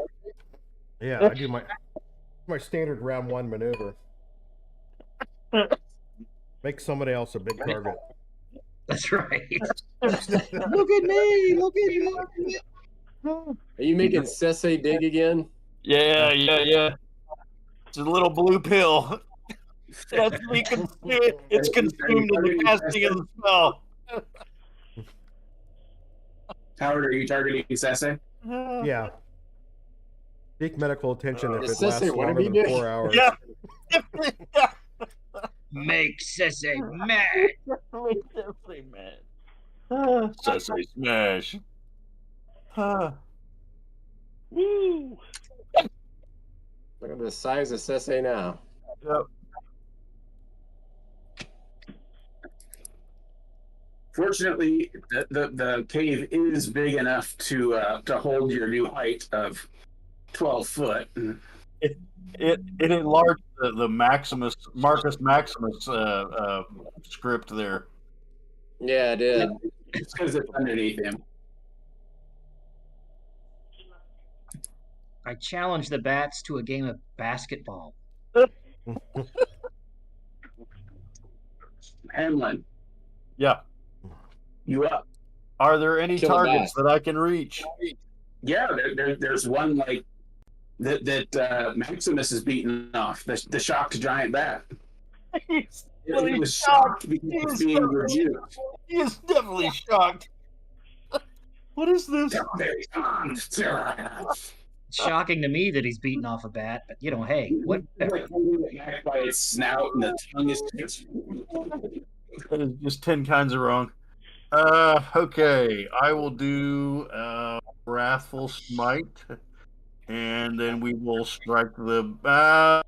Yeah, I do my standard round 1 maneuver. Make somebody else a big target. That's right. Look at me! Look at me! Are you making Sese dig again? Yeah. It's a little blue pill. It has to be consumed. It's consumed in the casting of the spell. Howard, are you targeting Sese? Yeah. Seek medical attention if it Sese, lasts what have longer you than done? 4 hours. Yeah. Make Sisse mad. Definitely, man. Sese smash. Woo. Look at the size of Sese now. Yep. Fortunately, the cave is big enough to hold your new height of 12 foot. It enlarged the Marcus Maximus script there. Yeah, it did. It's because it's underneath him. I challenge the bats to a game of basketball. Hamlin, Yeah. you up? Are there any Kill a targets bat. that I can reach? Yeah, there's one like that Maximus is beaten off, the shocked giant bat. He was shocked because it's being rebuked. He is definitely shocked. What is this? It's shocking to me that he's beaten off a bat, but hey, whatever. Like holding it back by its snout and the tongue is That is just 10 kinds of wrong. Okay, I will do Wrathful Smite, and then we will strike the bat.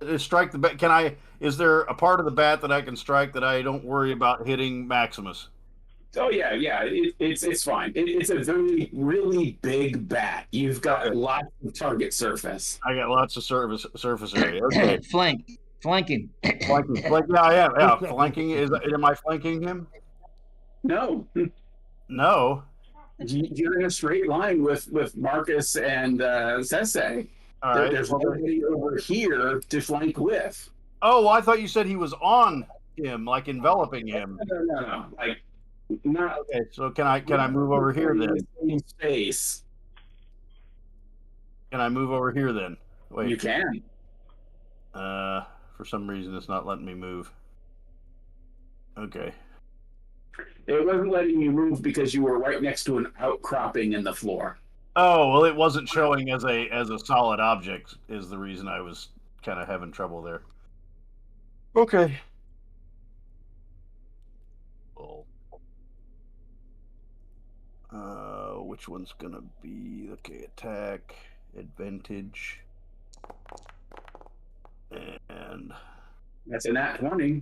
Can I? Is there a part of the bat that I can strike that I don't worry about hitting Maximus? Oh yeah. It's fine. It's a really big bat. You've got lots of target surface. I got lots of surface area. Okay, Flanking. flanking. Yeah, I am. Yeah, flanking is. Am I flanking him? No, No. you're in a straight line with Marcus and Sese. All right. There's nobody over here to flank with. Oh, well, I thought you said he was on him, like enveloping him. No. Like, not Okay, so can I move over here then? in space. Can I move over here then? Wait. You can. For some reason it's not letting me move. Okay. It wasn't letting you move because you were right next to an outcropping in the floor. Oh, well, it wasn't showing as a solid object is the reason I was kind of having trouble there. Okay. Which one's gonna be okay? Attack, advantage, and That's a nat 20.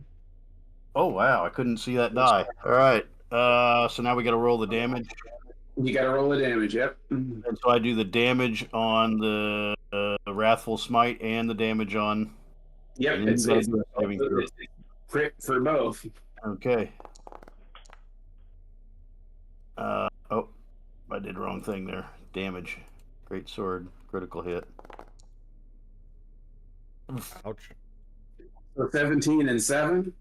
oh wow, I couldn't see that die. All right. So now we got to roll the damage. You got to roll the damage. Yep. And so I do the damage on the Wrathful Smite and the damage on. Yep. and It's then saving throw. crit for both. Okay. Oh, I did wrong thing there. Damage. Great sword. Critical hit. Ouch. So 17 and 7.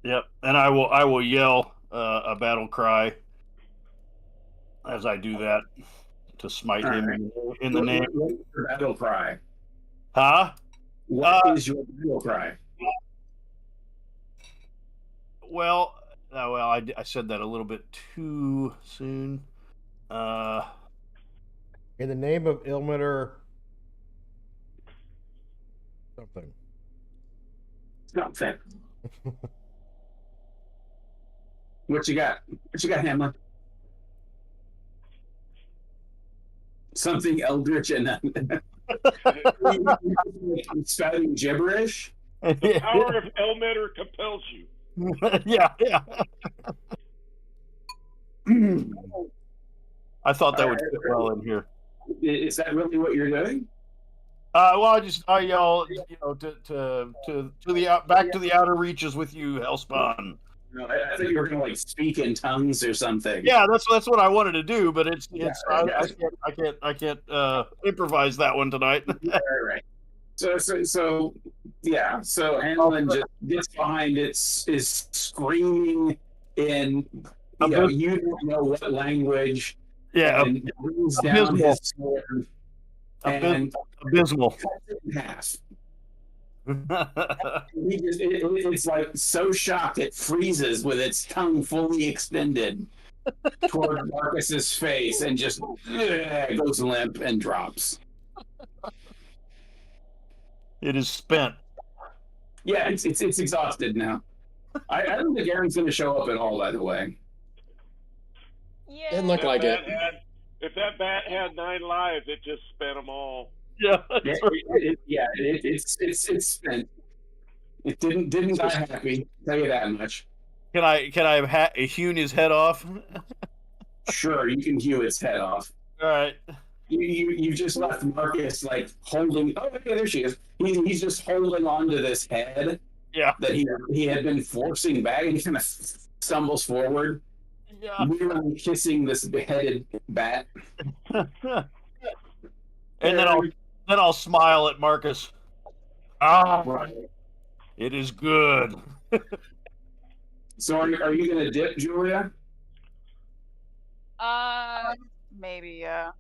Yep. And I will yell a battle cry as I do that to smite him in the name. What's your battle cry? Huh? What is your battle cry? Well, I said that a little bit too soon. In the name of Ilmater something. Something. What you got? What you got, Hamlin? Something eldritch and spouting gibberish. The power of Elmeter compels you. Yeah. I thought that would fit well in here. Is that really what you're doing? Well, I yell, to the back to the outer reaches with you, Hellspawn. No, I thought you were gonna like speak in tongues or something. Yeah, that's what I wanted to do, but I can't improvise that one tonight. Right. So yeah. So Hanlon just gets behind it, is screaming in you don't know what language, Yeah, and brings down his sword and abysmal. cuts it in half. It's like so shocked it freezes with its tongue fully extended toward Marcus's face and just goes limp and drops. It is spent. Yeah, it's exhausted now. I don't think Aaron's going to show up at all. By the way, Yeah. Didn't look like it. If that bat had 9 lives, it just spent them all. Yeah, it's spent. It didn't die happy. Tell you that much. Can I have hewn his head off? Sure, you can hew its head off. All right. You just left Marcus like holding. Oh, yeah, there she is. He's just holding on to this head. Yeah. That he had been forcing back, and he kind of stumbles forward. Yeah. We're kissing this beheaded bat. And then I'll smile at Marcus. Right. It is good. So are you gonna dip, Julia? Maybe, yeah.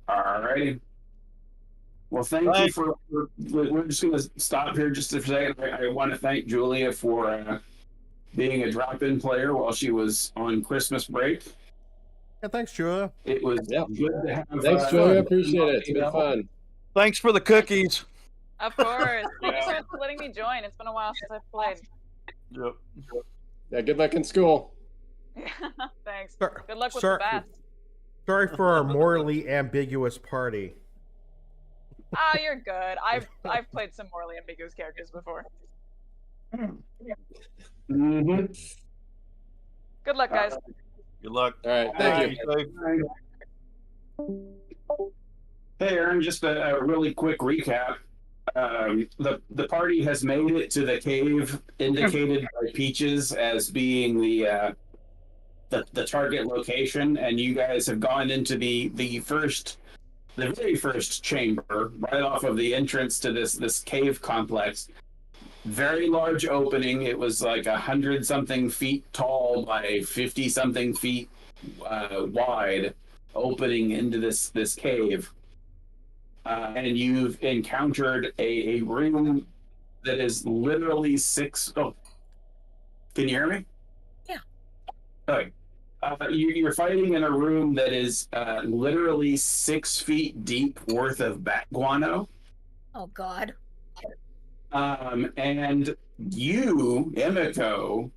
Alrighty. Well, thank you for. We're just gonna stop here just a second. I want to thank Julia for being a drop-in player while she was on Christmas break. Yeah, thanks, Julia. It was good to have. Thanks, Julia. Appreciate it. It's been fun. Thanks for the cookies. Of course. Thank you so much for letting me join. It's been a while since I've played. Yep. Yeah, good luck in school. Thanks. Sir, Good luck with sir, the bats. Sorry for our morally ambiguous party. Ah, you're good. I've played some morally ambiguous characters before. Mm-hmm. Good luck, guys. Good luck. All right, thank you. Hey, Aaron, just a really quick recap. The party has made it to the cave indicated by Peaches as being the target location, and you guys have gone into the very first chamber right off of the entrance to this cave complex. Very large opening. It was like 100-something feet tall by 50-something feet wide, opening into this cave. And you've encountered a room that is literally 6. Oh, can you hear me? Yeah. Okay. You're fighting in a room that is literally 6 feet deep worth of bat guano. Oh God. And you, Emiko,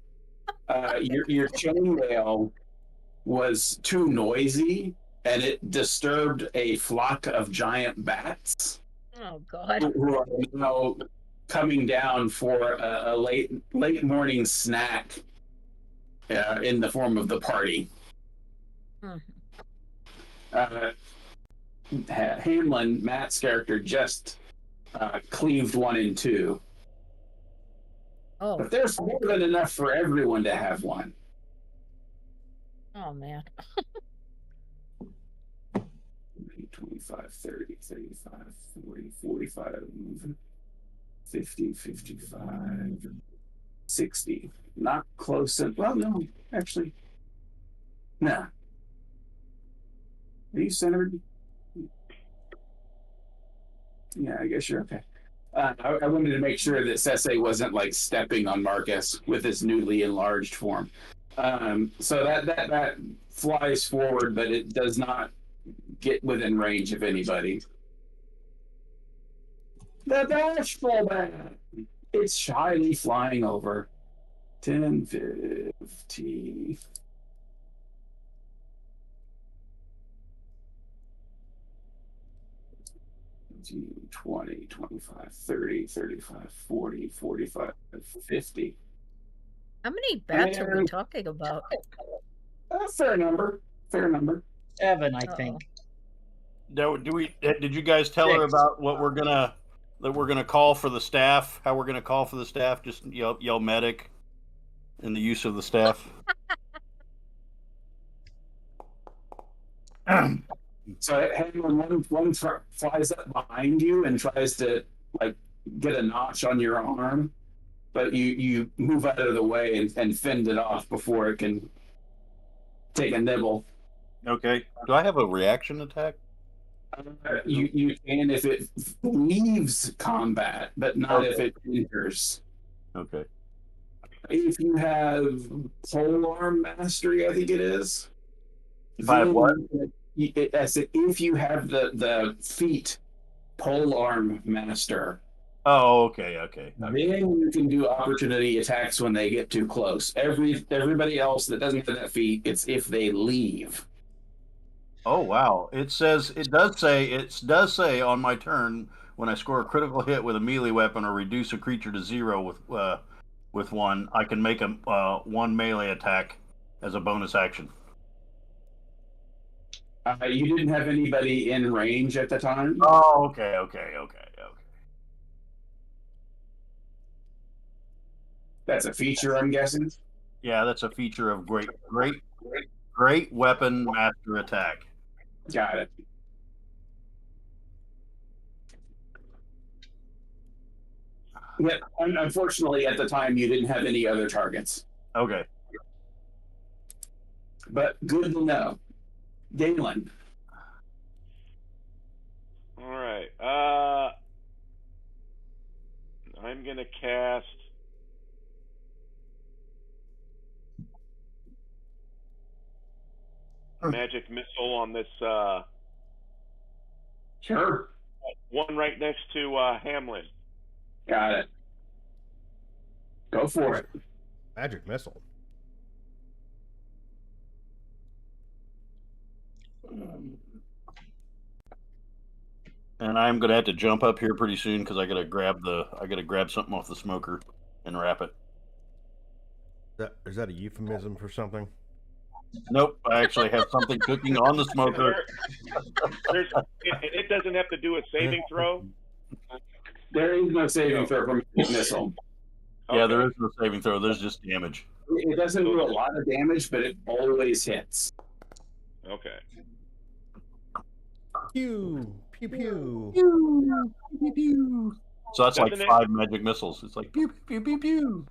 your chainmail was too noisy, and it disturbed a flock of giant bats. Oh God. Who are now coming down for a late morning snack in the form of the party. Hanlon, Matt's character, just cleaved 1 in 2. Oh. But there's more than enough for everyone to have one. Oh man. 25, 30, 35, 40, 45, 50, 55, 60. Not close. Well, no, actually. Nah. Are you centered? Yeah, I guess you're okay. I wanted to make sure that Sese wasn't like stepping on Marcus with his newly enlarged form. So that flies forward, but it does not get within range of anybody. The bashful bat. It's shyly flying over. 10, 50. Fifteen, 20, 25, 30, 35, 40, 45, 50. How many bats are we talking about? Fair number. 7, I think. Now, did you guys tell her about what we're gonna call for the staff? How we're gonna call for the staff? Just yell medic in the use of the staff. So Hamlin, one flies up behind you and tries to like get a notch on your arm, but you move out of the way and fend it off before it can take a nibble. Okay. Do I have a reaction attack? You can if it leaves combat, but not if it enters. Okay. If you have polearm mastery, I think it is. If I have what? I said if you have the feat polearm master, Oh, okay. then you can do opportunity attacks when they get too close. Everybody else that doesn't have that feat, it's if they leave. Oh wow! It does say on my turn when I score a critical hit with a melee weapon or reduce a creature to 0 with one, I can make a one melee attack as a bonus action. You didn't have anybody in range at the time. Oh, okay. That's a feature, I'm guessing. Yeah, that's a feature of great weapon master attack. Got it. Yeah, unfortunately, at the time, you didn't have any other targets. Okay. But good to know. Galen. All right. I'm gonna cast magic missile on this Sure. one right next to Hamlin. Got it. Go for it. Magic missile. And I'm gonna have to jump up here pretty soon because I gotta grab something off the smoker and wrap it. Is that a euphemism for something? Nope, I actually have something cooking on the smoker. It doesn't have to do a saving throw. There is no saving throw from a missile. Yeah, there is no saving throw. There's just damage. It doesn't do a lot of damage, but it always hits. Okay. Pew, pew, pew. Pew, pew, pew. So that's Doesn't like 5 magic missiles. It's like pew, pew, pew, pew.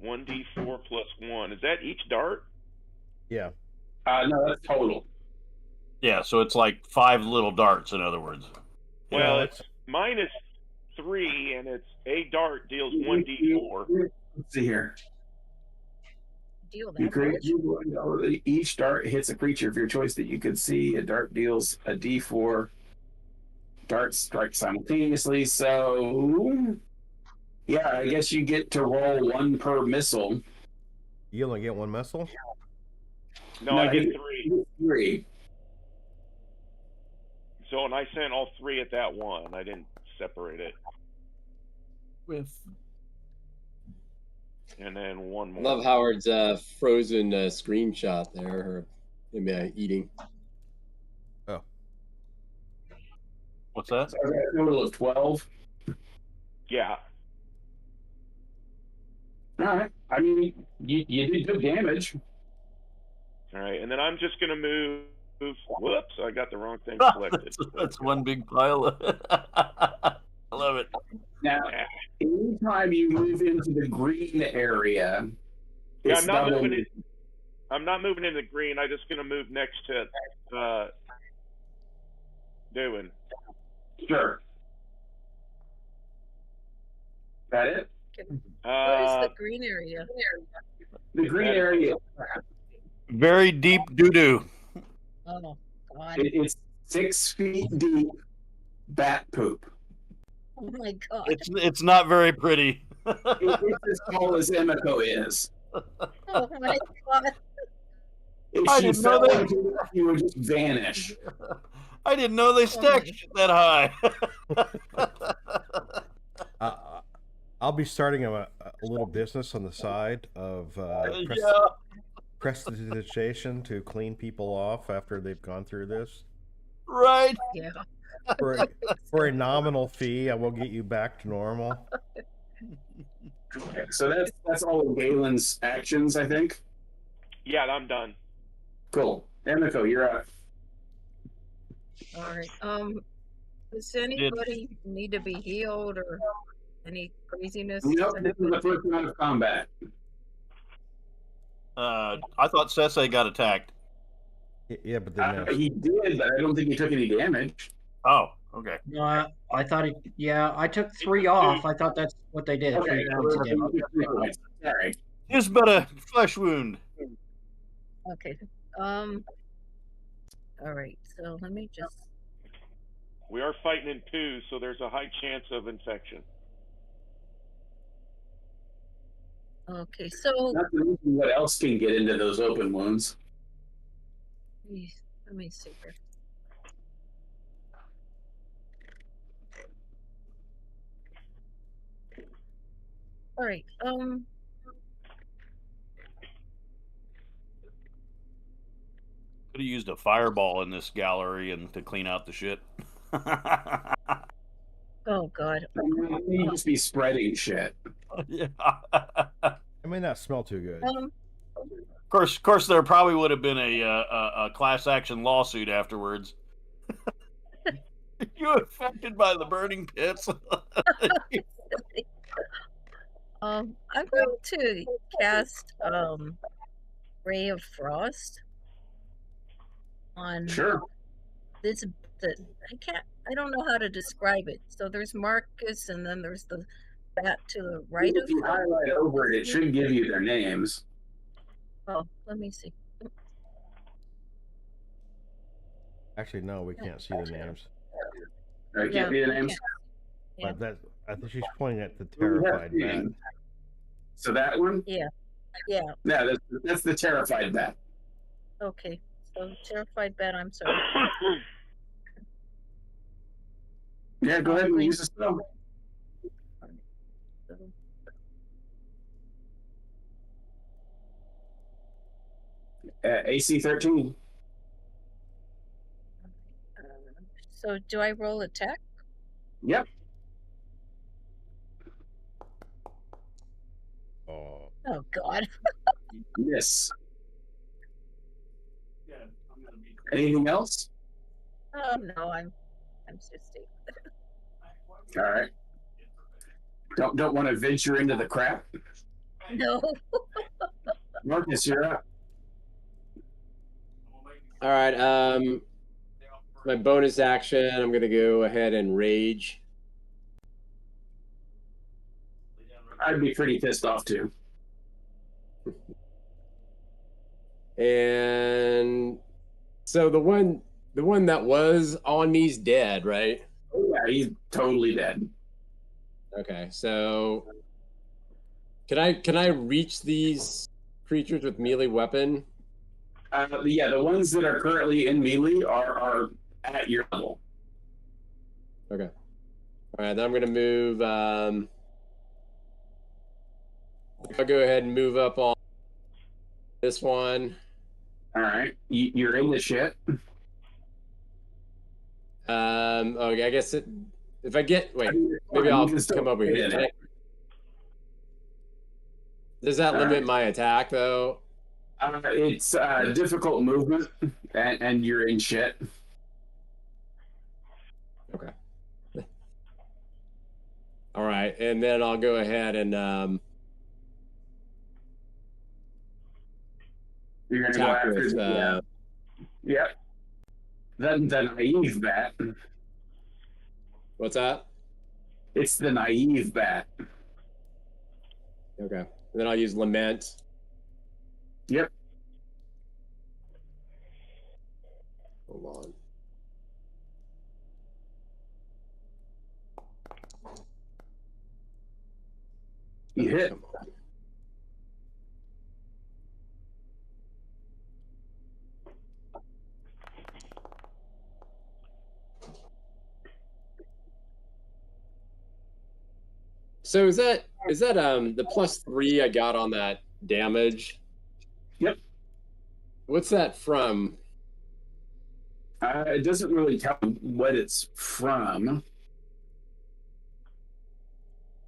1d4 plus 1. Is that each dart? Yeah. No, that's total. Yeah, so it's like 5 little darts, in other words. Well, it's mine is 3, and it's a dart deals 1d4. Let's see here. Deal You that create much? each dart hits a creature of your choice that you can see. A dart deals a d4. Darts strike simultaneously. So, yeah, I guess you get to roll 1 per missile. You only get 1 missile? No, I get you 3. get 3. So, and I sent all 3 at that one. I didn't separate it. And then 1 more. Love Howard's frozen screenshot there, or maybe eating. Oh. What's that? So I got a total of 12. Yeah. All right. I mean, you did good damage. All right, and then I'm just going to move. Whoops, I got the wrong thing selected. That's one big pile. I love it. Now, anytime you move into the green area, Yeah, it's I'm not double. moving it. I'm not moving into the green. I'm just going to move next to Doing. Sure. That it? What is the green area? The green area, Very deep doo-doo. Oh, God. it's 6 feet deep bat poop. Oh, my God. It's not very pretty. It's as tall as Emiko is. Oh, my God. If I she didn't know fell that. into it, she would just vanish. I didn't know they stacked shit that high. I'll be starting a little business on the side of prestidigitation to clean people off after they've gone through this. Right. Yeah. For a nominal fee, I will get you back to normal. Okay, so that's all of Galen's actions, I think. Yeah, I'm done. Cool. Emiko, you're up. All right. Does anybody need to be healed or any craziness? Nope, to this is happen? the first round of combat. I thought Sese got attacked. Yeah, but they missed. He did, but I don't think he took any damage. Oh, okay. No, I thought it. Yeah, I took 3 off. I thought that's what they did. Okay, 3 rounds of damage. Sorry. Just but a flesh wound. Okay. All right. So let me just. We are fighting in 2, so there's a high chance of infection. Okay. So Not to mention what else can get into those open wounds. let me see here. All right. Could have used a fireball in this gallery and to clean out the shit. Oh God. You just be spreading shit. Yeah. It may not smell too good. Of course, there probably would have been a class action lawsuit afterwards. You affected by the burning pits? I'm going to cast Ray of Frost on Sure. this. I don't know how to describe it. So there's Marcus, and then there's the bat to the right If of you him. highlight over it, it should give you their names. Oh, let me see. Actually, no, we can't see the names. I can't see the names. Yeah. But I think she's pointing at the Who we have terrified bat. seen. So that one? Yeah. Yeah, that's the terrified bat. Okay. So terrified bat. I'm sorry. Yeah, go ahead and use the spell. AC 13. So do I roll attack? Yep. Oh, Oh God. Yes. Anything else? Oh no, I'm just stable. All right. Don't want to venture into the crap. No. Marcus, you're up. All right. My bonus action, I'm gonna go ahead and rage. I'd be pretty pissed off too. And so the one that was on me's dead, right? Oh, yeah, he's totally dead. Okay, so can I reach these creatures with melee weapon? Yeah, the ones that are currently in melee are at your level. Okay. All right, then I'm gonna move. I'll go ahead and move up on this one. All right, you're in the shit. Okay, I guess if I get maybe You I'll can still come over get here. in it. Does that All limit right. my attack though? It's difficult movement, and you're in shit. Okay. All right, and then I'll go ahead and You're gonna go attack after with the yep. Then the naive bat. what's that? It's the naive bat. Okay. And then I'll use lament. Yep. Hold on. You hit. Come on. So is that the +3 I got on that damage? Yep. What's that from? It doesn't really tell what it's from.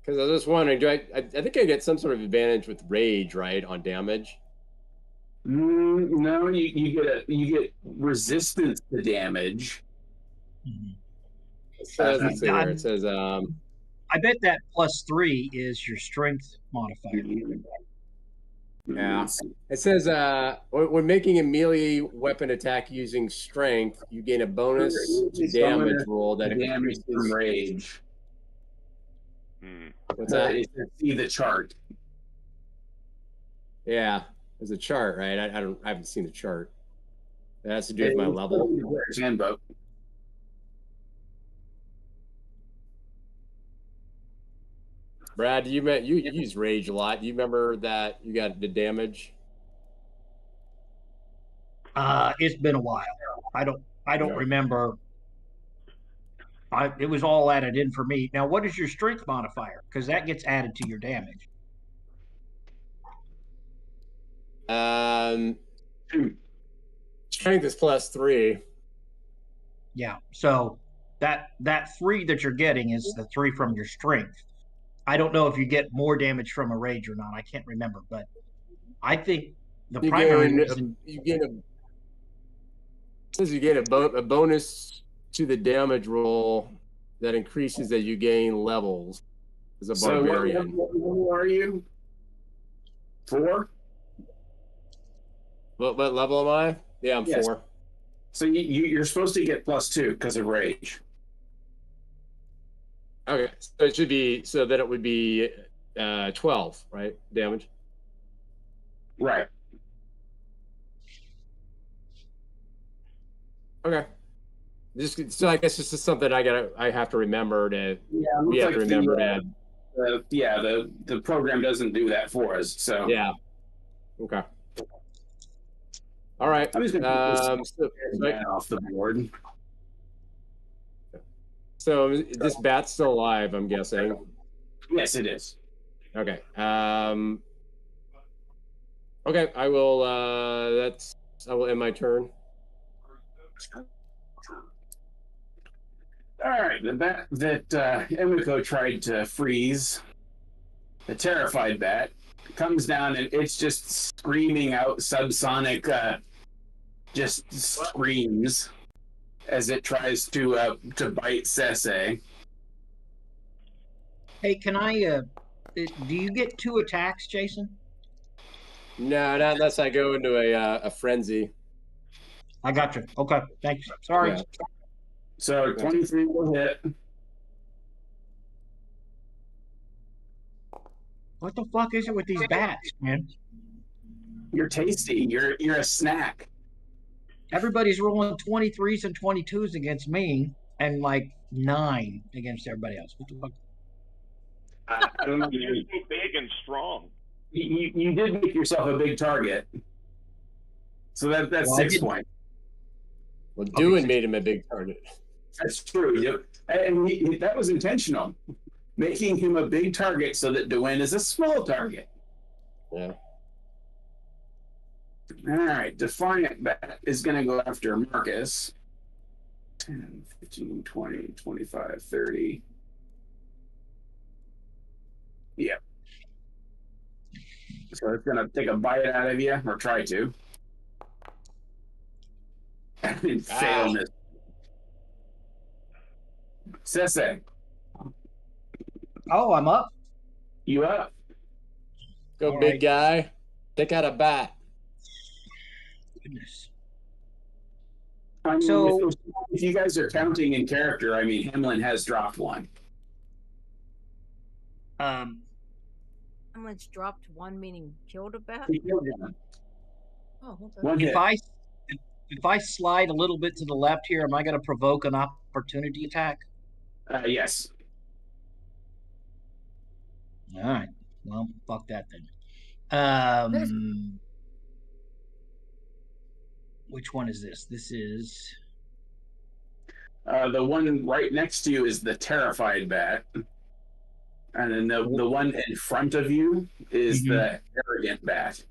Because I was just wondering, I think I get some sort of advantage with rage, right, on damage? No, you get resistance to damage. It says, let's see here. I'm- It says, I bet that +3 is your strength modifier. yeah. It says, when making a melee weapon attack using strength, you gain a bonus to damage roll that damage increases. from rage. What's that? See the chart. Yeah, there's a chart, right? I haven't seen the chart. That has to do with my level. Handbook. Brad, you use rage a lot. Do you remember that you got the damage? It's been a while. I don't remember. It was all added in for me. Now, what is your strength modifier? Because that gets added to your damage. Strength is +3. Yeah. So that 3 that you're getting is the 3 from your strength. I don't know if you get more damage from a rage or not. I can't remember, but I think the primary reason you get it says you get a bonus to the damage roll that increases as you gain levels as a barbarian. So what are you? 4? What level am I? Yeah, I'm 4. So you're supposed to get +2 because of rage. Okay, so it should be, so then it would be 12, right? Damage. Right. Okay. So I guess it's just something I have to remember to. Yeah, we have to remember to. The program doesn't do that for us. So yeah. Okay. All right. I'm just gonna off the board. So this bat's still alive, I'm guessing. Yes, it is. Okay. Okay, I will. I will end my turn. All right, the bat that Emiko tried to freeze, the terrified bat, comes down and it's just screaming out subsonic, just screams as it tries to bite Sese. Hey, can I? Do you get 2 attacks, Jason? No, not unless I go into a frenzy. I got you. Okay, thanks. Sorry. Yeah. So 23 will hit. What the fuck is it with these bats, man? You're tasty. You're a snack. Everybody's rolling 23s and 22s against me, and like 9 against everybody else. What the fuck? I don't know. You're so big and strong. You did make yourself a big target. So that's Well, 6 points. Well, Dewin made him a big target. That's true. And that was intentional. Making him a big target so that Dewin is a small target. Yeah. All right. Defiant Bat is going to go after Marcus. 10, 15, 20, 25, 30. Yeah. So it's going to take a bite out of you, or try to. And fail this. Sese, Oh, I'm up. you up? Go, All big right. guy. Take out a bat. Goodness. I mean, So- if you guys are counting in character, I mean, Hemlin has dropped one. Someone's dropped 1, meaning killed a bat? He killed one. Oh, okay. One hit. If I slide a little bit to the left here, am I going to provoke an opportunity attack? Yes. All right. Well, fuck that then. Which one is this? This is. The one right next to you is the terrified bat. And then the one in front of you is the arrogant bat.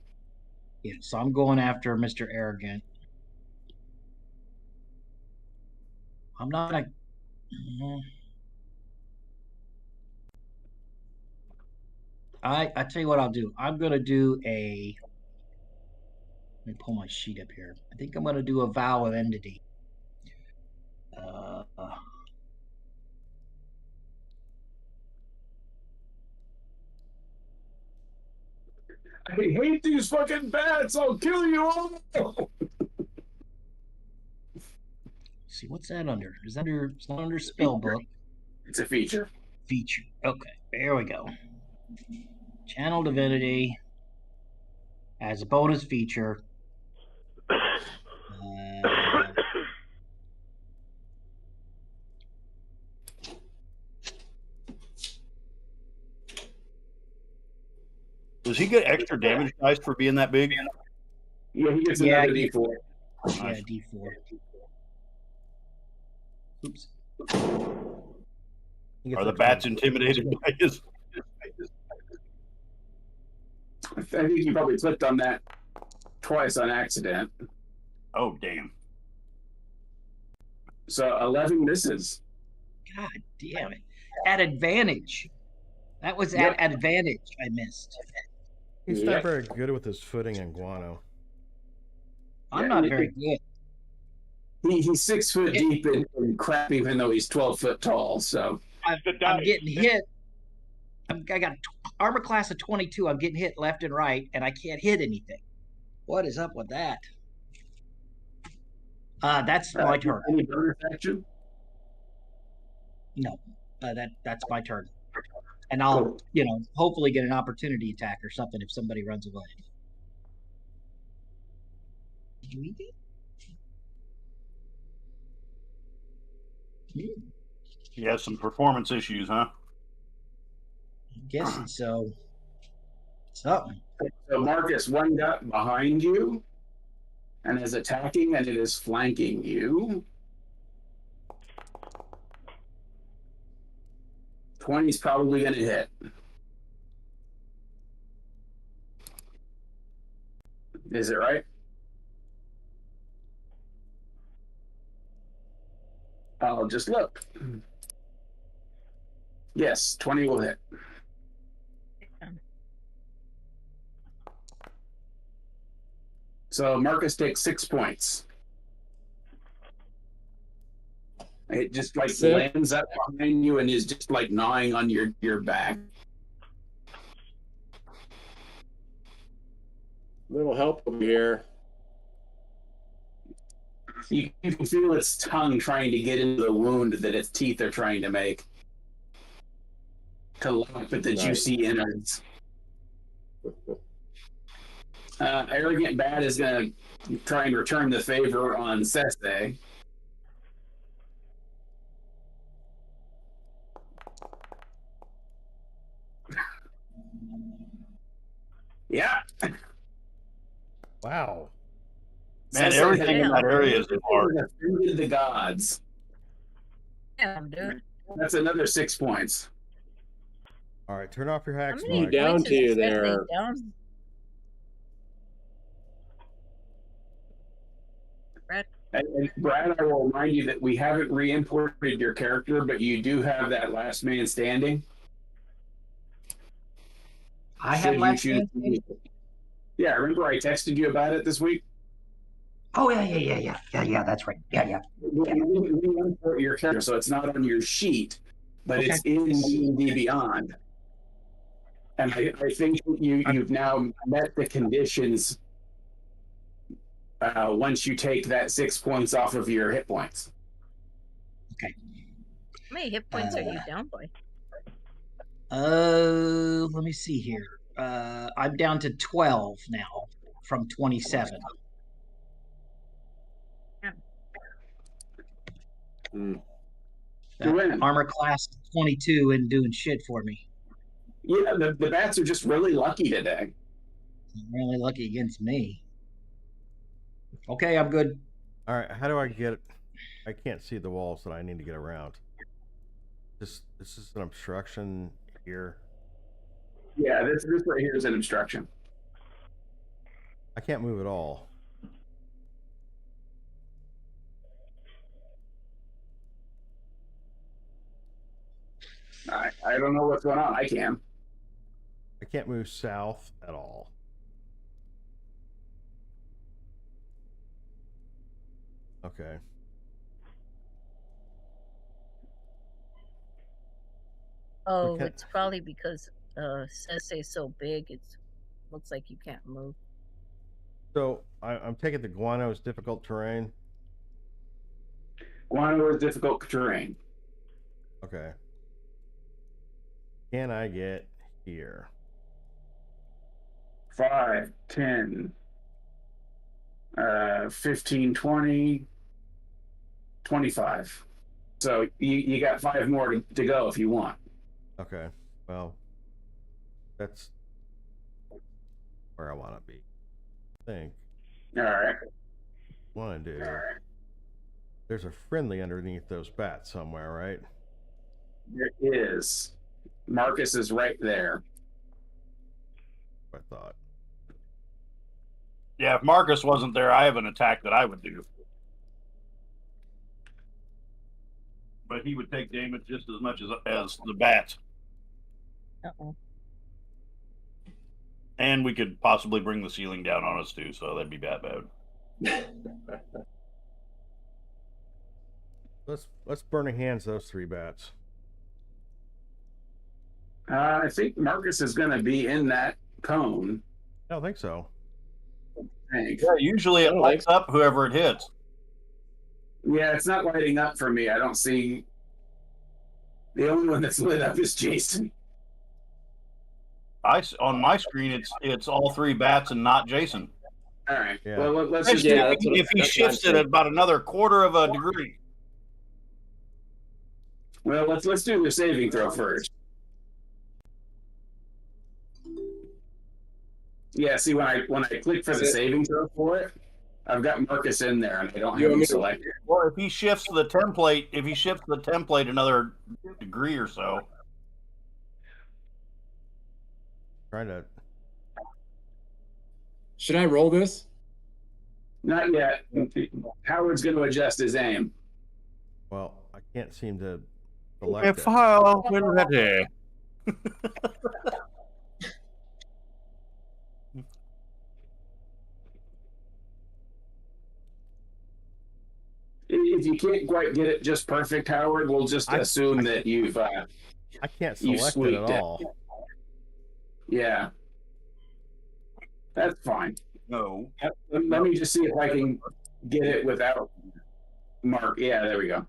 Yeah, so I'm going after Mr. Arrogant. I'm not gonna. I tell you what I'll do. I'm gonna do a. Let me pull my sheet up here. I think I'm gonna do a vow of entity. I hate these fucking bats. I'll kill you all. See what's that under? Is that under? It's not under spell book. It's a feature. Feature. Okay, there we go. Channel divinity as a bonus feature. Does he get extra damage dice for being that big? Yeah, he gets Yeah, another he- D4. Yeah, Nice. D4. Oops. He gets Are the extra- bats intimidated by his? I think you probably clicked on that twice on accident. Oh, damn. So 11 misses. God damn it. At advantage. That was Yep. at advantage I missed. He's Yep. not very good with his footing and guano. I'm Yeah, not he- very good. He's 6 foot deep in crap, even though he's 12 foot tall. So I'm getting hit. I got armor class of 22. I'm getting hit left and right, and I can't hit anything. What is up with that? That's my turn. Any bonus action? No, that's my turn. And I'll, Cool. hopefully get an opportunity attack or something if somebody runs away. He has some performance issues, huh? I'm guessing so. Something. So Marcus, one got behind you and is attacking, and it is flanking you. 20 is probably going to hit. Is it right? I'll just look. Yes, 20 will hit. So Marcus takes 6 points. It just like Six. lands up behind you and is just like gnawing on your back. Little help over here. You can feel its tongue trying to get into the wound that its teeth are trying to make. To lock at the Nice. juicy innards. Arrogant Bat is going to try and return the favor on Sese. Yeah. Wow. Man, Sese everything in has that area is hard. offended the gods. Yeah, dude. That's another 6 points. All right, turn off your How hacks, many Mike. down points to is you Sese there. down? And Brad, I will remind you that we haven't re-imported your character, but you do have that last man standing. I Should have you last choose- man. Yeah, remember I texted you about it this week? Oh yeah. That's right. Yeah. We import your character, so it's not on your sheet, but Okay. it's in D&D Beyond. And I think you've now met the conditions once you take that 6 points off of your hit points. Okay. How many hit points are you down by? Let me see here. I'm down to 12 now from 27. You win. Armor class 22 and doing shit for me. Yeah, the bats are just really lucky today. I'm really lucky against me. Okay, I'm good. All right, how do I get? I can't see the walls that I need to get around. This is an obstruction here. Yeah, this right here is an obstruction. I can't move at all. I don't know what's going on. I can. I can't move south at all. Okay. Oh, can- it's probably because Sensei's so big. It's looks like you can't move. So I'm taking the guano as difficult terrain. Guano is difficult terrain. Okay. Can I get here? 5, 10, 15, 20, 25. So you got 5 more to go if you want. Okay. Well, that's where I want to be. I think. All right. Want to do. There's a friendly underneath those bats somewhere, right? There is. Marcus is right there. I thought. Yeah, if Marcus wasn't there, I have an attack that I would do. But he would take damage just as much as the bats. Uh-oh. And we could possibly bring the ceiling down on us too, so that'd be bad. Let's burning hands those 3 bats. I think Marcus is going to be in that cone. I don't think so. I think. Yeah, usually it lights up whoever it hits. Yeah, it's not lighting up for me. I don't see. The only one that's lit up is Jason. On my screen, it's all 3 bats and not Jason. All right. Yeah. Well, let's just Yeah, do. If he shifts it about another quarter of a degree. Well, let's do the saving throw first. Yeah. See, when I click for the saving throw for it, I've got Marcus in there, and I don't have him selected. Well, if he shifts the template another degree or so. Trying to. Should I roll this? Not yet. Howard's going to adjust his aim. Well, I can't seem to select it. File when ready. If you can't quite get it just perfect, Howard, we'll just assume that you've. I can't you select it at squeaked it. all. Yeah. That's fine. No. Let me just see if I can get it without Mark. Yeah, there we go.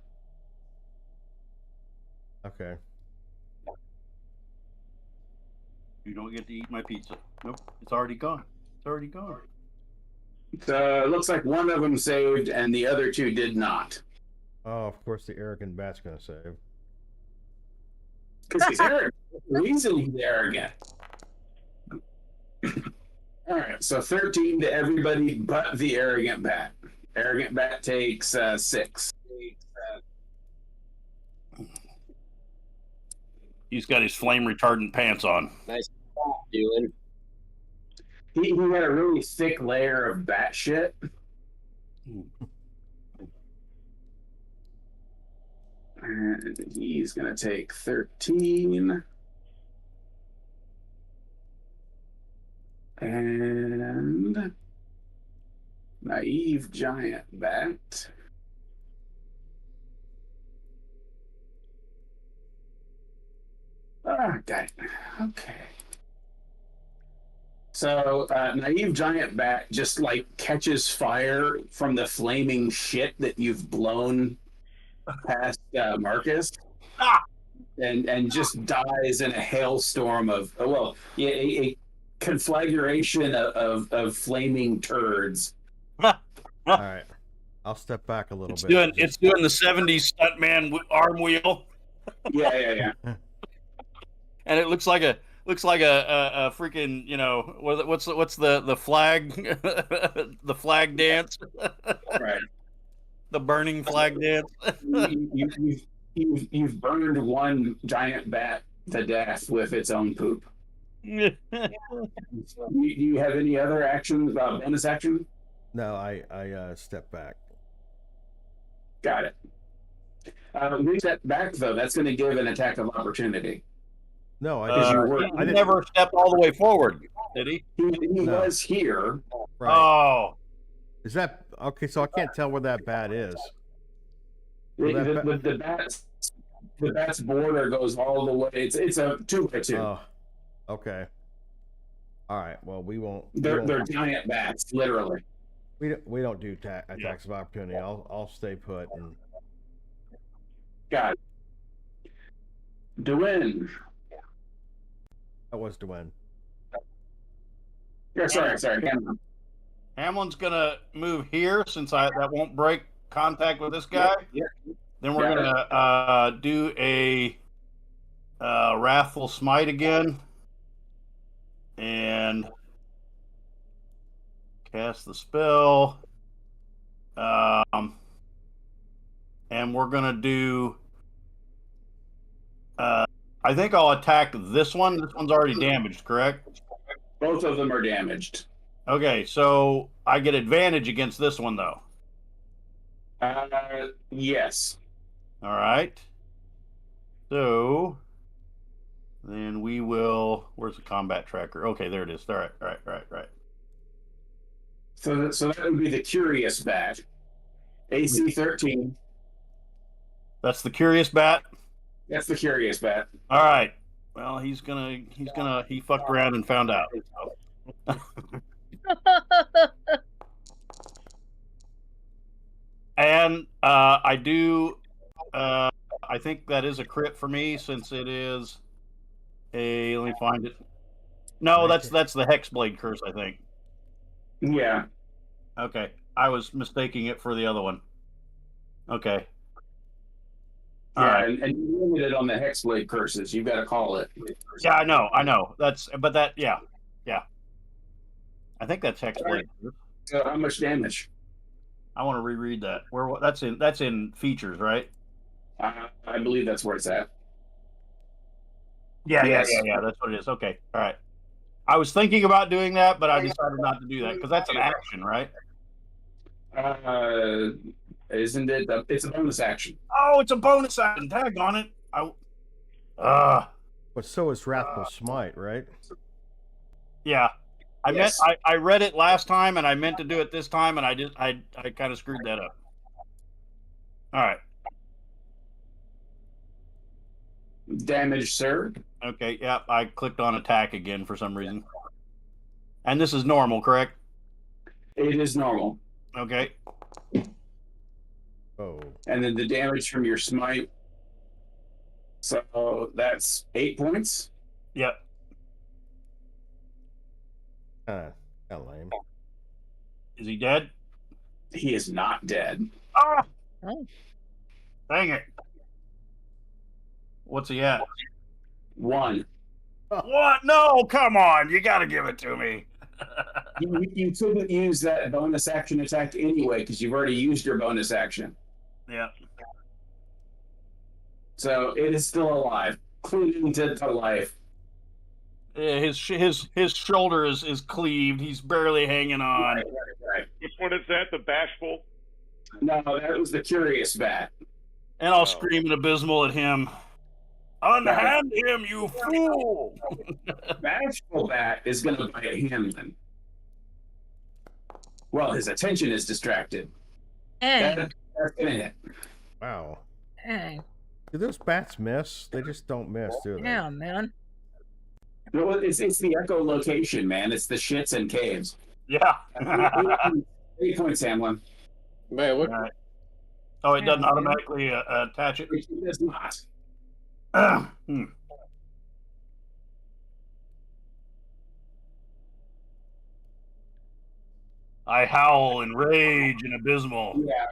Okay. You don't get to eat my pizza. Nope, it's already gone. It's already gone. So it looks like one of them saved and the other 2 did not. Oh, of course the arrogant bat's gonna save. Because he's arrogant. The reason he's arrogant. All right, so 13 to everybody but the arrogant bat. Arrogant bat takes 6. He's got his flame retardant pants on. Nice feeling. He had a really thick layer of bat shit. And he's going to take 13. And naive giant bat. Ah, got it. Okay. So, naive giant bat just like catches fire from the flaming shit that you've blown past Marcus, and just dies in a hailstorm of a conflagration of flaming turds. All right, I'll step back a little bit. It's doing the 70s stuntman arm wheel, Yeah. and it looks like a freaking, you know, what's the flag the flag dance, Right. the burning flag dance. You've burned one giant bat to death with its own poop. Do you have any other actions, bonus action? No, I step back. Got it. When you step back, though, that's going to give an attack of opportunity. No, I Because you didn't. were. He I didn't. never stepped all the way forward, did he? He No. was here. Right. Oh, Is that okay? So I can't tell where that bat is. The, Well, that the, the bat's border goes all the way. It's a 2x2. Oh, okay. All right. Well, we won't. They're giant bats, literally. We don't do attacks of opportunity. I'll stay put and. Got it. Dwayne. That was Dwayne. Yeah, sorry. Hamlin's gonna move here since that won't break contact with this guy. Yeah. Then we're gonna do a wrathful smite again, and cast the spell. And we're gonna do. I think I'll attack this one. This one's already damaged, correct? Both of them are damaged. Okay, so I get advantage against this one, though. Yes. All right. So then we will. Where's the combat tracker? Okay, there it is. All right. So that would be the curious bat. AC 13. That's the curious bat. That's the curious bat. All right. Well, he fucked around and found out. And I do. I think that is a crit for me since it is a. Let me find it. No, that's the Hexblade curse, I think. Yeah. Okay, I was mistaking it for the other one. Okay. All Yeah, right. and you limited on the Hexblade curses. You've got to call it. Yeah, I know. Yeah. I think that's Hexblade. So how much damage? I want to reread that. That's in features, right? I believe that's where it's at. Yeah. Yes. That's what it is. Okay. All right. I was thinking about doing that, but I decided not to do that because that's an action, right? Isn't it? It's a bonus action. Oh, it's a bonus action. Tag on it. But so is Wrathful Smite, right? Yeah. Yes. I read it last time and I meant to do it this time and I kind of screwed that up. All right. Damage, sir. Okay, yeah, I clicked on attack again for some reason. And this is normal, correct? It is normal. Okay. Oh. And then the damage from your smite. So that's 8 points. Yep. Kind of lame. Is he dead? He is not dead. Ah! Oh. Dang it. What's he at? 1. What? No, come on. You got to give it to me. You couldn't use that bonus action attack anyway because you've already used your bonus action. Yeah. So it is still alive, clinging to life. His shoulder is cleaved. He's barely hanging on. Right. Which one is that? The bashful? No, that was the curious bat. And I'll scream an abysmal at him. Unhand him, you fool! Bashful bat is going to bite him then. Well, his attention is distracted. Hey, That's gonna hit. Wow. hey, Do those bats miss? They just don't miss, do they? yeah, man. No, it's the echolocation, man. It's the shits and caves. Yeah. 8 points, Hamlin. Man, what? Right. Oh, it doesn't automatically attach it? It does not. I howl in rage and abysmal. Yeah.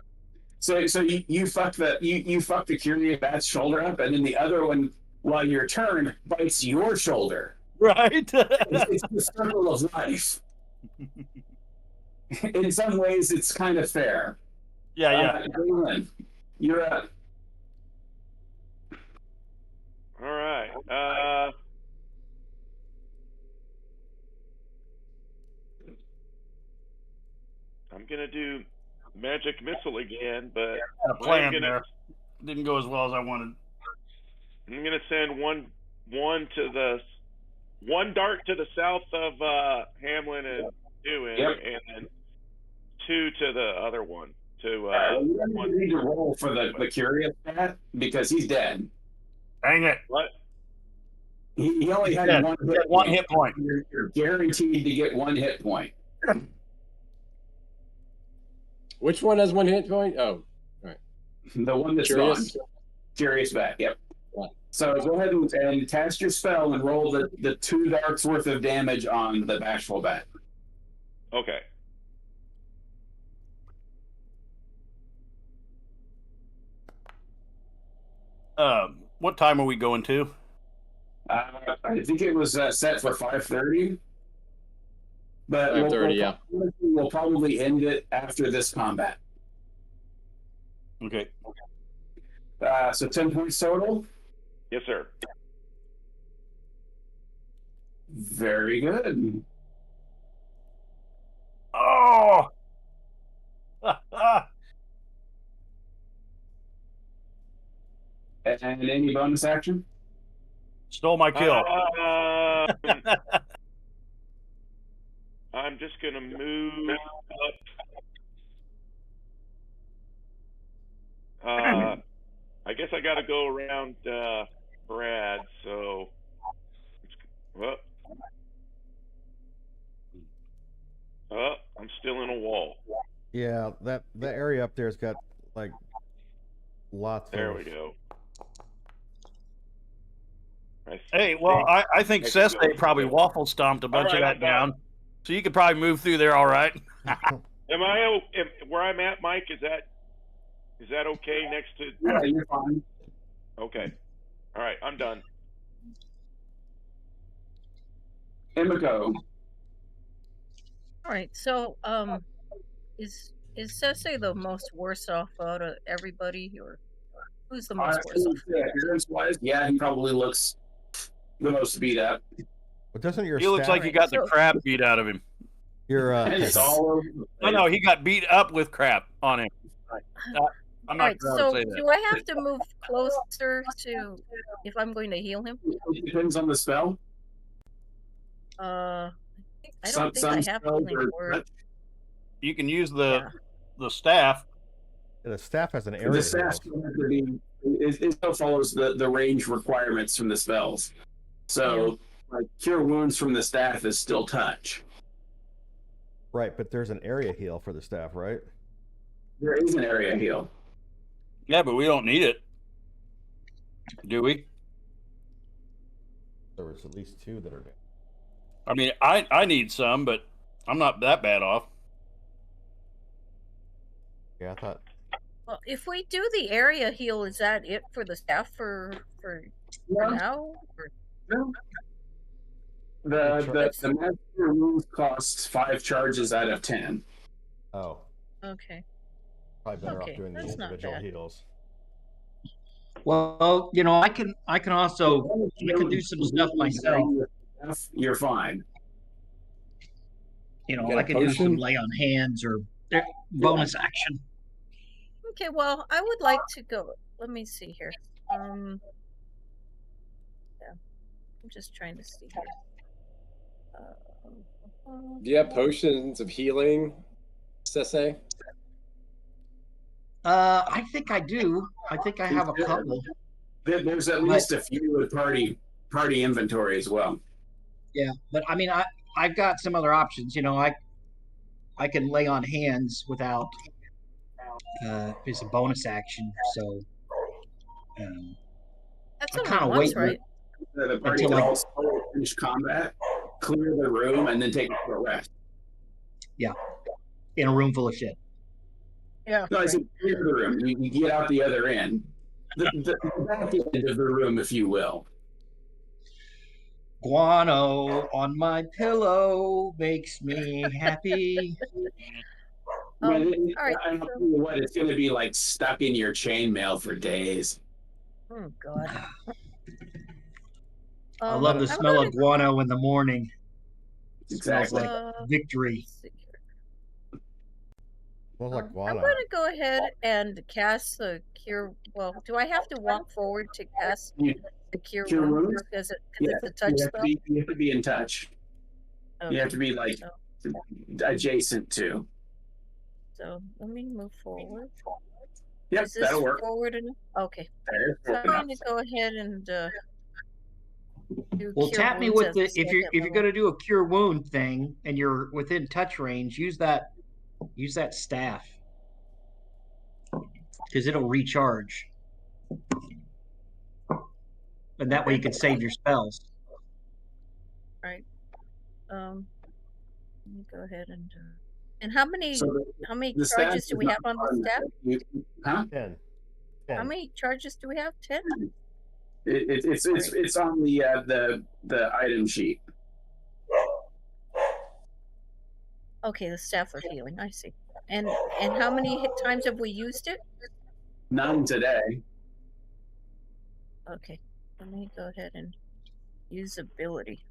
So you fuck the curious bat's shoulder up, and then the other one, while your turn, bites your shoulder. Right? It's the circle of life. In some ways, it's kind of fair. Yeah. Galen, you're up. All right. I'm gonna do magic missile again, but Had a plan there. Didn't go as well as I wanted. I'm gonna send one dart to the south of Hamlin and Ewan, Yep. and then 2 to the other one. To You don't need to roll for the curious stat because he's dead. Dang it. what? He only had Dead. one hit point. One hit point. You're guaranteed to get 1 hit point. Which one has 1 hit point? Oh, The one that's Curious? gone. Curious back, yep. Yeah. So go ahead and cast your spell and roll the 2 darts worth of damage on the bashful bat. Okay. What time are we going to? I think it was set for 5:30. But 5:30, we'll probably end it after this combat. Okay. So 10 points total. Yes, sir. Very good. Oh. And any bonus action? Stole my kill. I'm just gonna move up. I guess I got to go around Brad. So, I'm still in a wall. Yeah, that area up there's got like lots There of. we go. Hey, well, I think I can Sesame go. probably waffle stomped a bunch All of right, that I'm down. So you could probably move through there all right. Where I'm at, Mike? Is that okay next to? Yeah, you're fine. Okay. All right, I'm done. Emiko. All right, so is Sese the most worse off out of everybody, or who's the most worse off? Appearance-wise, yeah, he probably looks the most beat up. But doesn't your He looks staff, like he got the crap beat out of him. your And it's all over. No, he got beat up with crap on him. I'm not All right, proud so to say that. do I have to move closer to if I'm going to heal him? It depends on the spell. I don't think I have spells healing are word. You can use the staff. the staff has an area. The staff heal. still have to be. It still follows the range requirements from the spells. So, like cure wounds from the staff is still touch. Right, but there's an area heal for the staff, right? There is an area heal. Yeah, but we don't need it. Do we? There was at least 2 that are there. I mean, I need some, but I'm not that bad off. Yeah, I thought. Well, if we do the area heal, is that it for the staff for now? Or... No. The master wounds costs 5 charges out of 10. Oh, Okay. probably better off Okay, doing the that's not individual bad. heals. Well, I can also do some stuff myself. You're fine. I can do some lay on hands or bonus action. Okay, well, I would like to go. Let me see here. Yeah, I'm just trying to see here. Do you have potions of healing, Sese? I think I do. I think I have a couple. There's at least a few with party inventory as well. Yeah, but I mean, I've got some other options. I can lay on hands without it's a bonus action. So That's I only kind of once, wait. right? The party Until can I- also finish combat, clear the room, and then take a short rest. In a room full of shit. Yeah. No, I said clear the room. You get out the other end. The back end of the room, if you will. Guano on my pillow makes me happy. All right, so- tell you what, it's going to be like stuck in your chainmail for days. Oh God. I love the smell of guano in the morning. It Exactly. smells like victory. let's see here. Smells like I'm guano. going to go ahead and cast the cure. Well, do I have to walk forward to cast You the cure cure wounds wounds? because Yeah, it's a touch spell? you have to be in touch. You have Okay. to be like adjacent to. So let me move forward. Yep, Is this that'll work. forward enough? Okay. That is So I'm forward going to go ahead and do Well, cure tap me wounds with as the a if you're second level. gonna do a cure wound thing and you're within touch range, use that staff because it'll recharge, and that way you can save your spells. Right. Let me go ahead and and how many So the staff charges do is we not have on the staff? automatic. Huh? 10. How 10. many charges do we have? 10? It's on the item sheet. Okay, the staff of healing. I see. And how many times have we used it? None today. Okay. Let me go ahead and use ability.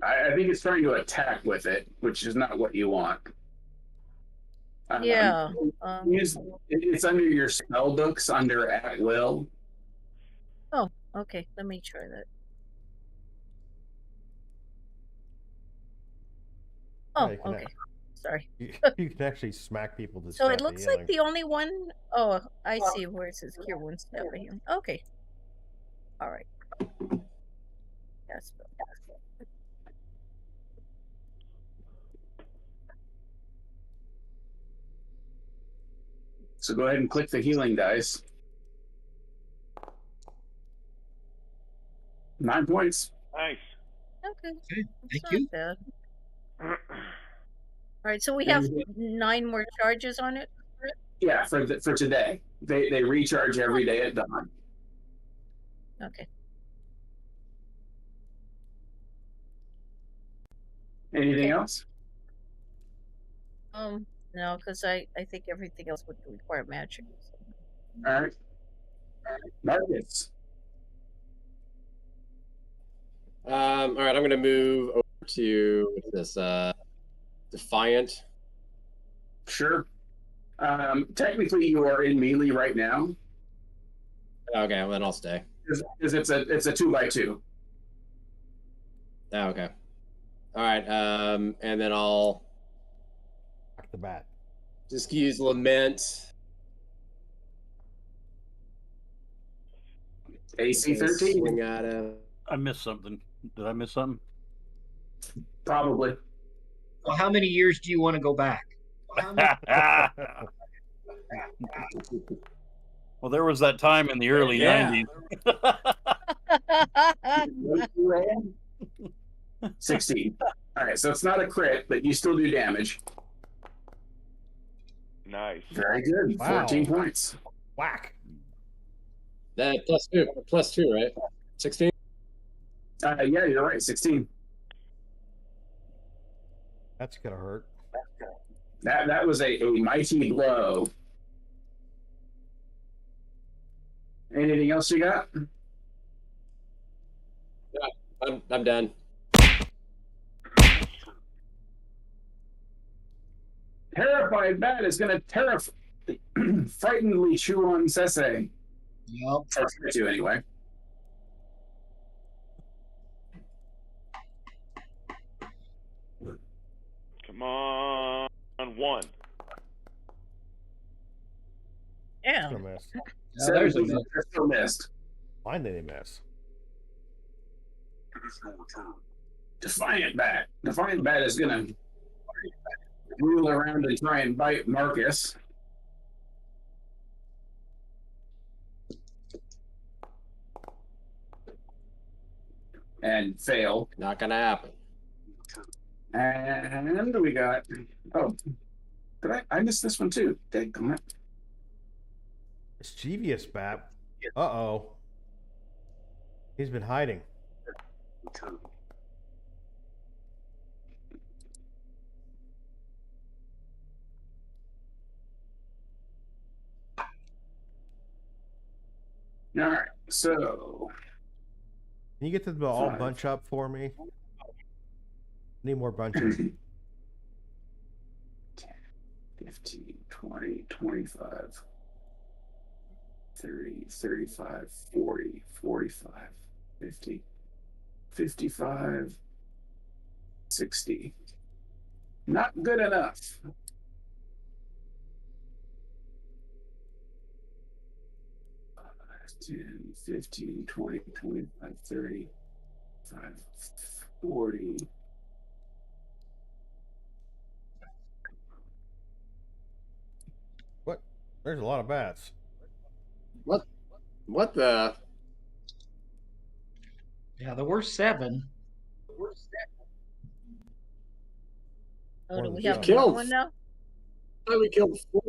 I think it's trying to attack with it, which is not what you want. Yeah. It's under your spell books under at will. Oh, okay. Let me try that. Oh, Yeah, you can okay. Sorry. You can actually smack people to So stop it the looks healing. like the only one oh I see where it says cure wounds staff of healing. Okay. All right. Yes. So go ahead and click the healing dice. 9 points. Nice. Okay. Thank It's you. not bad. All right, so we have 9 more charges on it. Yeah, for today. They recharge every day at dawn. Okay. Anything else? No, because I think everything else would require magic. So. All right. Marcus. All right, I'm gonna move over to this Defiant. Sure. Technically, you are in melee right now Okay, well, then I'll stay. because it's a 2x2. Oh, okay. All right, and then I'll Back the bat. just use Lament. AC 13. Swing at him. I missed something. Did I miss something? Probably. Well, how many years do you want to go back? Well, there was that time in the early Yeah. 90s. 16. All right, so it's not a crit, but you still do damage. Nice. Very good. Wow. 14 points. Whack. That plus two, right? 16. Yeah, you're right. 16. That's gonna hurt. That was a mighty blow. Anything else you got? I'm done. Terrified Bat is going to frightenedly chew on Sese. Yep. Or try to, anyway. Come on, 1. Yeah. Gonna miss. There's a Still missed. Why did he miss? Defiant Bat. Defiant Bat is going to wheel around and try and bite Marcus. And fail. Not gonna happen. And we got. Oh, did I missed this one too? Dadgummit. Mischievous bat. Uh-oh. He's been hiding. All right. So Can you get them to all bunch up for me? Need more bunching. 15, 20, 25, 30, 35, 40, 45, 50, 55, 60. Not good enough. Uh, 10, 15, 20, 25, 30, 40. What? There's a lot of bats. What the? Yeah, there were 7. Oh, More do than we some. have We've more killed- one now? I thought we killed 4.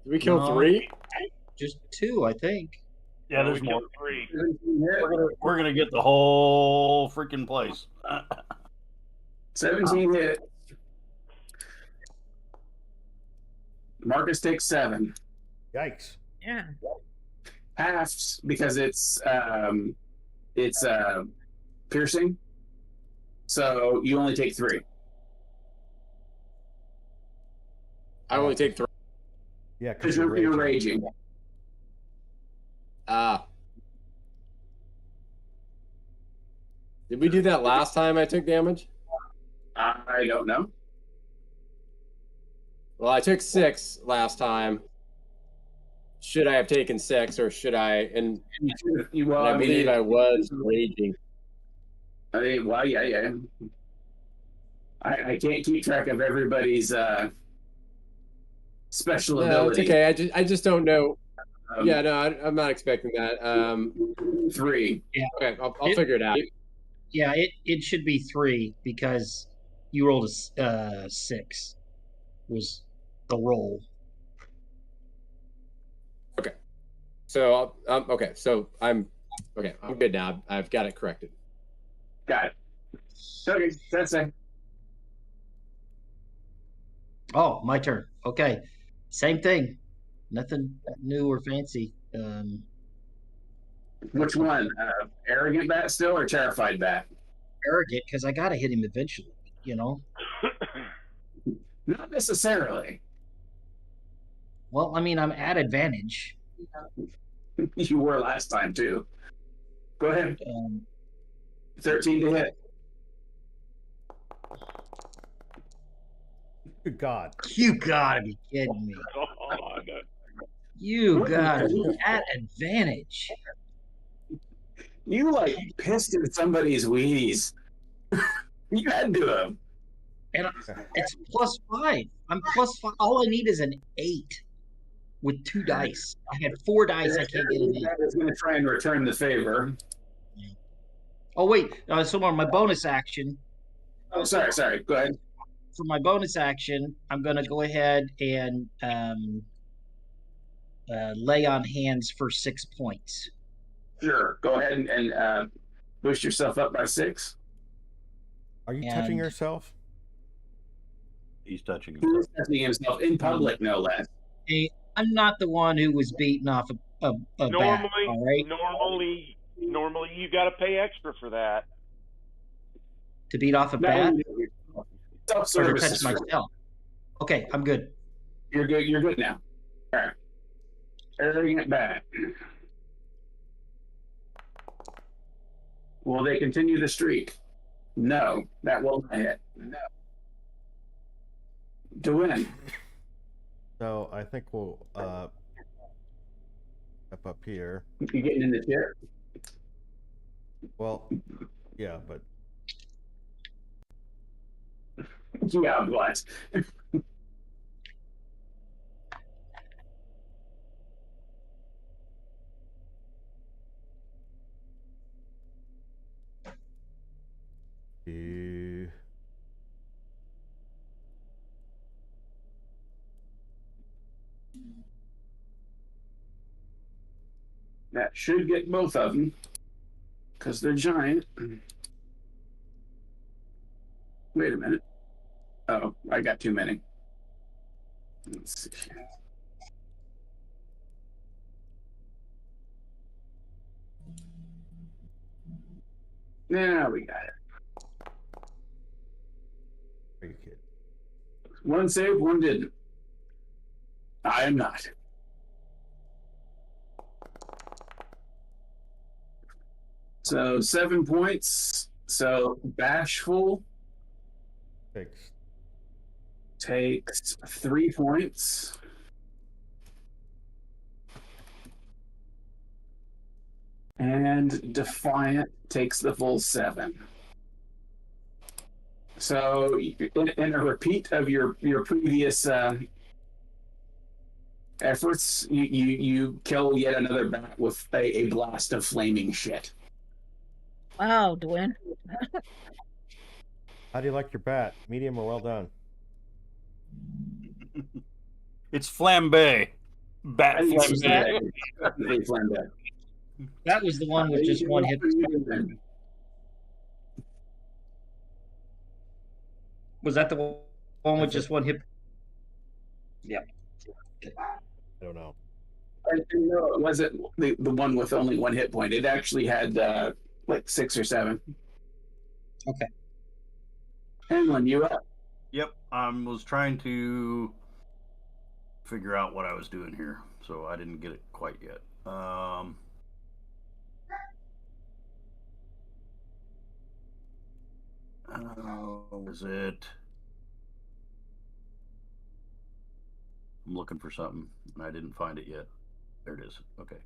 Did we kill No. 3? Just 2, I think. Yeah, No, there's we more. killed 3. We're gonna get the whole freaking place. 17 hit. Marcus takes 7. Yikes. Yeah. Halves because it's piercing. So you only take 3. I only take 3. Yeah, Because you're raging. Did we do that last time I took damage? I don't know. Well, I took 6 last time. Should I have taken 6 or should I? And I believe I was raging. I mean, well, yeah. I can't keep track of everybody's special ability. It's okay. I just don't know. Yeah, no, I'm not expecting that. 3. Yeah. Okay, I'll figure it out. Yeah, it should be 3 because you rolled a 6 was the roll. Okay. So okay. So I'm good now. I've got it corrected. Got it. Okay, that's it. Oh, my turn. Okay. Same thing. Nothing new or fancy. Which one? Arrogant bat still or terrified bat? Arrogant, because I got to hit him eventually, you know? Not necessarily. Well, I mean, I'm at advantage. You were last time, too. Go ahead. 13 to hit. Good God. You gotta be kidding me. God. You gotta be at advantage. You, like, pissed in somebody's Wheaties. You had to have. And it's +5. I'm +5. All I need is an 8 with 2 dice. I had 4 dice. I can't get an 8. That is going to try and return the favor. Oh, wait. So on my bonus action. Oh, sorry. Go ahead. For my bonus action, I'm going to go ahead and lay on hands for 6 points. Sure. Go ahead and boost yourself up by 6. Are you touching yourself? He's touching himself. He's touching himself in public, no less. Hey, I'm not the one who was beating off a bat. All right? Normally you got to pay extra for that. To beat off a bat? Or to Self-service. touch myself. Okay, I'm good. You're good. You're good now. All right. Arrogant bat. Will they continue the streak? No, that will not hit. No. To win. So I think we'll step up here. You getting in the chair? Well, yeah, but yeah, I'm glad. That should get both of them because they're giant. Wait a minute. Oh, I got too many. Let's see. Yeah, we got it. Are you kidding? One saved, one didn't. I am not. So 7 points. So Bashful takes 3 points. And Defiant takes the full 7. So in a repeat of your previous efforts, you kill yet another bat with a blast of flaming shit. Wow, Dwayne. How do you like your bat? Medium or well done? It's flambe. Bat I think it's flambe. definitely flambe. That was the one with just one hit. Was that the one with just one hit? Yeah. I don't know. No, it wasn't the one with only 1 hit point. It actually had like 6 or 7. Okay. Hanlon, you up? Yep, I was trying to figure out what I was doing here, so I didn't get it quite yet. Was it? I'm looking for something, and I didn't find it yet. There it is. Okay.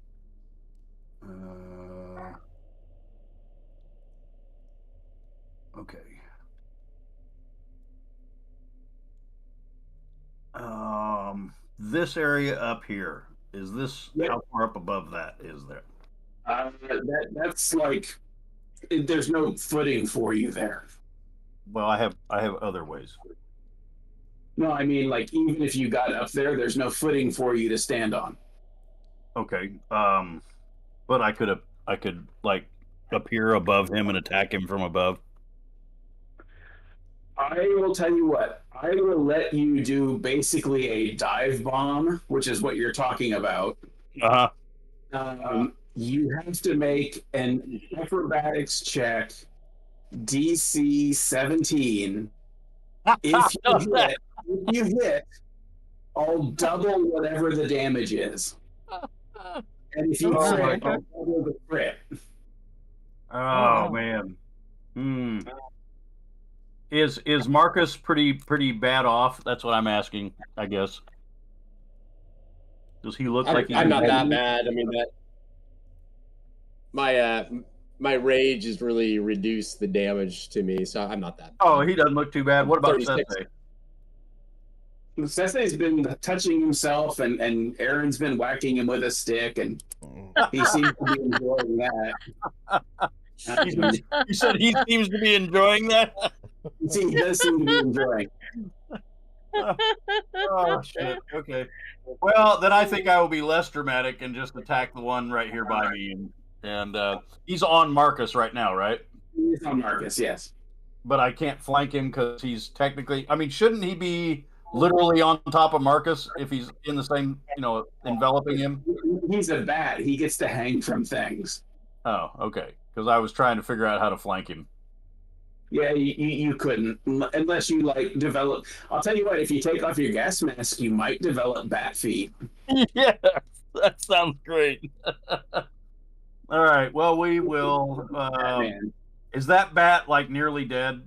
Okay. This area up here, is this, how far up above that is there? That's like there's no footing for you there. Well, I have other ways. No, I mean, like, even if you got up there, there's no footing for you to stand on. Okay. But I could like appear above him and attack him from above. I will tell you what, I will let you do basically a dive bomb, which is what you're talking about. You have to make an acrobatics check, DC 17. If you hit, I'll double whatever the damage is. And if you crit, I'll double the crit. Oh man. Is Marcus pretty bad off? That's what I'm asking, I guess. Does he look like he's I'm not that bad. I mean, that my rage has really reduced the damage to me, so I'm not that bad. Oh, he doesn't look too bad. What about Sensei? Sensei's been touching himself, and Aaron's been whacking him with a stick, and he seems to be enjoying that. You said he seems to be enjoying that? He does seem to be enjoying. Oh, shit. Okay. Well, then I think I will be less dramatic and just attack the one right here by me. And he's on Marcus right now, right? He's on Marcus, yes. But I can't flank him because he's technically... I mean, shouldn't he be literally on top of Marcus if he's in the same, enveloping him? He's a bat. He gets to hang from things. Oh, okay. Because I was trying to figure out how to flank him. Yeah, you couldn't unless you develop. I'll tell you what, if you take off your gas mask, you might develop bat feet. Yeah, that sounds great. All right, well, we will. Is that bat nearly dead?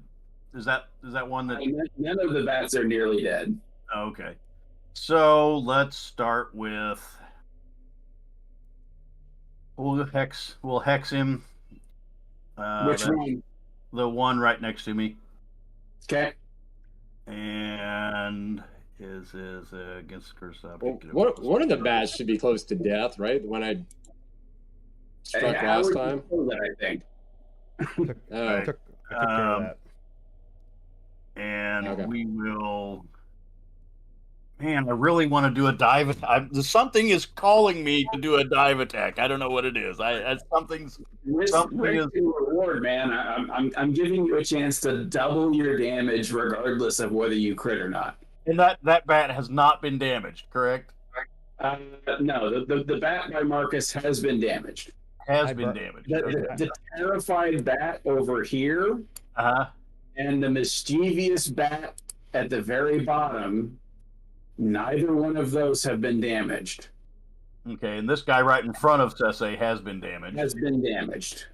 Is that one that? None of the bats are nearly dead. Okay, so let's start with. We'll hex him. Which one? The one right next to me. Okay. And is against cursed object. Well, one of the bats should be close to death, right? The one I struck last time. That, I think. I took care of that. And we will. Man, I really want to do a dive attack. Something is calling me to do a dive attack. I don't know what it is. Something is reward, man. I'm giving you a chance to double your damage regardless of whether you crit or not. And that bat has not been damaged, correct? No, the bat by Marcus has been damaged. has I been bur- damaged. The terrified bat over here Uh-huh. and the mischievous bat at the very bottom, neither one of those have been damaged. Okay, and this guy right in front of Sese has been damaged. Has been damaged.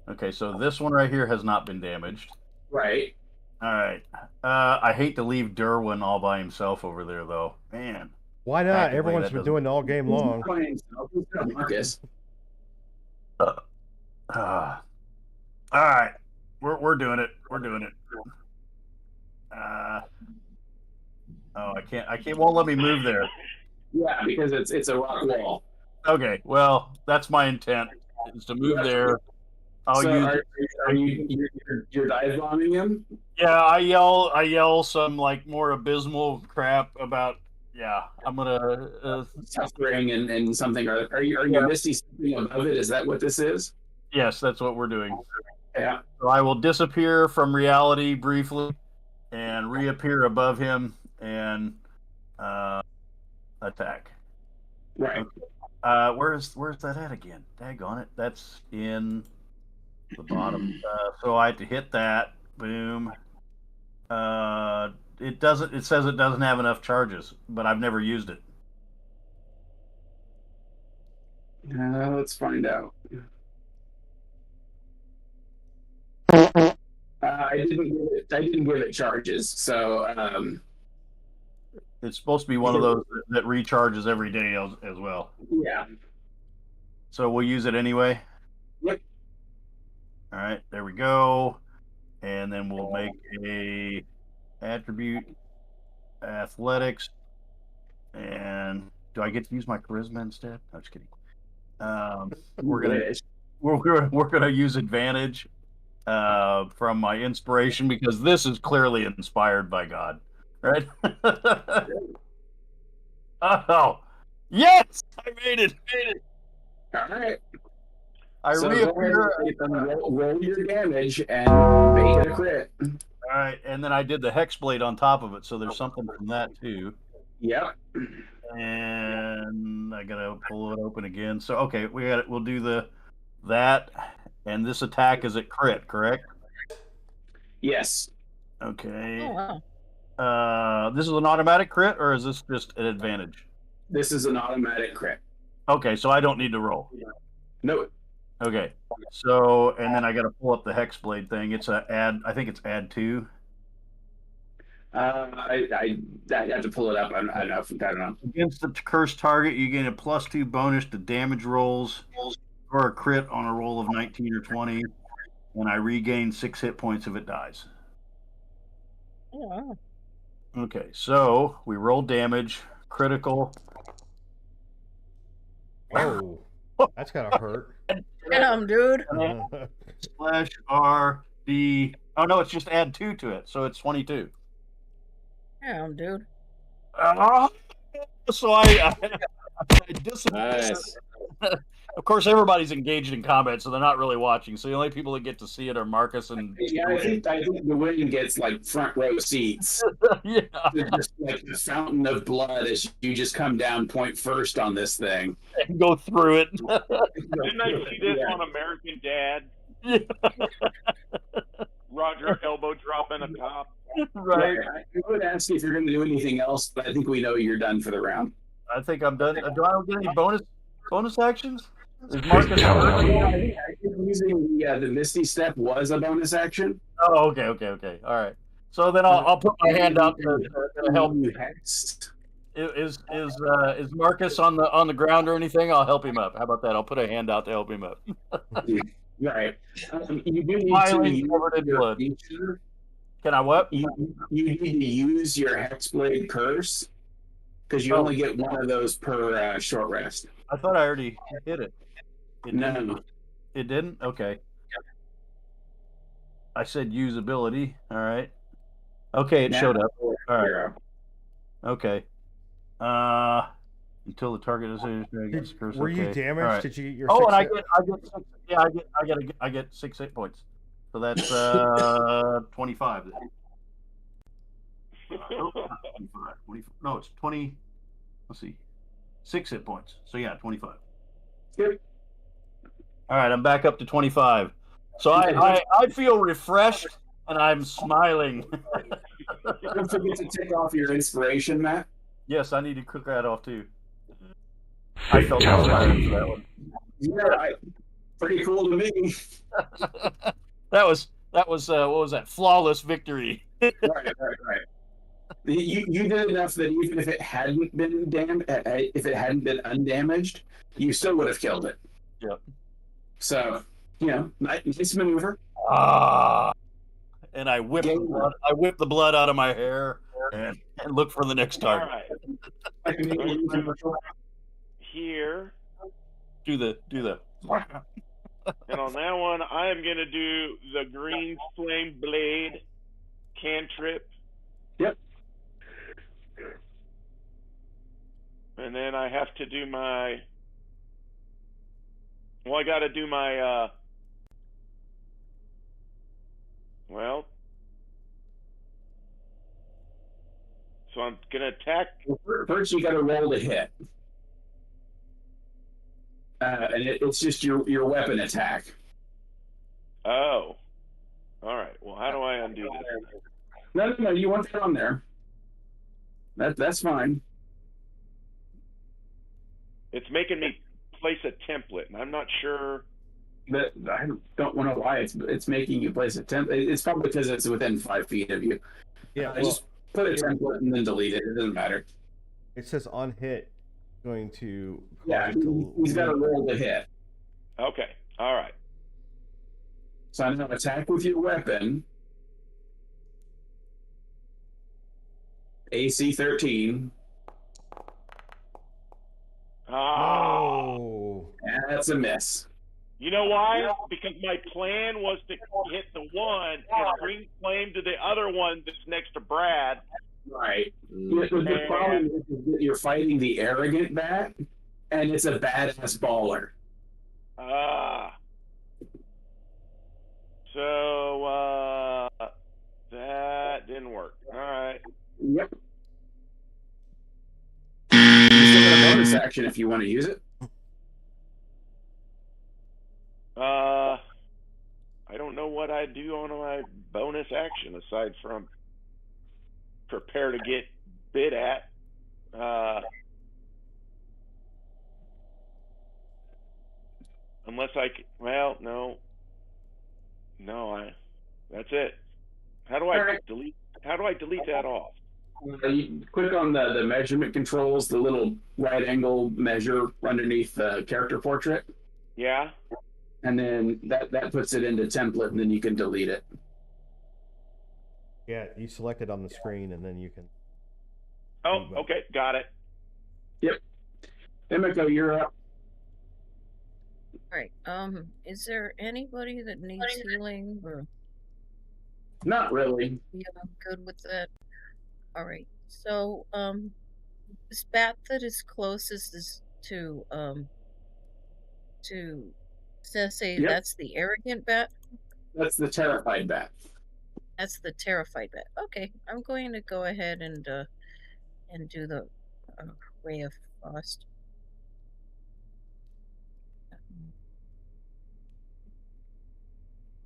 Okay, so this one right here has not been damaged. Right. All right. I hate to leave Derwin all by himself over there, though. Man. Why not? Tactically, Everyone's that been doesn't- doing it all game He's long. playing himself. He's got Marcus. All right. We're doing it. We're doing it. Oh, I can't. Won't let me move there. Yeah, because it's a rock wall. Okay. Well, that's my intent is to move there. I'll So use. are you're dive bombing him? Yeah, I yell some like more abysmal crap about. Yeah, I'm gonna. Suffering and something. Are you Yeah. misty something above it? Is that what this is? Yes, that's what we're doing. Yeah. So I will disappear from reality briefly, and reappear above him and attack. Right. Where's that at again? Daggone it. That's in the bottom. So I had to hit that. Boom. It doesn't. It says it doesn't have enough charges, but I've never used it. Let's find out. I didn't give it charges. So It's supposed to be one of those that recharges every day as well. yeah. So we'll use it anyway. Yep. All right, there we go. And then we'll make a attribute athletics. And do I get to use my charisma instead? No, just kidding. We're gonna use advantage from my inspiration because this is clearly inspired by God, right? Oh, yes, I made it. All right. I So reappear. roll your damage and make it a crit. All right, and then I did the hexblade on top of it, so there's something from that too. Yep. And I gotta pull it open again. So okay, we'll do that, and this attack is at crit, correct? Yes. Okay. Oh wow. This is an automatic crit, or is this just an advantage? This is an automatic crit. Okay, so I don't need to roll. No. Okay, so and then I got to pull up the hexblade thing. It's I think it's add 2. I have to pull it up. I don't know. Against the cursed target, you gain a +2 bonus to damage rolls or a crit on a roll of 19 or 20, and I regain 6 hit points if it dies. Oh, wow. Okay, so we roll damage, critical. Oh, that's gotta hurt. Damn, dude. Slash RD. Oh no, it's just add 2 to it, so it's 22. Damn, dude. So I Nice. Of course, everybody's engaged in combat, so they're not really watching. So the only people that get to see it are Marcus and. Yeah, I think the win gets like front row seats. Yeah. It's just like the fountain of blood as you just come down point first on this thing. And go through it. Didn't I see this on American Dad? Yeah. Roger elbow dropping a cop. Right. I would ask you if you're going to do anything else, but I think we know you're done for the round. I think I'm done. Do I get any bonus actions? Is Marcus? I think using the Misty Step was a bonus action. Oh, okay. All right. So then I'll put my hand out to help. Is Marcus on the ground or anything? I'll help him up. How about that? I'll put a hand out to help him up. Right. You do need Smiling, to covered in use blood. your feature. Can I what? You need to use your Hexblade Curse because you only get one of those per short rest. I thought I already hit it. No. It didn't? Okay. I said usability. All right. Okay, it showed up. All right. Okay. Until the target is Were you damaged? Right. Did you get your? Oh, and I get 6 hit points. So that's 25. 25. No, it's 20. Let's see. 6 hit points. So yeah, 25. Yep. All right, I'm back up to 25. So I feel refreshed and I'm smiling. Don't forget to take off your inspiration, Matt. Yes, I need to cook that off too. I felt inspired for that one. Yeah, pretty cool to me. That was what was that? Flawless victory. Right. You did enough that even if it hadn't been undamaged, you still would have killed it. Yep. So, nice maneuver. And I whipped the blood out of my hair and look for the next All target. right. Here. Do the. And on that one, I am going to do the green flame blade cantrip. Yep. And then I have to do my. Well, I got to do my. So I'm going to attack. First, you got to roll to hit. And it's just your weapon attack. Oh. All right. Well, how do I undo this? No. You want that on there. That's fine. It's making me place a template, and I'm not sure. But I don't know why it's making you place a template. It's probably because it's within 5 feet of you. Yeah, just put a template and then delete it. It doesn't matter. It says on hit, going to. He's got to roll to hit. Okay. All right. So I'm going to attack with your weapon. AC 13. Oh. That's a miss. You know why? Because my plan was to hit the one and bring flame to the other one that's next to Brad. Right. The problem is that you're fighting the arrogant bat, and it's a badass baller. So that didn't work. All right. Yep. You still got a bonus action if you want to use it. I don't know what I do on my bonus action aside from prepare to get bid at. Unless no, that's it. How do I delete that off? You click on the measurement controls, the little right angle measure underneath the character portrait. Yeah. And then that puts it into template, and then you can delete it. Yeah, you select it on the screen, and then you can. Oh, okay, got it. Yep. Emiko, you're up. All right. Is there anybody that needs healing or? Not really. Yeah, I'm good with that. All right. So, this bat that is closest is to Sensei. Yep. That's the arrogant bat. That's the terrified bat. That's the terrified bat. Okay, I'm going to go ahead and do the Ray of Frost.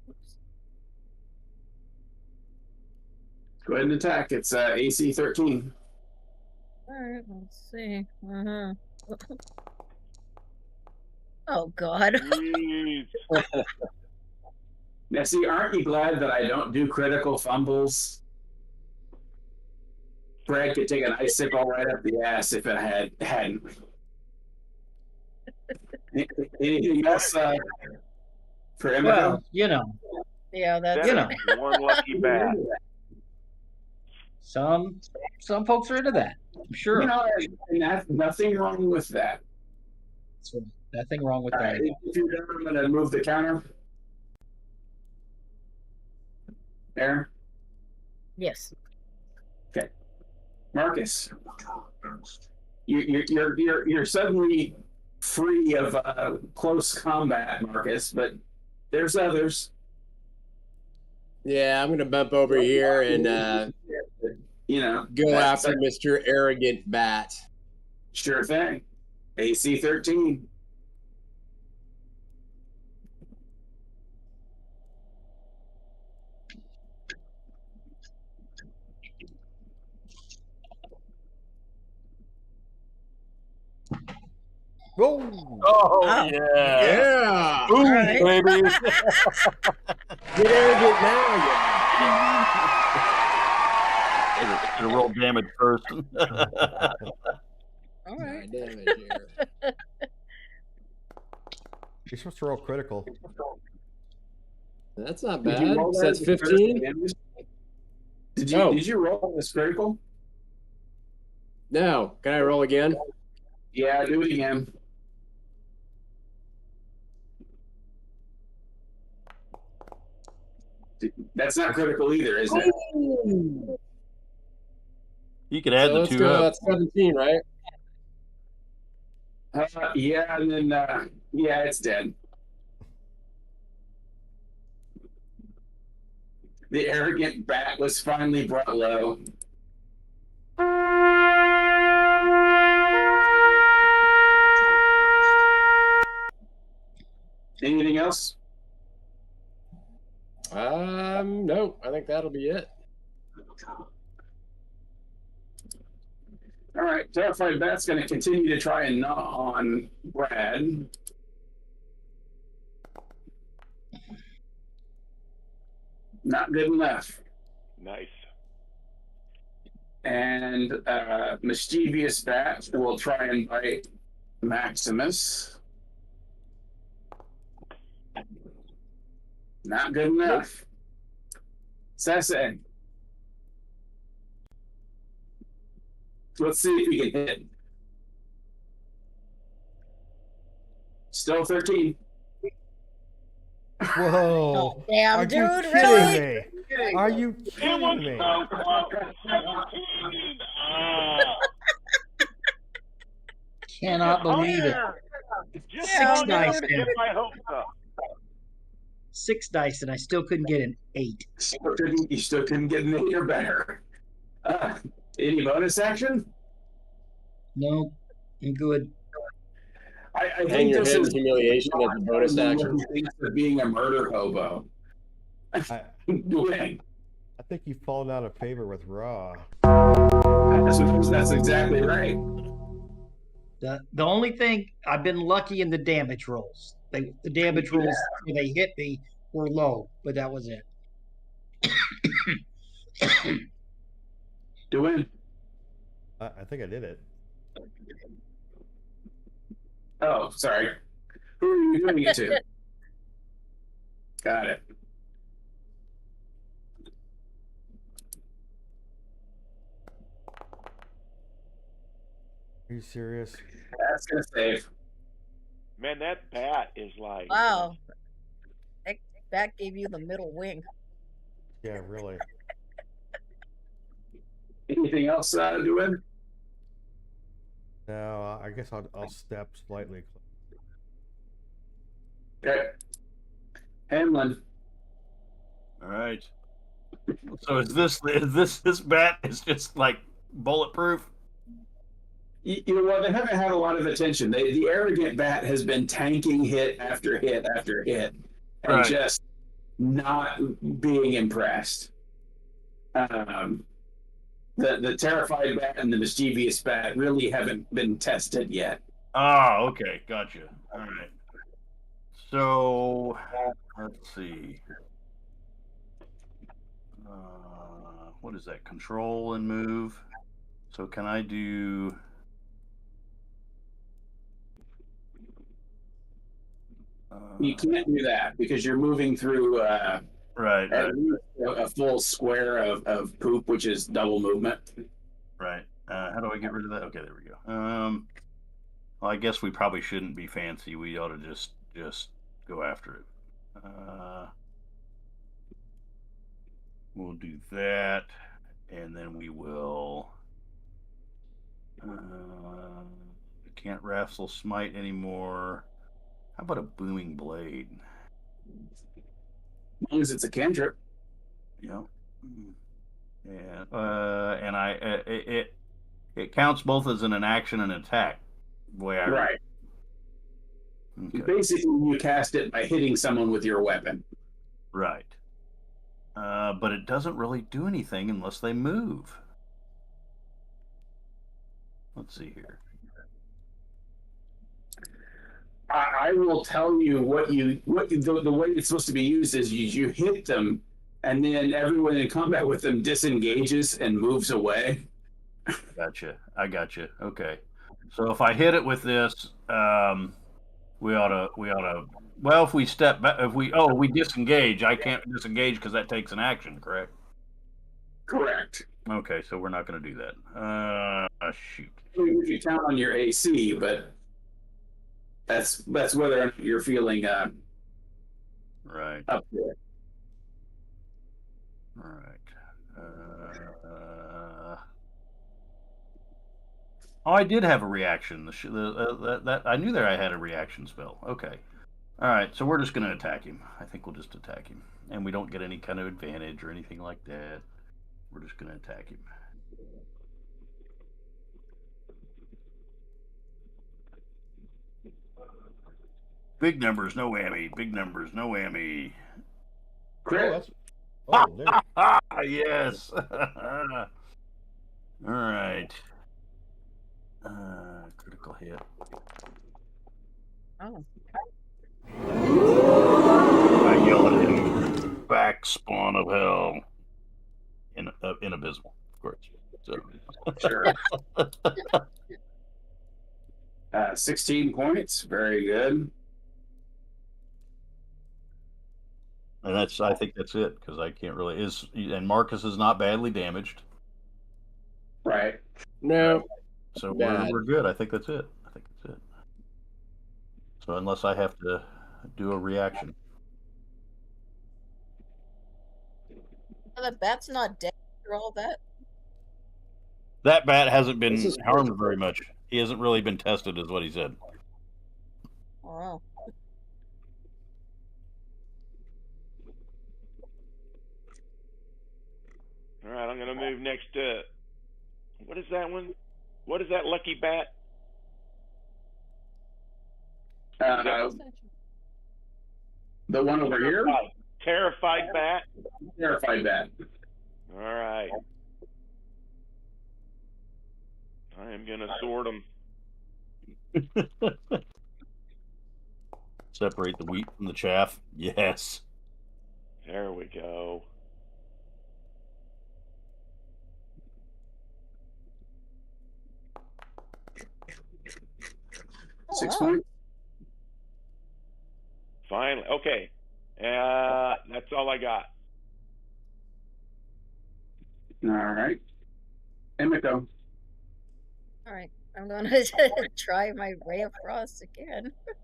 Oops. Go ahead and attack. It's AC 13. All right, let's see. Oh God. Now, see, aren't you glad that I don't do critical fumbles? Brad could take an icicle right up the ass if it hadn't. Anything else for Emiko? Well, Yeah, that's one lucky bat. some folks are into that. I'm sure. And nothing wrong with that. So, nothing wrong with that. Right, if you're done, I'm going to move the counter. Aaron? Yes. Okay. Marcus, you're suddenly free of close combat, Marcus, but there's others. Yeah, I'm gonna bump over here and go after Mr. Arrogant Bat. Sure thing. AC 13. Oh, Oh Wow. yeah. Yeah. Boom, right. baby. Get arrogant now. Should roll damage first. All You right. damage here. you're supposed to roll critical. That's not Did you bad. roll So that that's as a critical 15. damage? Did Oh. you roll this critical? No. Can I roll again? Yeah, do it again. That's not critical either, is it? You could add So the let's 2 go. up. That's 17, right? Yeah, and then yeah, it's dead. The arrogant bat was finally brought low. Anything else? No. I think that'll be it. All right, terrified bat's going to continue to try and gnaw on Brad. Not good enough. Nice. And mischievous bat will try and bite Maximus. Not good enough. Sese. Let's see if we can hit. Still 13. Whoa. Oh, damn, Are you dude, kidding really? me? Are you It kidding was me? so close. 17. Cannot believe it. Hunter, just Yeah, long enough dice to in. get my hopes up. 6 dice, and I still couldn't get an 8. You still couldn't get an 8 or better. Any bonus action? No, I'm good. I Hang think your this head in is humiliation as a bonus action. of being a murder hobo. I Doing. I think you've fallen out of favor with Raw. That's exactly right. The only thing I've been lucky in the damage rolls. The damage rolls when they hit me were low, but that was it. Doing. I think I did it. Oh, sorry. Who are you doing it to? Got it. Are you serious? That's gonna save. Man, that bat is like. Wow. That gave you the middle wing. Yeah, really. Anything else, doing? No, I guess I'll step slightly. Okay. Hamlin. All right. So is this bat is just like bulletproof? You know what? They haven't had a lot of attention. The arrogant bat has been tanking hit after hit after hit, and Right. just not being impressed. The terrified bat and the mischievous bat really haven't been tested yet. Oh, okay, gotcha. All right. So let's see. What is that? Control and move. So can I do? You can't do that because you're moving through Right. at least a full square of poop, which is double movement. Right. How do I get rid of that? Okay, there we go. Well, I guess we probably shouldn't be fancy. We ought to just go after it. We'll do that, and then we will. Can't wrestle smite anymore. How about a booming blade? As long as it's a cantrip. Yeah. Yeah. And it counts both as an action and attack. The way I read Right. it. Okay. Basically, you cast it by hitting someone with your weapon. Right. But it doesn't really do anything unless they move. Let's see here. I will tell you the way it's supposed to be used is you hit them, and then everyone in combat with them disengages and moves away. Gotcha. I gotcha. Okay. So if I hit it with this, we ought to. Well, if we step back, if we disengage, I can't disengage because that takes an action, correct? Correct. Okay, so we're not going to do that. Shoot. If you count on your AC, but that's whether or not you're feeling Right. up there. All right. Oh, I did have a reaction. That I knew that I had a reaction spell. Okay. All right. So we're just going to attack him. I think we'll just attack him, and we don't get any kind of advantage or anything like that. We're just going to attack him. Big numbers, no whammy. Big numbers, no whammy. Crit. Yes. All right. Critical hit. Oh. I yell at him, back spawn of hell. In abysmal, of course. So. Sure. 16 points. Very good. And I think that's it, because I can't really and Marcus is not badly damaged. Right. No. So we're good. I think that's it. So unless I have to do a reaction. The bat's not dead after all that. That bat hasn't been harmed very much. He hasn't really been tested, is what he said. Wow. All right, I'm going to move next to, what is that one? What is that lucky bat? The one over here? Terrified bat? Terrified bat. All right. I am going to sort them. Separate the wheat from the chaff. Yes. There we go. Oh, 6 points. Finally. Okay. That's all I got. All right. Emiko. All right. I'm going to try my Ray of Frost again. God.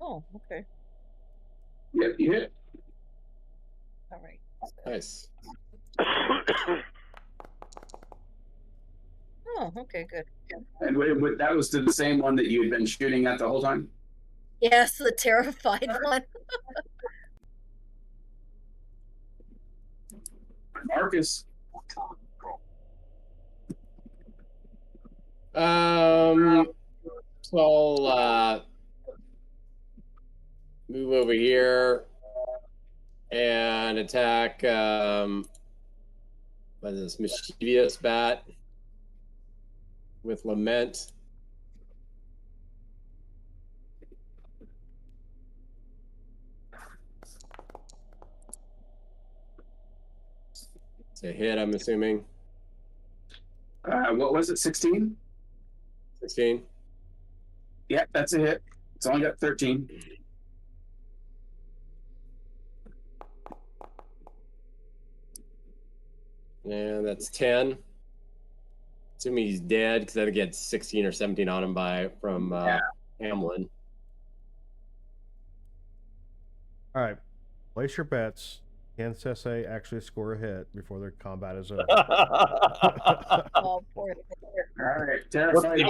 Oh, okay. Yep, you hit. All right. Nice. Oh, okay, good. And that was the same one that you had been shooting at the whole time? Yes, the terrified one. Marcus. So I'll move over here and attack what is this mischievous bat with lament. It's a hit, I'm assuming. What was it, 16? 16. Yep, that's a hit. It's only got 13. And that's 10. Assuming he's dead, because I think he had 16 or 17 on him from Hamlin. All right. Place your bets. Can Sese actually score a hit before their combat is over? Oh, poor thing. All right, terrified.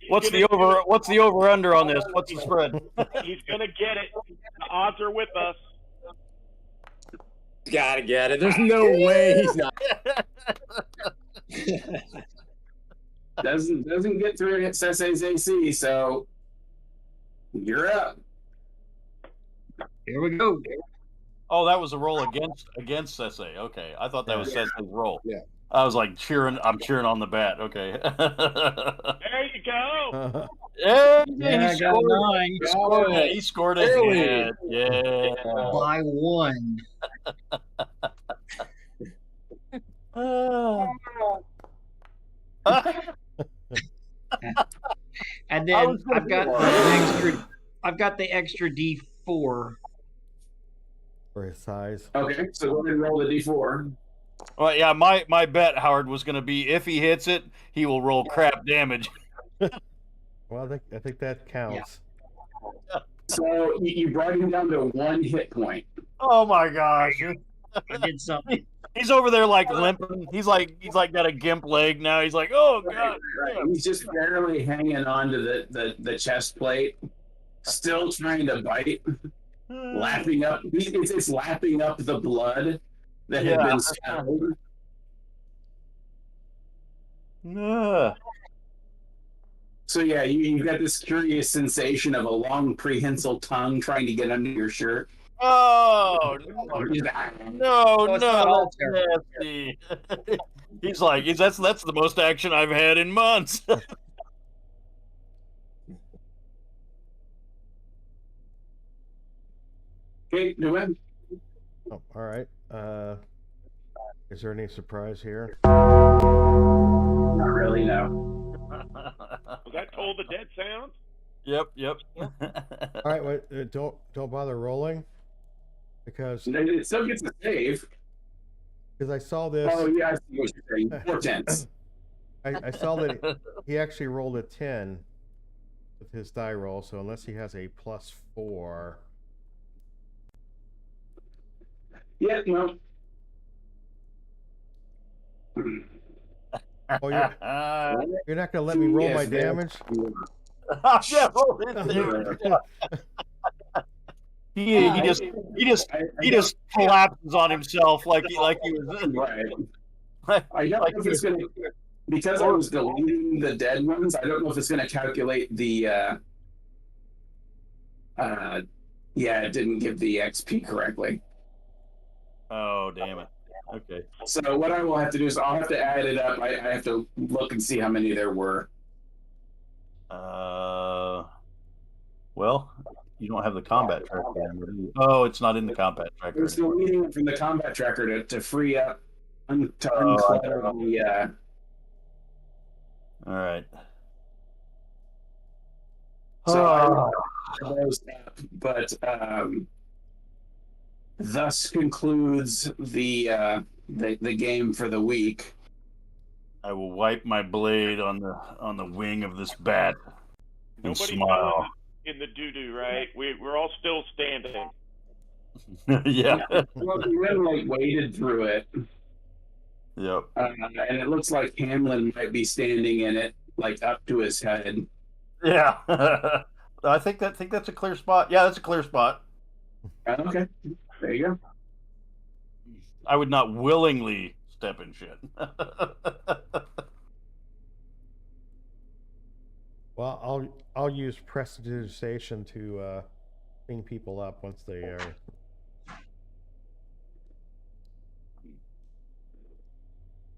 What's the over under on this? What's the spread? He's gonna get it. The odds are with us. Gotta get it. There's no way he's not. doesn't get through Sesse's AC, so you're up. Here we go. Oh, that was a roll against Sese. Okay, I thought that was Sese's roll. Yeah. I was like cheering. I'm cheering on the bat. Okay. There you go. Yeah, Yeah, I got a 9 he scored a hit. Yeah. by 1. And then I've got the extra D4. For his size. Okay, so go ahead and roll the D4. Well, yeah, my bet, Howard, was going to be if he hits it, he will roll crap damage. Well, I think that counts. So you brought him down to 1 hit point. Oh my gosh. I did something. He's over there like limping. He's like got a gimp leg now. He's like, oh god. Right. He's just barely hanging on to the chest plate, still trying to bite, lapping up. It's lapping up the blood that had been scattered. So yeah, you've got this curious sensation of a long prehensile tongue trying to get under your shirt. Oh no, it's not all terrible. nasty. He's like, that's the most action I've had in months. Okay, do it. Oh, all right. Is there any surprise here? Not really, no. Was that Toll the Dead sound? Yep. All right, wait, don't bother rolling, because It still gets a save. I saw this. Oh yeah, I see what you're saying. 4 tenths. I saw that he actually rolled a 10 with his die roll. So unless he has a +4. Yeah, no. Oh, you're not gonna let me roll my damage? Yeah, roll it there. He just collapses on himself like he was. Right. I don't know if it's gonna, because I was deleting the dead ones. I don't know if it's gonna calculate the. Yeah, it didn't give the XP correctly. Oh damn it! Okay. So what I will have to do is I'll have to add it up. I have to look and see how many there were. Well, you don't have the combat tracker. Oh, it's not in the combat tracker. We're still needing it from the combat tracker to free up to unclutter the. All right. So I will those up, but thus concludes the game for the week. I will wipe my blade on the wing of this bat and Nobody smile. in the doo-doo, right? We're all still standing. Yeah. Well, we really waded through it. Yep. And it looks like Hamlin might be standing in it, like up to his head. Yeah. I think that's a clear spot. Yeah, that's a clear spot. Okay. There you go. I would not willingly step in shit. Well, I'll use prestidigitation to bring people up once they are.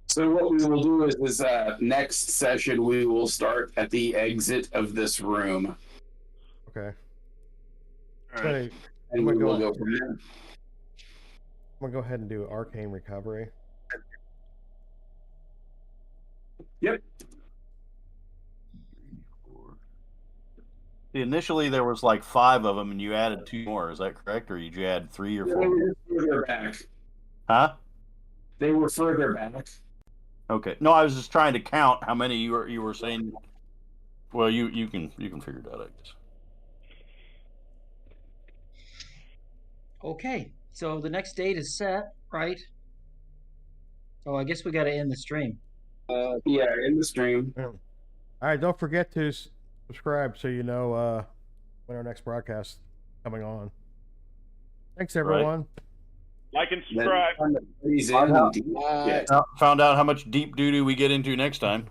So what we will do is next session we will start at the exit of this room. Okay. All right. And we will go from there. I'm gonna go ahead and do arcane recovery. Yep. See, initially there was like 5 of them, and you added 2 more. Is that correct, or did you add 3 or 4? They were further back. Huh? They were further back. Okay. No, I was just trying to count how many you were saying. Well, you can figure it out, I guess. Okay, so the next date is set, right? Oh, I guess we got to end the stream. Yeah, in the stream. All right, don't forget to subscribe so you know when our next broadcast is coming on. Thanks, everyone. Like and subscribe. Found out Found out how much deep doo-doo we get into next time.